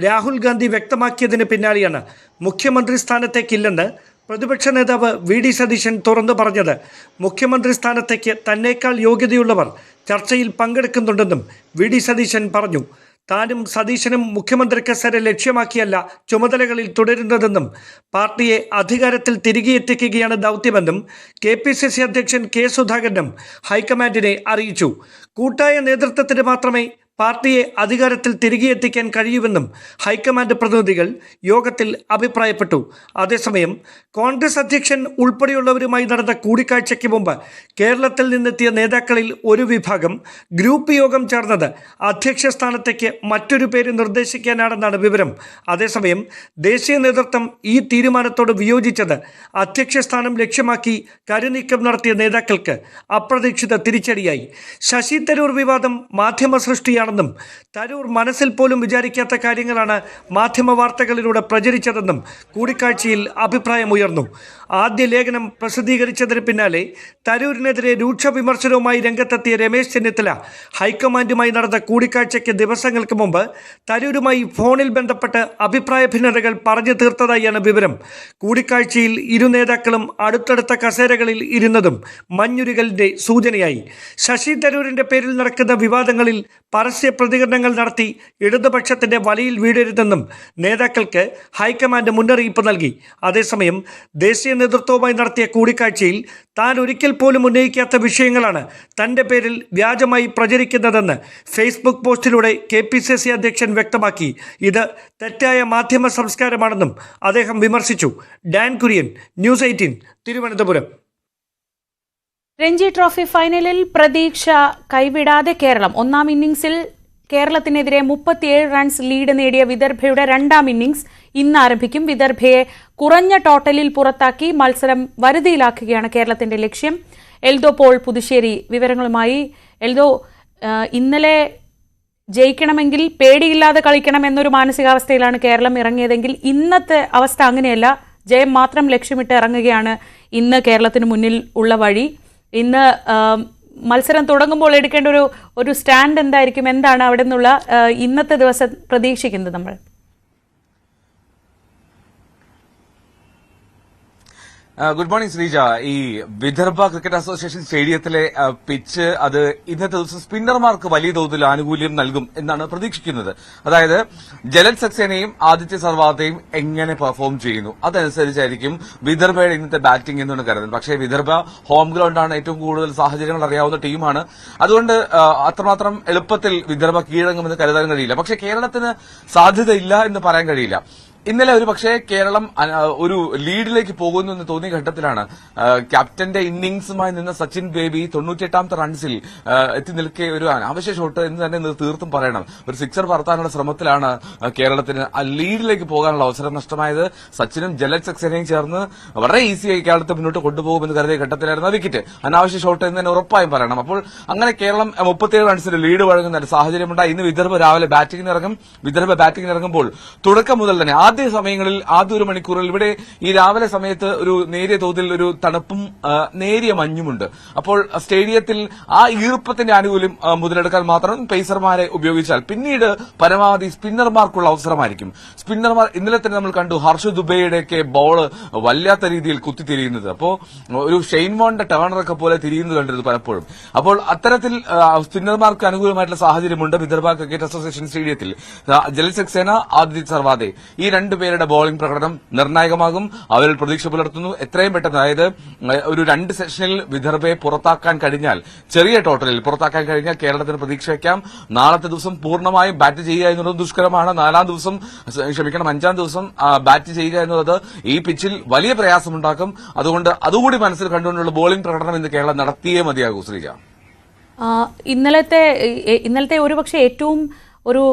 Speaker 16: രാഹുൽ ഗാന്ധി വ്യക്തമാക്കിയതിന് പിന്നാലെയാണ് മുഖ്യമന്ത്രി സ്ഥാനത്തേക്കില്ലെന്ന് പ്രതിപക്ഷ നേതാവ് വി ഡി സതീശൻ തുറന്നു പറഞ്ഞത്. മുഖ്യമന്ത്രി സ്ഥാനത്തേക്ക് തന്നേക്കാൾ യോഗ്യതയുള്ളവർ ചർച്ചയിൽ പങ്കെടുക്കുന്നുണ്ടെന്നും വി ഡി സതീശൻ പറഞ്ഞു. താനും സതീശനും മുഖ്യമന്ത്രി കസേര ലക്ഷ്യമാക്കിയല്ല ചുമതലകളിൽ തുടരുന്നതെന്നും പാർട്ടിയെ അധികാരത്തിൽ തിരികെ എത്തിക്കുകയാണ് ദൗത്യമെന്നും KPCC അധ്യക്ഷൻ കെ സുധാകരനും ഹൈക്കമാൻഡിനെ അറിയിച്ചു. കൂട്ടായ നേതൃത്വത്തിന് മാത്രമേ പാർട്ടിയെ അധികാരത്തിൽ തിരികെ എത്തിക്കാൻ കഴിയുമെന്നും ഹൈക്കമാൻഡ് പ്രതിനിധികൾ യോഗത്തിൽ അഭിപ്രായപ്പെട്ടു. അതേസമയം കോൺഗ്രസ് അധ്യക്ഷൻ ഉൾപ്പെടെയുള്ളവരുമായി നടന്ന കൂടിക്കാഴ്ചയ്ക്ക് മുമ്പ് കേരളത്തിൽ നിന്നെത്തിയ നേതാക്കളിൽ ഒരു വിഭാഗം ഗ്രൂപ്പ് യോഗം ചേർന്നത് അധ്യക്ഷ സ്ഥാനത്തേക്ക് മറ്റൊരു പേര് നിർദ്ദേശിക്കാനാണെന്നാണ് വിവരം. അതേസമയം ദേശീയ നേതൃത്വം ഈ തീരുമാനത്തോട് വിയോജിച്ചത് അധ്യക്ഷ സ്ഥാനം ലക്ഷ്യമാക്കി കരുനീക്കം നടത്തിയ നേതാക്കൾക്ക് അപ്രതീക്ഷിത തിരിച്ചടിയായി. ശശി തരൂർ വിവാദം മാധ്യമ സൃഷ്ടിയാണ് ും തരൂർ മനസ്സിൽ പോലും വിചാരിക്കാത്ത കാര്യങ്ങളാണ് മാധ്യമ വാർത്തകളിലൂടെ പ്രചരിച്ചതെന്നും കൂടിക്കാഴ്ചയിൽ അഭിപ്രായമുയർന്നു. ആദ്യ ലേഖനം പ്രസിദ്ധീകരിച്ചതിന് പിന്നാലെ തരൂരിനെതിരെ രൂക്ഷ വിമർശനവുമായി രംഗത്തെത്തിയ രമേശ് ചെന്നിത്തല ഹൈക്കമാൻഡുമായി നടന്ന കൂടിക്കാഴ്ചയ്ക്ക് ദിവസങ്ങൾക്ക് മുമ്പ് തരൂരുമായി ഫോണിൽ ബന്ധപ്പെട്ട് അഭിപ്രായ ഭിന്നതകൾ പറഞ്ഞു തീർത്തതായാണ് വിവരം. കൂടിക്കാഴ്ചയിൽ ഇരു നേതാക്കളും അടുത്തടുത്ത കസേരകളിൽ ഇരുന്നതും മഞ്ഞുരുകലിന്റെ സൂചനയായി. ശശി തരൂരിന്റെ പേരിൽ നടക്കുന്ന വിവാദങ്ങളിൽ പരസ്യ പ്രതികരണങ്ങൾ നടത്തി ഇടതുപക്ഷത്തിന്റെ വലയിൽ വീഴരുതെന്നും നേതാക്കൾക്ക് ഹൈക്കമാൻഡ് മുന്നറിയിപ്പ് നൽകി. അതേസമയം ദേശീയ നേതൃത്വവുമായി നടത്തിയ കൂടിക്കാഴ്ചയിൽ താൻ ഒരിക്കൽ പോലും ഉന്നയിക്കാത്ത വിഷയങ്ങളാണ് തന്റെ പേരിൽ വ്യാജമായി പ്രചരിക്കുന്നതെന്ന് ഫേസ്ബുക്ക് പോസ്റ്റിലൂടെ KPCC അധ്യക്ഷൻ വ്യക്തമാക്കി. ഇത് തെറ്റായ മാധ്യമ സംസ്കാരമാണെന്നും അദ്ദേഹം വിമർശിച്ചു. Dan Kurian, news 18, Thiruvananthapuram.
Speaker 2: Ranji trophy ഫൈനലിൽ പ്രതീക്ഷ കൈവിടാതെ കേരളം. ഒന്നാം ഇന്നിംഗ്സിൽ കേരളത്തിനെതിരെ 37 റൺസ് ലീഡ് നേടിയ വിദർഭയുടെ രണ്ടാം ഇന്നിംഗ്സ് ഇന്ന് ആരംഭിക്കും. വിദർഭയെ കുറഞ്ഞ ടോട്ടലിൽ പുറത്താക്കി മത്സരം വരുതിയിലാക്കുകയാണ് കേരളത്തിന്റെ ലക്ഷ്യം. എൽദോ പോൾ പുതുശ്ശേരി വിവരങ്ങളുമായി. എൽദോ, ഇന്നലെ ജയിക്കണമെങ്കിൽ പേടിയില്ലാതെ കളിക്കണം എന്നൊരു മാനസികാവസ്ഥയിലാണ് കേരളം ഇറങ്ങിയതെങ്കിൽ ഇന്നത്തെ അവസ്ഥ അങ്ങനെയല്ല. ജയം മാത്രം ലക്ഷ്യമിട്ട് ഇറങ്ങുകയാണ് ഇന്ന് കേരളത്തിന് മുന്നിൽ ഉള്ള വഴി. ഇന്ന് മത്സരം തുടങ്ങുമ്പോൾ എടുക്കേണ്ട ഒരു സ്റ്റാൻഡ് എന്തായിരിക്കും? എന്താണ് അവിടെ നിന്നുള്ള ഇന്നത്തെ ദിവസം പ്രതീക്ഷിക്കുന്നത് നമ്മൾ?
Speaker 17: Good morning Sreeja. ഈ വിദർഭ ക്രിക്കറ്റ് അസോസിയേഷൻ സ്റ്റേഡിയത്തിലെ പിച്ച് അത് ഇന്നത്തെ ദിവസം സ്പിന്നർമാർക്ക് വലിയ തോതിൽ ആനുകൂല്യം നൽകും എന്നാണ് പ്രതീക്ഷിക്കുന്നത്. അതായത് ജലജ് സക്സേനയും ആദിത്യ സർവാതയും എങ്ങനെ പെർഫോം ചെയ്യുന്നു അതനുസരിച്ചായിരിക്കും വിദർഭയുടെ ഇന്നത്തെ ബാറ്റിംഗ് എന്നാണ് കരുതുന്നത്. പക്ഷേ വിദർഭ ഹോം ഗ്രൗണ്ടാണ്, ഏറ്റവും കൂടുതൽ സാഹചര്യങ്ങൾ അറിയാവുന്ന ടീമാണ്. അതുകൊണ്ട് അത്രമാത്രം എളുപ്പത്തിൽ വിദർഭ കീഴടങ്ങുമെന്ന് കരുതാൻ കഴിയില്ല. പക്ഷേ കേരളത്തിന് സാധ്യതയില്ല എന്ന് പറയാൻ കഴിയില്ല. ഇന്നലെ ഒരു പക്ഷേ കേരളം ഒരു ലീഡിലേക്ക് പോകുന്നു എന്ന് തോന്നിയ ഘട്ടത്തിലാണ് ക്യാപ്റ്റന്റെ ഇന്നിംഗ്സുമായി നിന്ന സച്ചിൻ ബേബി 98ാമത്തെ റൺസിൽ എത്തി നിൽക്കെ ഒരു അനാവശ്യ ഷോട്ട് എന്ന് തന്നെ തീർത്തും പറയണം. ഒരു സിക്സർ പറത്താനുള്ള ശ്രമത്തിലാണ് കേരളത്തിന് ആ ലീഡിലേക്ക് പോകാനുള്ള അവസരം നഷ്ടമായത്. സച്ചിനും ജലജ് സക്സേനയും ചേർന്ന് വളരെ ഈസിയായി കേരളത്തെ മുന്നോട്ട് കൊണ്ടുപോകുമെന്ന് കരുതിയ ഘട്ടത്തിലായിരുന്നു വിക്കറ്റ്. അനാവശ്യ ഷോട്ട് എന്ന് തന്നെ ഉറപ്പായും പറയണം. അപ്പോൾ അങ്ങനെ കേരളം 37 റൺസിന് ലീഡ് വഴങ്ങുന്ന ഒരു സാഹചര്യമുണ്ടായി. ഇന്ന് വിദർഭ രാവിലെ ബാറ്റിംഗിനിറങ്ങും. വിദർഭ ബാറ്റിംഗിനിറങ്ങുമ്പോൾ തുടക്കം മുതൽ തന്നെ ആദ്യ സമയങ്ങളിൽ ആദ്യ ഒരു മണിക്കൂറിൽ ഇവിടെ ഈ രാവിലെ സമയത്ത് ഒരു നേരിയ തോതിൽ ഒരു തണുപ്പും നേരിയ മഞ്ഞുമുണ്ട്. അപ്പോൾ സ്റ്റേഡിയത്തിൽ ആ ഈർപ്പത്തിന്റെ ആനുകൂല്യം മുതലെടുക്കാൻ മാത്രം പേസർമാരെ ഉപയോഗിച്ചാൽ പിന്നീട് പരമാവധി സ്പിന്നർമാർക്കുള്ള അവസരമായിരിക്കും. സ്പിന്നർമാർ ഇന്നലെ തന്നെ നമ്മൾ കണ്ടു ഹർഷ ദുബൈയുടെയൊക്കെ ബോള് വല്ലാത്ത രീതിയിൽ കുത്തിത്തിരിയുന്നത്. അപ്പോൾ ഒരു ഷെയ്ൻ വോണിന്റെ ടേണറൊക്കെ പോലെ തിരിയുന്നത് കണ്ടിരുന്നു പലപ്പോഴും. അപ്പോൾ അത്തരത്തിൽ സ്പിന്നർമാർക്ക് അനുകൂലമായിട്ടുള്ള സാഹചര്യമുണ്ട് വിദർഭ ക്രിക്കറ്റ് അസോസിയേഷൻ സ്റ്റേഡിയത്തിൽ. ജലജ് സക്സേന, ആദിത്യ സർവാതെ ഈ രണ്ടുപേരുടെ ബോളിംഗ് പ്രകടനം നിർണായകമാകും. അവരിൽ പ്രതീക്ഷ പുലർത്തുന്നു എത്രയും പെട്ടെന്ന്. അതായത് ഒരു 2 സെഷനിൽ വിദർഭയെ പുറത്താക്കാൻ കഴിഞ്ഞാൽ, ചെറിയ ടോട്ടലിൽ പുറത്താക്കാൻ കഴിഞ്ഞാൽ കേരളത്തിന് പ്രതീക്ഷ വയ്ക്കാം. നാളത്തെ ദിവസം പൂർണ്ണമായും ബാറ്റ് ചെയ്യുക എന്നുള്ളത് ദുഷ്കരമാണ്. 5ാം ദിവസം ബാറ്റ് ചെയ്യുക എന്നുള്ളത് ഈ പിച്ചിൽ വലിയ പ്രയാസമുണ്ടാക്കും. അതുകൊണ്ട് അതുകൂടി മനസ്സിൽ കണ്ടുകൊണ്ടുള്ള ബോളിംഗ് പ്രകടനം ഇന്ന് കേരളം നടത്തിയേ മതിയാകൂ ശ്രീജ.
Speaker 2: ഇന്നലത്തെ ഒരുപക്ഷെ ഏറ്റവും ഒരു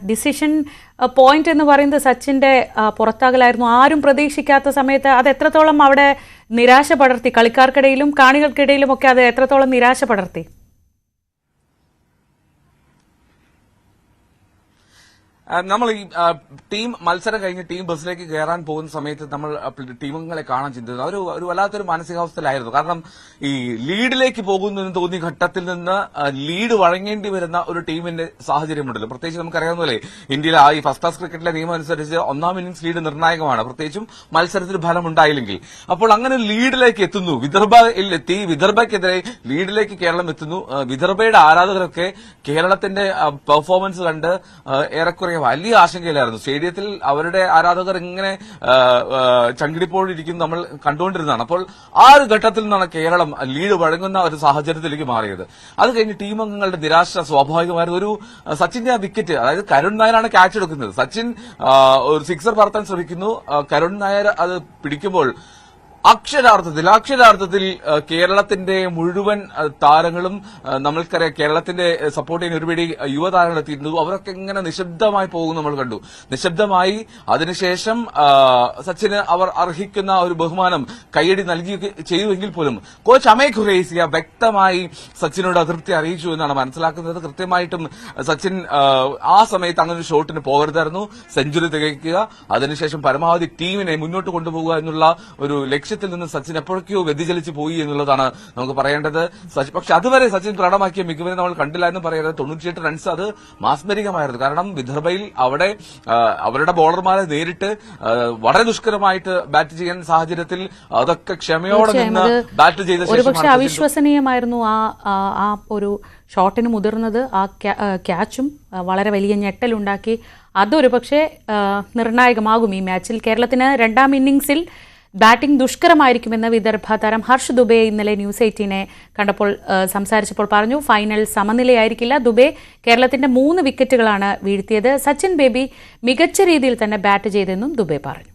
Speaker 2: ഡിസിഷൻ പോയിന്റ് എന്ന് പറയുന്നത് സച്ചിന്റെ പുറത്താകലായിരുന്നു. ആരും പ്രതീക്ഷിക്കാത്ത സമയത്ത് അത് എത്രത്തോളം അവിടെ നിരാശ പടർത്തി? കളിക്കാർക്കിടയിലും കാണികൾക്കിടയിലും ഒക്കെ അത് എത്രത്തോളം നിരാശ പടർത്തി?
Speaker 17: നമ്മൾ ഈ ടീം മത്സരം കഴിഞ്ഞ് ടീം ബസ്സിലേക്ക് കയറാൻ പോകുന്ന സമയത്ത് നമ്മൾ ടീമുകളെ കാണാൻ ചിന്തിക്കുന്നത് ഒരു വല്ലാത്തൊരു മാനസികാവസ്ഥയിലായിരുന്നു. കാരണം ഈ ലീഡിലേക്ക് പോകുന്നതെന്ന് തോന്നിയ ഘട്ടത്തിൽ നിന്ന് ലീഡ് വഴങ്ങേണ്ടി വരുന്ന ഒരു ടീമിന്റെ സാഹചര്യമുണ്ടല്ലോ. പ്രത്യേകിച്ച് നമുക്കറിയാവുന്നതല്ലേ, ഇന്ത്യയിലെ ഈ ഫസ്റ്റ് ക്ലാസ് ക്രിക്കറ്റിലെ നിയമം അനുസരിച്ച് ഒന്നാം ഇന്നിംഗ്സ് ലീഡ് നിർണായകമാണ്, പ്രത്യേകിച്ചും മത്സരത്തിൽ ഫലമുണ്ടായില്ലെങ്കിൽ. അപ്പോൾ അങ്ങനെ ലീഡിലേക്ക് എത്തുന്നു, വിദർഭയിലെത്തി, വിദർഭയ്ക്കെതിരെ ലീഡിലേക്ക് കേരളം എത്തുന്നു. വിദർഭയുടെ ആരാധകരൊക്കെ കേരളത്തിന്റെ പെർഫോമൻസ് കണ്ട് ഏറെക്കുറെ വലിയ ആശങ്കയിലായിരുന്നു. സ്റ്റേഡിയത്തിൽ അവരുടെ ആരാധകർ ഇങ്ങനെ ചങ്കിടിപ്പോഴിരിക്കുന്നു നമ്മൾ കണ്ടുകൊണ്ടിരുന്നതാണ്. അപ്പോൾ ആ ഒരു ഘട്ടത്തിൽ നിന്നാണ് കേരളം ലീഡ് വഴങ്ങുന്ന ഒരു സാഹചര്യത്തിലേക്ക് മാറിയത്. അത് കഴിഞ്ഞ് ടീം അംഗങ്ങളുടെ നിരാശ സ്വാഭാവികമായിരുന്നു. ഒരു സച്ചിന്റെ ആ വിക്കറ്റ്, അതായത് കരുൺ നായരാണ് ക്യാച്ച് എടുക്കുന്നത്. സച്ചിൻ ഒരു സിക്സർ പറത്താൻ ശ്രമിക്കുന്നു, കരുൺ നായർ അത് പിടിക്കുമ്പോൾ അക്ഷരാർത്ഥത്തിൽ കേരളത്തിന്റെ മുഴുവൻ താരങ്ങളും, നമ്മൾക്കറിയാം കേരളത്തിന്റെ സപ്പോർട്ട് ചെയ്യുന്ന ഒരുപടി യുവതാരങ്ങൾ എത്തിയിരുന്നു, അവരൊക്കെ ഇങ്ങനെ നിശബ്ദമായി പോകും നമ്മൾ കണ്ടു. നിശബ്ദമായി അതിനുശേഷം സച്ചിന് അവർ അർഹിക്കുന്ന ഒരു ബഹുമാനം കൈയടി നൽകി ചെയ്തുവെങ്കിൽ പോലും കോച്ച് അമേ ഖുറേസിയ വ്യക്തമായി സച്ചിനോട് അതൃപ്തി അറിയിച്ചു എന്നാണ് മനസ്സിലാക്കുന്നത്. കൃത്യമായിട്ടും സച്ചിൻ ആ സമയത്ത് അങ്ങനെ ഒരു ഷോട്ടിന് പോകരുതായിരുന്നു, സെഞ്ചുറി തികയ്ക്കുക, അതിനുശേഷം പരമാവധി ടീമിനെ മുന്നോട്ട് കൊണ്ടുപോകുക എന്നുള്ള ഒരു ലക്ഷ്യത്തിൽ നിന്ന് സച്ചിൻ എപ്പോഴൊക്കെയോ വ്യതിചലിച്ചു പോയി എന്നുള്ളതാണ് നമുക്ക് പറയേണ്ടത്. പക്ഷെ അതുവരെ സച്ചിൻ പ്രകടമാക്കിയ മികവിനെ നമ്മൾ കണ്ടില്ല എന്ന് പറയുന്നത്. 98 റൺസ് അത് മാസ്മരികമായിരുന്നു. കാരണം വിദർഭയിൽ അവിടെ അവരുടെ ബോളർമാരെ നേരിട്ട് വളരെ ദുഷ്കരമായിട്ട് ബാറ്റ് ചെയ്യുന്ന സാഹചര്യത്തിൽ അതൊക്കെ ക്ഷമയോടെ നിന്ന് ബാറ്റ് ചെയ്ത
Speaker 2: ഒരുപക്ഷെ അവിശ്വസനീയമായിരുന്നു ആ ഒരു ഷോട്ടിന് മുതിർന്നത്. ആ ക്യാച്ചും വളരെ വലിയ ഞെട്ടലുണ്ടാക്കി. അതൊരു പക്ഷേ നിർണായകമാകും ഈ മാച്ചിൽ. കേരളത്തിന് രണ്ടാം ഇന്നിംഗ്സിൽ ബാറ്റിംഗ് ദുഷ്കരമായിരിക്കുമെന്ന് വിദർഭ താരം ഹർഷ് ദുബെ ഇന്നലെ ന്യൂസ് 18 കണ്ടപ്പോൾ സംസാരിച്ചപ്പോൾ പറഞ്ഞു. ഫൈനൽ സമനിലയായിരിക്കില്ല. ദുബെ കേരളത്തിന്റെ 3 വിക്കറ്റുകളാണ് വീഴ്ത്തിയത്. സച്ചിൻ ബേബി മികച്ച രീതിയിൽ തന്നെ ബാറ്റ് ചെയ്തെന്നും ദുബെ പറഞ്ഞു.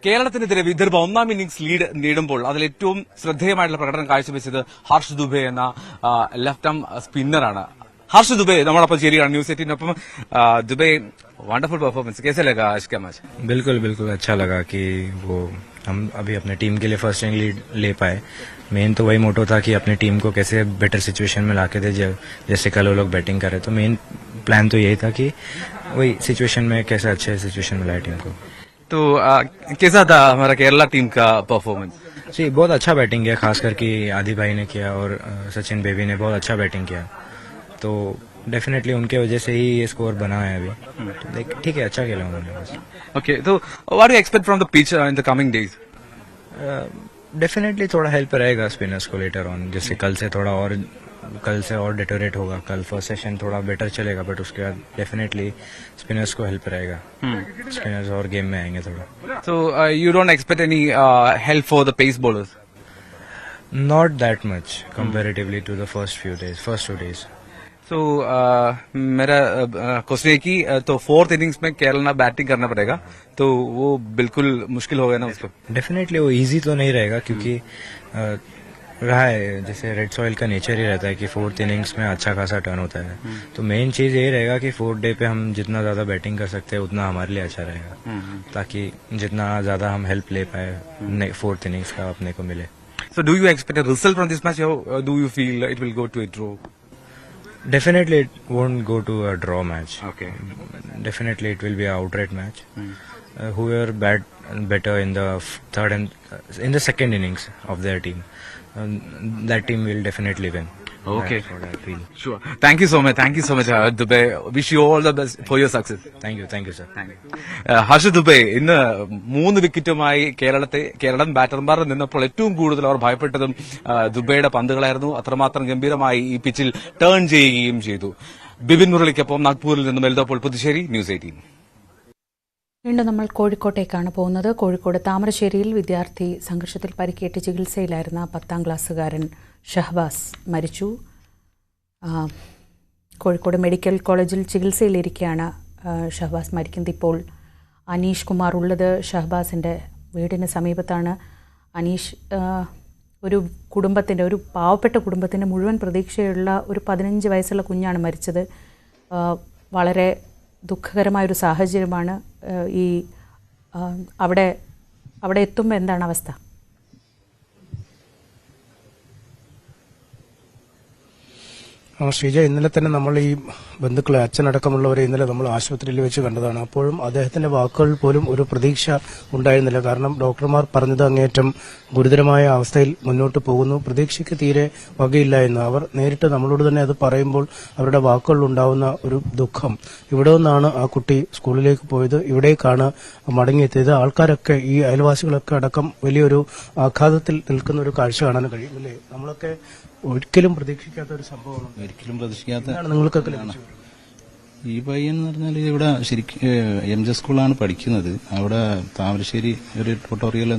Speaker 17: കേരളത്തിനെതിരെ വിദർഭ ഒന്നാം ഇന്നിംഗ്സ് ലീഡ് നേടുമ്പോൾ അതിൽ ഏറ്റവും ശ്രദ്ധേയമായിട്ടുള്ള പ്രകടനം കാഴ്ചവെച്ചത് ഹർഷ് ദുബെ എന്ന ലെഫ്റ്റ് ആം സ്പിന്നറാണ്. हर्ष दुबे നമ്മളൊപ്പം ചേരുകയാണ് ന്യൂസ് 18 दुबे वंडरफुल परफॉर्मेंस, कैसे लगा आज का मैच?
Speaker 18: बिल्कुल अच्छा लगा कि वो हम अभी अपने टीम के लिए फर्स्ट इनिंग लीड ले पाए. मेन तो वही मोटो था कि अपनी टीम को कैसे बेटर सिचुएशन में लाके दे, जैसे कल वो लोग बैटिंग करे. तो मेन प्लान तो यही था कि वही सिचुएशन में कैसे अच्छे सिचुएशन में लाए टीम को.
Speaker 17: तो कैसा था हमारा केरला टीम का परफॉर्मेंस?
Speaker 18: जी बहुत अच्छा बैटिंग किया, खासकर कि आदि भाई ने किया और सचिन बेबी ने बहुत अच्छा बैटिंग किया. तो डेफिनेटली उनके वजह से ही ये स्कोर बना है अभी. तो ठीक है, अच्छा खेला उन्होंने बस.
Speaker 17: ओके, तो what do you expect from the pitch in the coming days?
Speaker 18: Definitely थोड़ा हेल्प रहेगा स्पिनर्स को लेटर ऑन. जैसे कल से और डेटोरेट होगा. कल फर्स्ट सेशन थोड़ा बेटर चलेगा, बट उसके बाद डेफिनेटली स्पिनर्स को हेल्प रहेगा. स्पिनर्स और गेम में आएंगे थोड़ा.
Speaker 17: So you don't expect any help for the pace bowlers?
Speaker 18: Not that much comparatively to the first 2 days.
Speaker 17: तो मेरा क्वेश्चन है कि तो 4th इनिंग्स में केरला बैटिंग करना पड़ेगा, तो वो बिल्कुल मुश्किल होगा ना उसको?
Speaker 18: डेफिनेटली वो इजी तो नहीं रहेगा, क्योंकि रहा है जैसे रेड सॉइल का नेचर ही रहता है कि 4th इनिंग्स में अच्छा खासा टर्न होता है. तो मेन चीज यही रहेगा कि 4th डे पे हम जितना ज्यादा बैटिंग कर सकते हैं उतना हमारे लिए अच्छा रहेगा, ताकि जितना ज्यादा हम हेल्प ले पाए 4th इनिंग्स का अपने को मिले.
Speaker 17: So do you expect a result from this match, or do you feel it will go to a draw?
Speaker 18: Definitely it won't go to a draw match.
Speaker 17: Okay.
Speaker 18: Definitely it will be an outright match. Whoever bat better in the third and in the second innings of their team, that team will definitely win.
Speaker 17: Okay.
Speaker 18: That's what I feel.
Speaker 17: Sure. Thank you so much, Dubai. Wish you all the best for your success.
Speaker 18: Thank you, sir.
Speaker 17: Harsh Dubey ഇന്ന് 3 വിക്കറ്റുമായി കേരളം ബാറ്റർമാർ നിന്നപ്പോൾ ഏറ്റവും കൂടുതൽ അവർ ഭയപ്പെട്ടതും ദുബൈയുടെ പന്തുകളായിരുന്നു. അത്രമാത്രം ഗംഭീരമായി ഈ പിച്ചിൽ turn ചെയ്യുകയും ചെയ്തു. ബിപിൻ മുരളിക്കൊപ്പം നാഗ്പൂരിൽ നിന്നും എൽദോപ്പോൾ പുതുശ്ശേരി, ന്യൂസ് 18.
Speaker 2: വീണ്ടും നമ്മൾ കോഴിക്കോട്ടേക്കാണ് പോകുന്നത്. കോഴിക്കോട് താമരശ്ശേരിയിൽ വിദ്യാർത്ഥി സംഘർഷത്തിൽ പരിക്കേറ്റ് ചികിത്സയിലായിരുന്ന 10ാം ക്ലാസ്സുകാരൻ ഷഹബാസ് മരിച്ചു. കോഴിക്കോട് മെഡിക്കൽ കോളേജിൽ ചികിത്സയിലിരിക്കെയാണ് ഷഹബാസ് മരിക്കുന്നത്. ഇപ്പോൾ അനീഷ് കുമാർ ഉള്ളത് ഷഹബാസിൻ്റെ വീടിന് സമീപത്താണ്. അനീഷ് ഒരു പാവപ്പെട്ട കുടുംബത്തിൻ്റെ മുഴുവൻ പ്രതീക്ഷയുള്ള ഒരു 15 വയസ്സുള്ള കുഞ്ഞാണ് മരിച്ചത്. വളരെ ദുഃഖകരമായൊരു സാഹചര്യമാണ്. അവിടെ എത്തുമ്പോൾ എന്താണ് അവസ്ഥ?
Speaker 4: ശ്രീജ, ഇന്നലെ തന്നെ നമ്മൾ ഈ ബന്ധുക്കളെ അച്ഛനടക്കമുള്ളവരെ ഇന്നലെ നമ്മൾ ആശുപത്രിയിൽ വെച്ച് കണ്ടതാണ്. അപ്പോഴും അദ്ദേഹത്തിന്റെ വാക്കുകളിൽ പോലും ഒരു പ്രതീക്ഷ ഉണ്ടായിരുന്നില്ല. കാരണം ഡോക്ടർമാർ പറഞ്ഞത് അങ്ങേയറ്റം ഗുരുതരമായ അവസ്ഥയിൽ മുന്നോട്ട് പോകുന്നു, പ്രതീക്ഷയ്ക്ക് തീരെ വകയില്ല എന്ന്. അവർ നേരിട്ട് നമ്മളോട് തന്നെ അത് പറയുമ്പോൾ അവരുടെ വാക്കുകളിൽ ഉണ്ടാവുന്ന ഒരു ദുഃഖം. ഇവിടെ നിന്നാണ് ആ കുട്ടി സ്കൂളിലേക്ക് പോയത്, ഇവിടേക്കാണ് മടങ്ങിയെത്തിയത്. ആൾക്കാരൊക്കെ, ഈ അയൽവാസികളൊക്കെ അടക്കം വലിയൊരു ആഘാതത്തിൽ നിൽക്കുന്ന ഒരു കാഴ്ച കാണാൻ കഴിയും, അല്ലേ? നമ്മളൊക്കെ ഒരിക്കലും പ്രതീക്ഷിക്കാത്ത ഒരു സംഭവമാണ്.
Speaker 19: ഒരിക്കലും പ്രതീക്ഷിക്കാത്ത
Speaker 4: നിങ്ങൾക്കൊക്കെ
Speaker 19: ഈ പയ്യൻ എന്ന് പറഞ്ഞാൽ ഇവിടെ ശരിക്കും MJ സ്കൂളാണ് പഠിക്കുന്നത്. അവിടെ താമരശ്ശേരി ഒരു ട്യൂട്ടോറിയൽ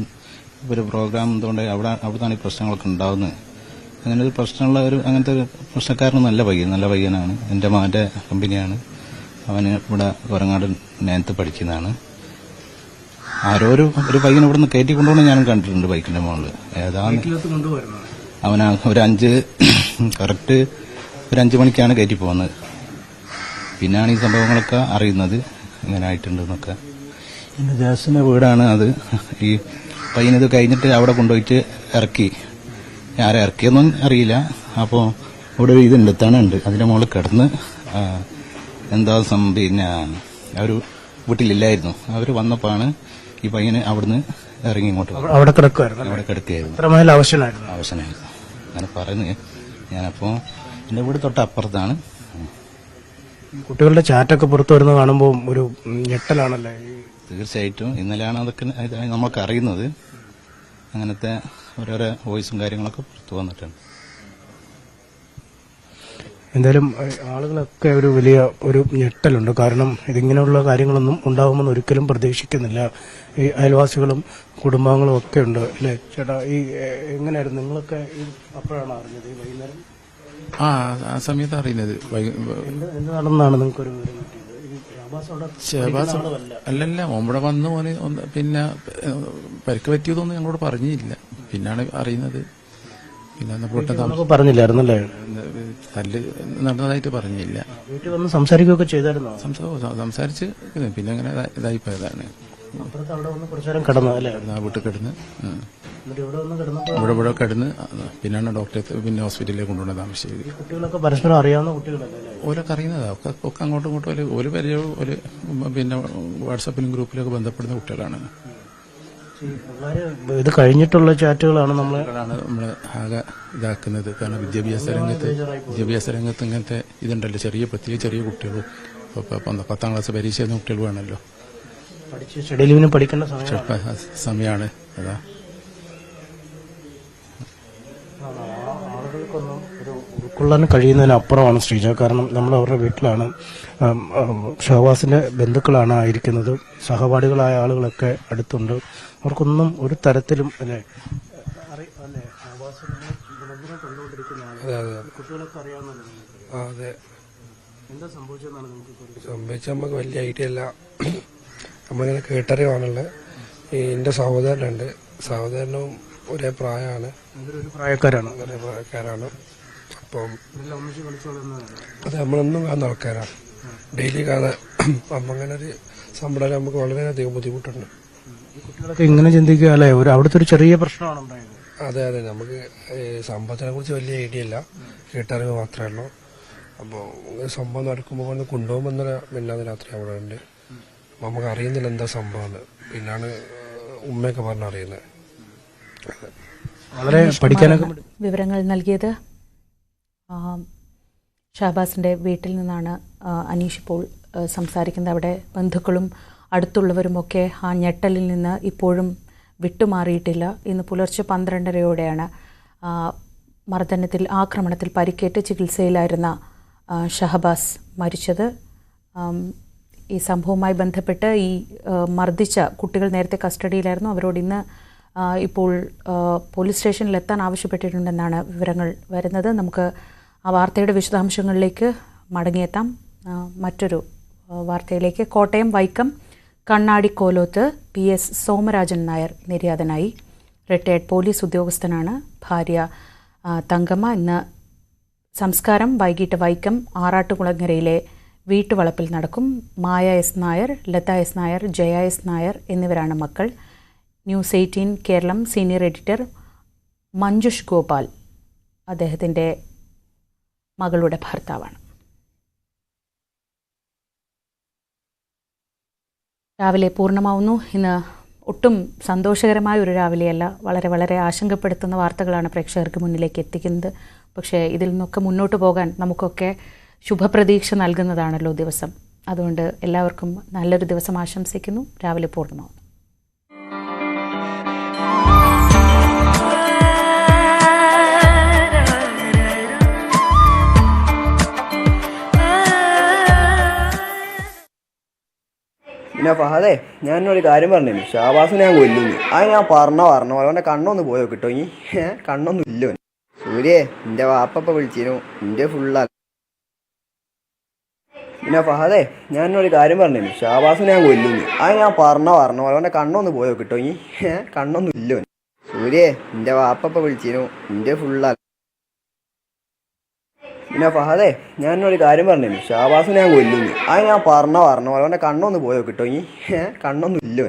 Speaker 19: ഒരു പ്രോഗ്രാം എന്തുകൊണ്ട് അവിടുന്നാണ് ഈ പ്രശ്നങ്ങളൊക്കെ ഉണ്ടാവുന്നത്. അങ്ങനെ ഒരു പ്രശ്നമുള്ള അങ്ങനത്തെ ഒരു പ്രശ്നക്കാരനും നല്ല പയ്യനാണ്. എൻ്റെ മകൻ്റെ കമ്പനിയാണ്. അവന് ഇവിടെ വരങ്ങാട് നേരത്തെ പഠിക്കുന്നതാണ്. ആരോ ഒരു പയ്യൻ ഇവിടെ നിന്ന് കയറ്റി കൊണ്ടുപോകണം ഞാനും കണ്ടിട്ടുണ്ട് ബൈക്കിന്റെ മുകളിൽ. ഏതാണ് അവനാ കറക്റ്റ് ഒരു 5 മണിക്കാണ് കയറ്റി പോകുന്നത്. പിന്നാണ് ഈ സംഭവങ്ങളൊക്കെ അറിയുന്നത് ഇങ്ങനെ ആയിട്ടുണ്ടെന്നൊക്കെ. എൻ്റെ ജാസിന്റെ വീടാണ് അത്. ഈ പയ്യനത് കഴിഞ്ഞിട്ട് അവിടെ കൊണ്ടുപോയിട്ട് ഇറക്കി. ആരെ ഇറക്കിയൊന്നും അറിയില്ല. അപ്പോൾ ഇവിടെ ഒരു ഇതുണ്ട്, തണുണ്ട്. അതിന്റെ മുകളിൽ കിടന്ന് എന്താ പിന്നെ അവർ വീട്ടിലില്ലായിരുന്നു. അവർ വന്നപ്പോഴാണ് ഈ പയ്യന് അവിടുന്ന് ഇറങ്ങി ഇങ്ങോട്ട്
Speaker 4: അവിടെ കിടക്കുകയായിരുന്നു.
Speaker 19: അവശനായിരുന്നു അങ്ങനെ പറയുന്നത്. ഞാനപ്പോൾ എൻ്റെ വീട് തൊട്ടപ്പുറത്താണ്.
Speaker 4: കുട്ടികളുടെ ചാറ്റൊക്കെ പുറത്തു വരുന്നത് കാണുമ്പോൾ ഒരു ഞെട്ടലാണല്ലേ?
Speaker 19: തീർച്ചയായിട്ടും ഇന്നലെയാണ് അതൊക്കെ നമ്മൾക്ക് അറിയുന്നത്. അങ്ങനത്തെ ഓരോരോ വോയിസും കാര്യങ്ങളൊക്കെ പുറത്തു വന്നിട്ടുണ്ട്.
Speaker 4: എന്തായാലും ആളുകളൊക്കെ ഒരു വലിയ ഒരു ഞെട്ടലുണ്ട്. കാരണം ഇതിങ്ങനെയുള്ള കാര്യങ്ങളൊന്നും ഉണ്ടാകുമെന്ന് ഒരിക്കലും പ്രതീക്ഷിക്കുന്നില്ല. ഈ അയൽവാസികളും കുടുംബാംഗങ്ങളും ഒക്കെ ഉണ്ട്, അല്ലേ ചേട്ടാ? ഈ എങ്ങനെയായിരുന്നു നിങ്ങളൊക്കെ അപ്പോഴാണ് അറിഞ്ഞത് ഈ വൈകുന്നേരം?
Speaker 20: ആ സമയത്ത് അറിയുന്നത്.
Speaker 4: എന്ത് നടന്നാണ് നിങ്ങൾക്കൊരു
Speaker 20: അല്ലല്ല ഇവിടെ വന്ന് മോന് പിന്നെ പരിക്ക് പറ്റിയതൊന്നും ഞങ്ങളോട് പറഞ്ഞില്ല. പിന്നാണ് അറിയുന്നത്. പിന്നെ
Speaker 4: പറഞ്ഞില്ലായിരുന്നല്ലേ?
Speaker 20: തല്ല് നടന്നതായിട്ട് പറഞ്ഞില്ല.
Speaker 4: വീട്ടിൽ വന്ന് സംസാരിക്കുകയൊക്കെ ചെയ്തായിരുന്നോ?
Speaker 20: സംസാരിച്ച് പിന്നെ അങ്ങനെ ഇതായിപ്പോയതാണ്. വീട്ടിൽ കിടന്ന് ഇവിടെ കിടന്ന് പിന്നാണ് ഡോക്ടറെ പിന്നെ ഹോസ്പിറ്റലിലേക്ക് കൊണ്ടുപോകുന്നത് താമരശ്ശേരി.
Speaker 4: കുട്ടികളൊക്കെ പരസ്പരം അറിയാവുന്ന കുട്ടികളല്ലേ?
Speaker 20: ഓരൊക്കെ അറിയുന്നതാ. ഒക്കെ അങ്ങോട്ടും ഇങ്ങോട്ടും ഒരു പരിചയവും പിന്നെ വാട്സാപ്പിലും ഗ്രൂപ്പിലൊക്കെ ബന്ധപ്പെടുന്ന കുട്ടികളാണ്.
Speaker 4: ഇത് കഴിഞ്ഞിട്ടുള്ള ചാറ്റുകളാണ് നമ്മളെ
Speaker 20: ആകെ ഇതാക്കുന്നത്. കാരണം വിദ്യാഭ്യാസ രംഗത്ത് ഇങ്ങനത്തെ ഇതുണ്ടല്ലോ, ചെറിയ കുട്ടികൾ. 10ാം ക്ലാസ് പരീക്ഷ എഴുതുന്ന കുട്ടികൾ വേണമല്ലോ,
Speaker 4: പഠിക്കേണ്ട
Speaker 20: സമയമാണ്. അതാ
Speaker 4: ആളുകൾക്കൊന്നും ഒരു ഉൾക്കൊള്ളാൻ കഴിയുന്നതിനപ്പുറമാണ് ശ്രീജ. കാരണം നമ്മൾ അവരുടെ വീട്ടിലാണ്. ഷഹബാസിന്റെ ബന്ധുക്കളാണ് ആയിരിക്കുന്നത്. സഹപാഠികളായ ആളുകളൊക്കെ അടുത്തുണ്ട്. അവർക്കൊന്നും ഒരു തരത്തിലും അല്ലേ കുട്ടികളൊക്കെ അറിയാവുന്നല്ലോ.
Speaker 21: അതെ,
Speaker 4: എന്താ സംഭവിച്ചതെന്നാണ്
Speaker 21: സംഭവിച്ച നമുക്ക് വലിയ ഐഡിയ ഇല്ല. നമ്മളിങ്ങനെ കേട്ടറിവാണുള്ളത്. എൻ്റെ സഹോദരനുണ്ട്, സഹോദരനും ഒരേ പ്രായമാണ്. പ്രായക്കാരാണ്. അപ്പം അത് നമ്മളൊന്നും കാണുന്ന ആൾക്കാരാണ്, ഡെയിലി കാണാൻ. അപ്പം അങ്ങനെ ഒരു സംഭവം നമുക്ക് വളരെയധികം ബുദ്ധിമുട്ടുണ്ട്.
Speaker 4: കുട്ടികളൊക്കെ ഇങ്ങനെ ചിന്തിക്കുക അല്ലേ? അവിടുത്തെ ഒരു ചെറിയ പ്രശ്നമാണ് ഉണ്ടായത്.
Speaker 21: അതെ, നമുക്ക് സംഭവത്തിനെ കുറിച്ച് വലിയ ഐഡിയ ഇല്ല, കേട്ടറിവ് മാത്രമേ ഉള്ളൂ. അപ്പോൾ സംഭവം നടക്കുമ്പോൾ കൊണ്ടുപോകുമ്പോൾ മിന്നാതെ രാത്രി അവിടെ ഉണ്ട്. നമുക്ക് അറിയുന്നില്ല എന്താ സംഭവം. പിന്നാണ് ഉമ്മയൊക്കെ പറഞ്ഞറിയുന്നത്.
Speaker 4: വളരെ പഠിക്കാനൊക്കെ
Speaker 2: വിവരങ്ങൾ നൽകിയത് ഷഹബാസിന്റെ വീട്ടിൽ നിന്നാണ് അനീഷ് ഇപ്പോൾ സംസാരിക്കുന്നത്. അവിടെ ബന്ധുക്കളും അടുത്തുള്ളവരുമൊക്കെ ആ ഞെട്ടലിൽ നിന്ന് ഇപ്പോഴും വിട്ടുമാറിയിട്ടില്ല. ഇന്ന് പുലർച്ചെ 12:30യോടെയാണ് ആക്രമണത്തിൽ പരിക്കേറ്റ് ചികിത്സയിലായിരുന്ന ഷഹബാസ് മരിച്ചത്. ഈ സംഭവവുമായി ബന്ധപ്പെട്ട് ഈ മർദ്ദിച്ച കുട്ടികൾ നേരത്തെ കസ്റ്റഡിയിലായിരുന്നു. അവരോട് ഇന്ന് ഇപ്പോൾ പോലീസ് സ്റ്റേഷനിൽ എത്താൻ ആവശ്യപ്പെട്ടിട്ടുണ്ടെന്നാണ് വിവരങ്ങൾ വരുന്നത്. നമുക്ക് ആ വാർത്തയുടെ വിശദാംശങ്ങളിലേക്ക് മടങ്ങിയെത്താം. മറ്റൊരു വാർത്തയിലേക്ക്. കോട്ടയം വൈക്കം കണ്ണാടിക്കോലോത്ത് PS സോമരാജൻ നായർ നിര്യാതനായി. റിട്ടയർഡ് പോലീസ് ഉദ്യോഗസ്ഥനാണ്. ഭാര്യ തങ്കമ്മ. ഇന്ന് സംസ്കാരം വൈകിട്ട് വൈക്കം ആറാട്ടുകുളങ്ങരയിലെ വീട്ടുവളപ്പിൽ നടക്കും. മായ S Nair, Latha S Nair, Jaya S Nair എന്നിവരാണ് മക്കൾ. News 18 Keralam senior editor Manjush Gopal അദ്ദേഹത്തിൻ്റെ മകളുടെ ഭർത്താവാണ്. രാവിലെ പൂർണ്ണമാവുന്നു. ഇന്ന് ഒട്ടും സന്തോഷകരമായ ഒരു രാവിലെയല്ല, വളരെ വളരെ ആശങ്കപ്പെടുത്തുന്ന വാർത്തകളാണ് പ്രേക്ഷകർക്ക് മുന്നിലേക്ക് എത്തിക്കുന്നത്. പക്ഷേ ഇതിൽ നിന്നൊക്കെ മുന്നോട്ട് പോകാൻ നമുക്കൊക്കെ ശുഭപ്രതീക്ഷ നൽകുന്നതാണല്ലോ ദിവസം. അതുകൊണ്ട് എല്ലാവർക്കും നല്ലൊരു ദിവസം ആശംസിക്കുന്നു. രാവിലെ പൂർണ്ണമാവുന്നു.
Speaker 13: പിന്നെ ഫഹദേ, ഞാനൊരു കാര്യം പറഞ്ഞു, ഷാബാസിനെ ഞാൻ കൊല്ലുന്നു. അത് ഞാൻ പറഞ്ഞ പോലെ അവൻ്റെ കണ്ണൊന്ന് പോയോ കിട്ടോ ഈ കണ്ണൊന്നും ഇല്ലോ. സൂര്യേ, എൻ്റെ വാപ്പ വിളിച്ചിരുന്നു, എൻ്റെ ഫുള്ളാ. പിന്നെ ഫഹദേ, ഞാനൊരു കാര്യം പറഞ്ഞു, ഷാബാസിനെ ഞാൻ കൊല്ലുന്നു. അത് ഞാൻ പറഞ്ഞ പോലെ അവൻ്റെ കണ്ണൊന്ന് പോയോ കിട്ടോ ഈ കണ്ണൊന്നും ഇല്ലോ. സൂര്യേ, എൻ്റെ വാപ്പ വിളിച്ചിരുന്നു, എൻ്റെ ഫുള്ളാ. പിന്നെ ഫഹദേ, ഞാനൊരു കാര്യം പറഞ്ഞു, ഷാബാസിനെ ഞാൻ കൊല്ലുന്നു. അത് ഞാൻ പറഞ്ഞ പോലെ അവൻ്റെ കണ്ണൊന്ന് പോയോ കിട്ടോ ഈ കണ്ണൊന്നും ഇല്ലോ.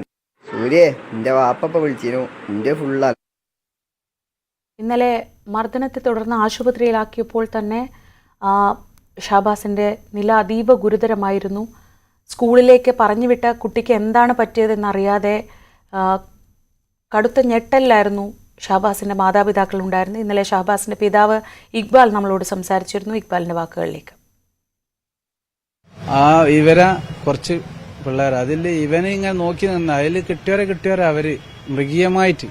Speaker 13: സൂര്യേ, എൻ്റെ വാപ്പ വിളിച്ചിരുന്നു, എൻ്റെ ഫുള്ളാ.
Speaker 2: ഇന്നലെ മർദ്ദനത്തെ തുടർന്ന് ആശുപത്രിയിലാക്കിയപ്പോൾ തന്നെ ഷാബാസിൻ്റെ നില അതീവ ഗുരുതരമായിരുന്നു. സ്കൂളിലേക്ക് പറഞ്ഞുവിട്ട കുട്ടിക്ക് എന്താണ് പറ്റിയതെന്നറിയാതെ കടുത്ത ഞെട്ടലിലായിരുന്നു ഷാബാസിൻ്റെ മാതാപിതാക്കൾ ഉണ്ടായിരുന്നു. ഇന്നലെ ഷാബാസിൻ്റെ പിതാവ് ഇക്ബാൽ നമ്മളോട് സംസാരിച്ചിരുന്നു. ഇക്ബാലിൻ്റെ വാക്കുകളിലേക്ക്.
Speaker 1: ഇവരെ കുറച്ച് പിള്ളേർ അതിൽ ഇവനെ ഇങ്ങനെ നോക്കി നിന്ന് അതിൽ കിട്ടിയവരെ അവര് മൃഗീയമായിട്ട്,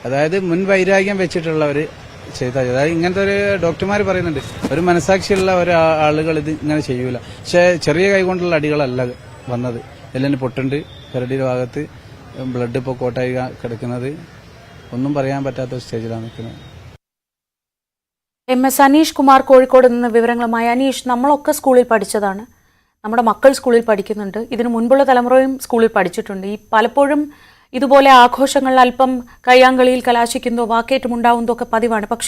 Speaker 1: അതായത് മുൻ വൈരാഗ്യം വെച്ചിട്ടുള്ളവർ ചെയ്ത, അതായത് ഇങ്ങനത്തെ ഒരു ഡോക്ടർമാർ പറയുന്നുണ്ട്, ഒരു മനസാക്ഷിയുള്ള ആളുകൾ ഇത് ഇങ്ങനെ ചെയ്യൂല. പക്ഷെ ചെറിയ കൈകൊണ്ടുള്ള അടികളല്ല വന്നത്. എല്ലാം പൊട്ടുണ്ട്, പെരടിയുടെ ഭാഗത്ത് ബ്ലഡ് ഇപ്പോൾ കോട്ടായി കിടക്കുന്നത്, ഒന്നും പറയാൻ പറ്റാത്ത സ്റ്റേജിലാണ് നിൽക്കുന്നത്.
Speaker 2: MS അനീഷ് കുമാർ കോഴിക്കോട് നിന്ന് വിവരങ്ങളുമായി. അനീഷ്, നമ്മളൊക്കെ സ്കൂളിൽ പഠിച്ചതാണ്, നമ്മുടെ മക്കൾ സ്കൂളിൽ പഠിക്കുന്നുണ്ട്, ഇതിനു മുൻപുള്ള തലമുറയും സ്കൂളിൽ പഠിച്ചിട്ടുണ്ട്. ഈ പലപ്പോഴും ഇതുപോലെ ആഘോഷങ്ങൾ അല്പം കയ്യാങ്കളിയിൽ കലാശിക്കുന്നതോ വാക്കേറ്റമുണ്ടാവുന്നതോ ഒക്കെ പതിവാണ്. പക്ഷേ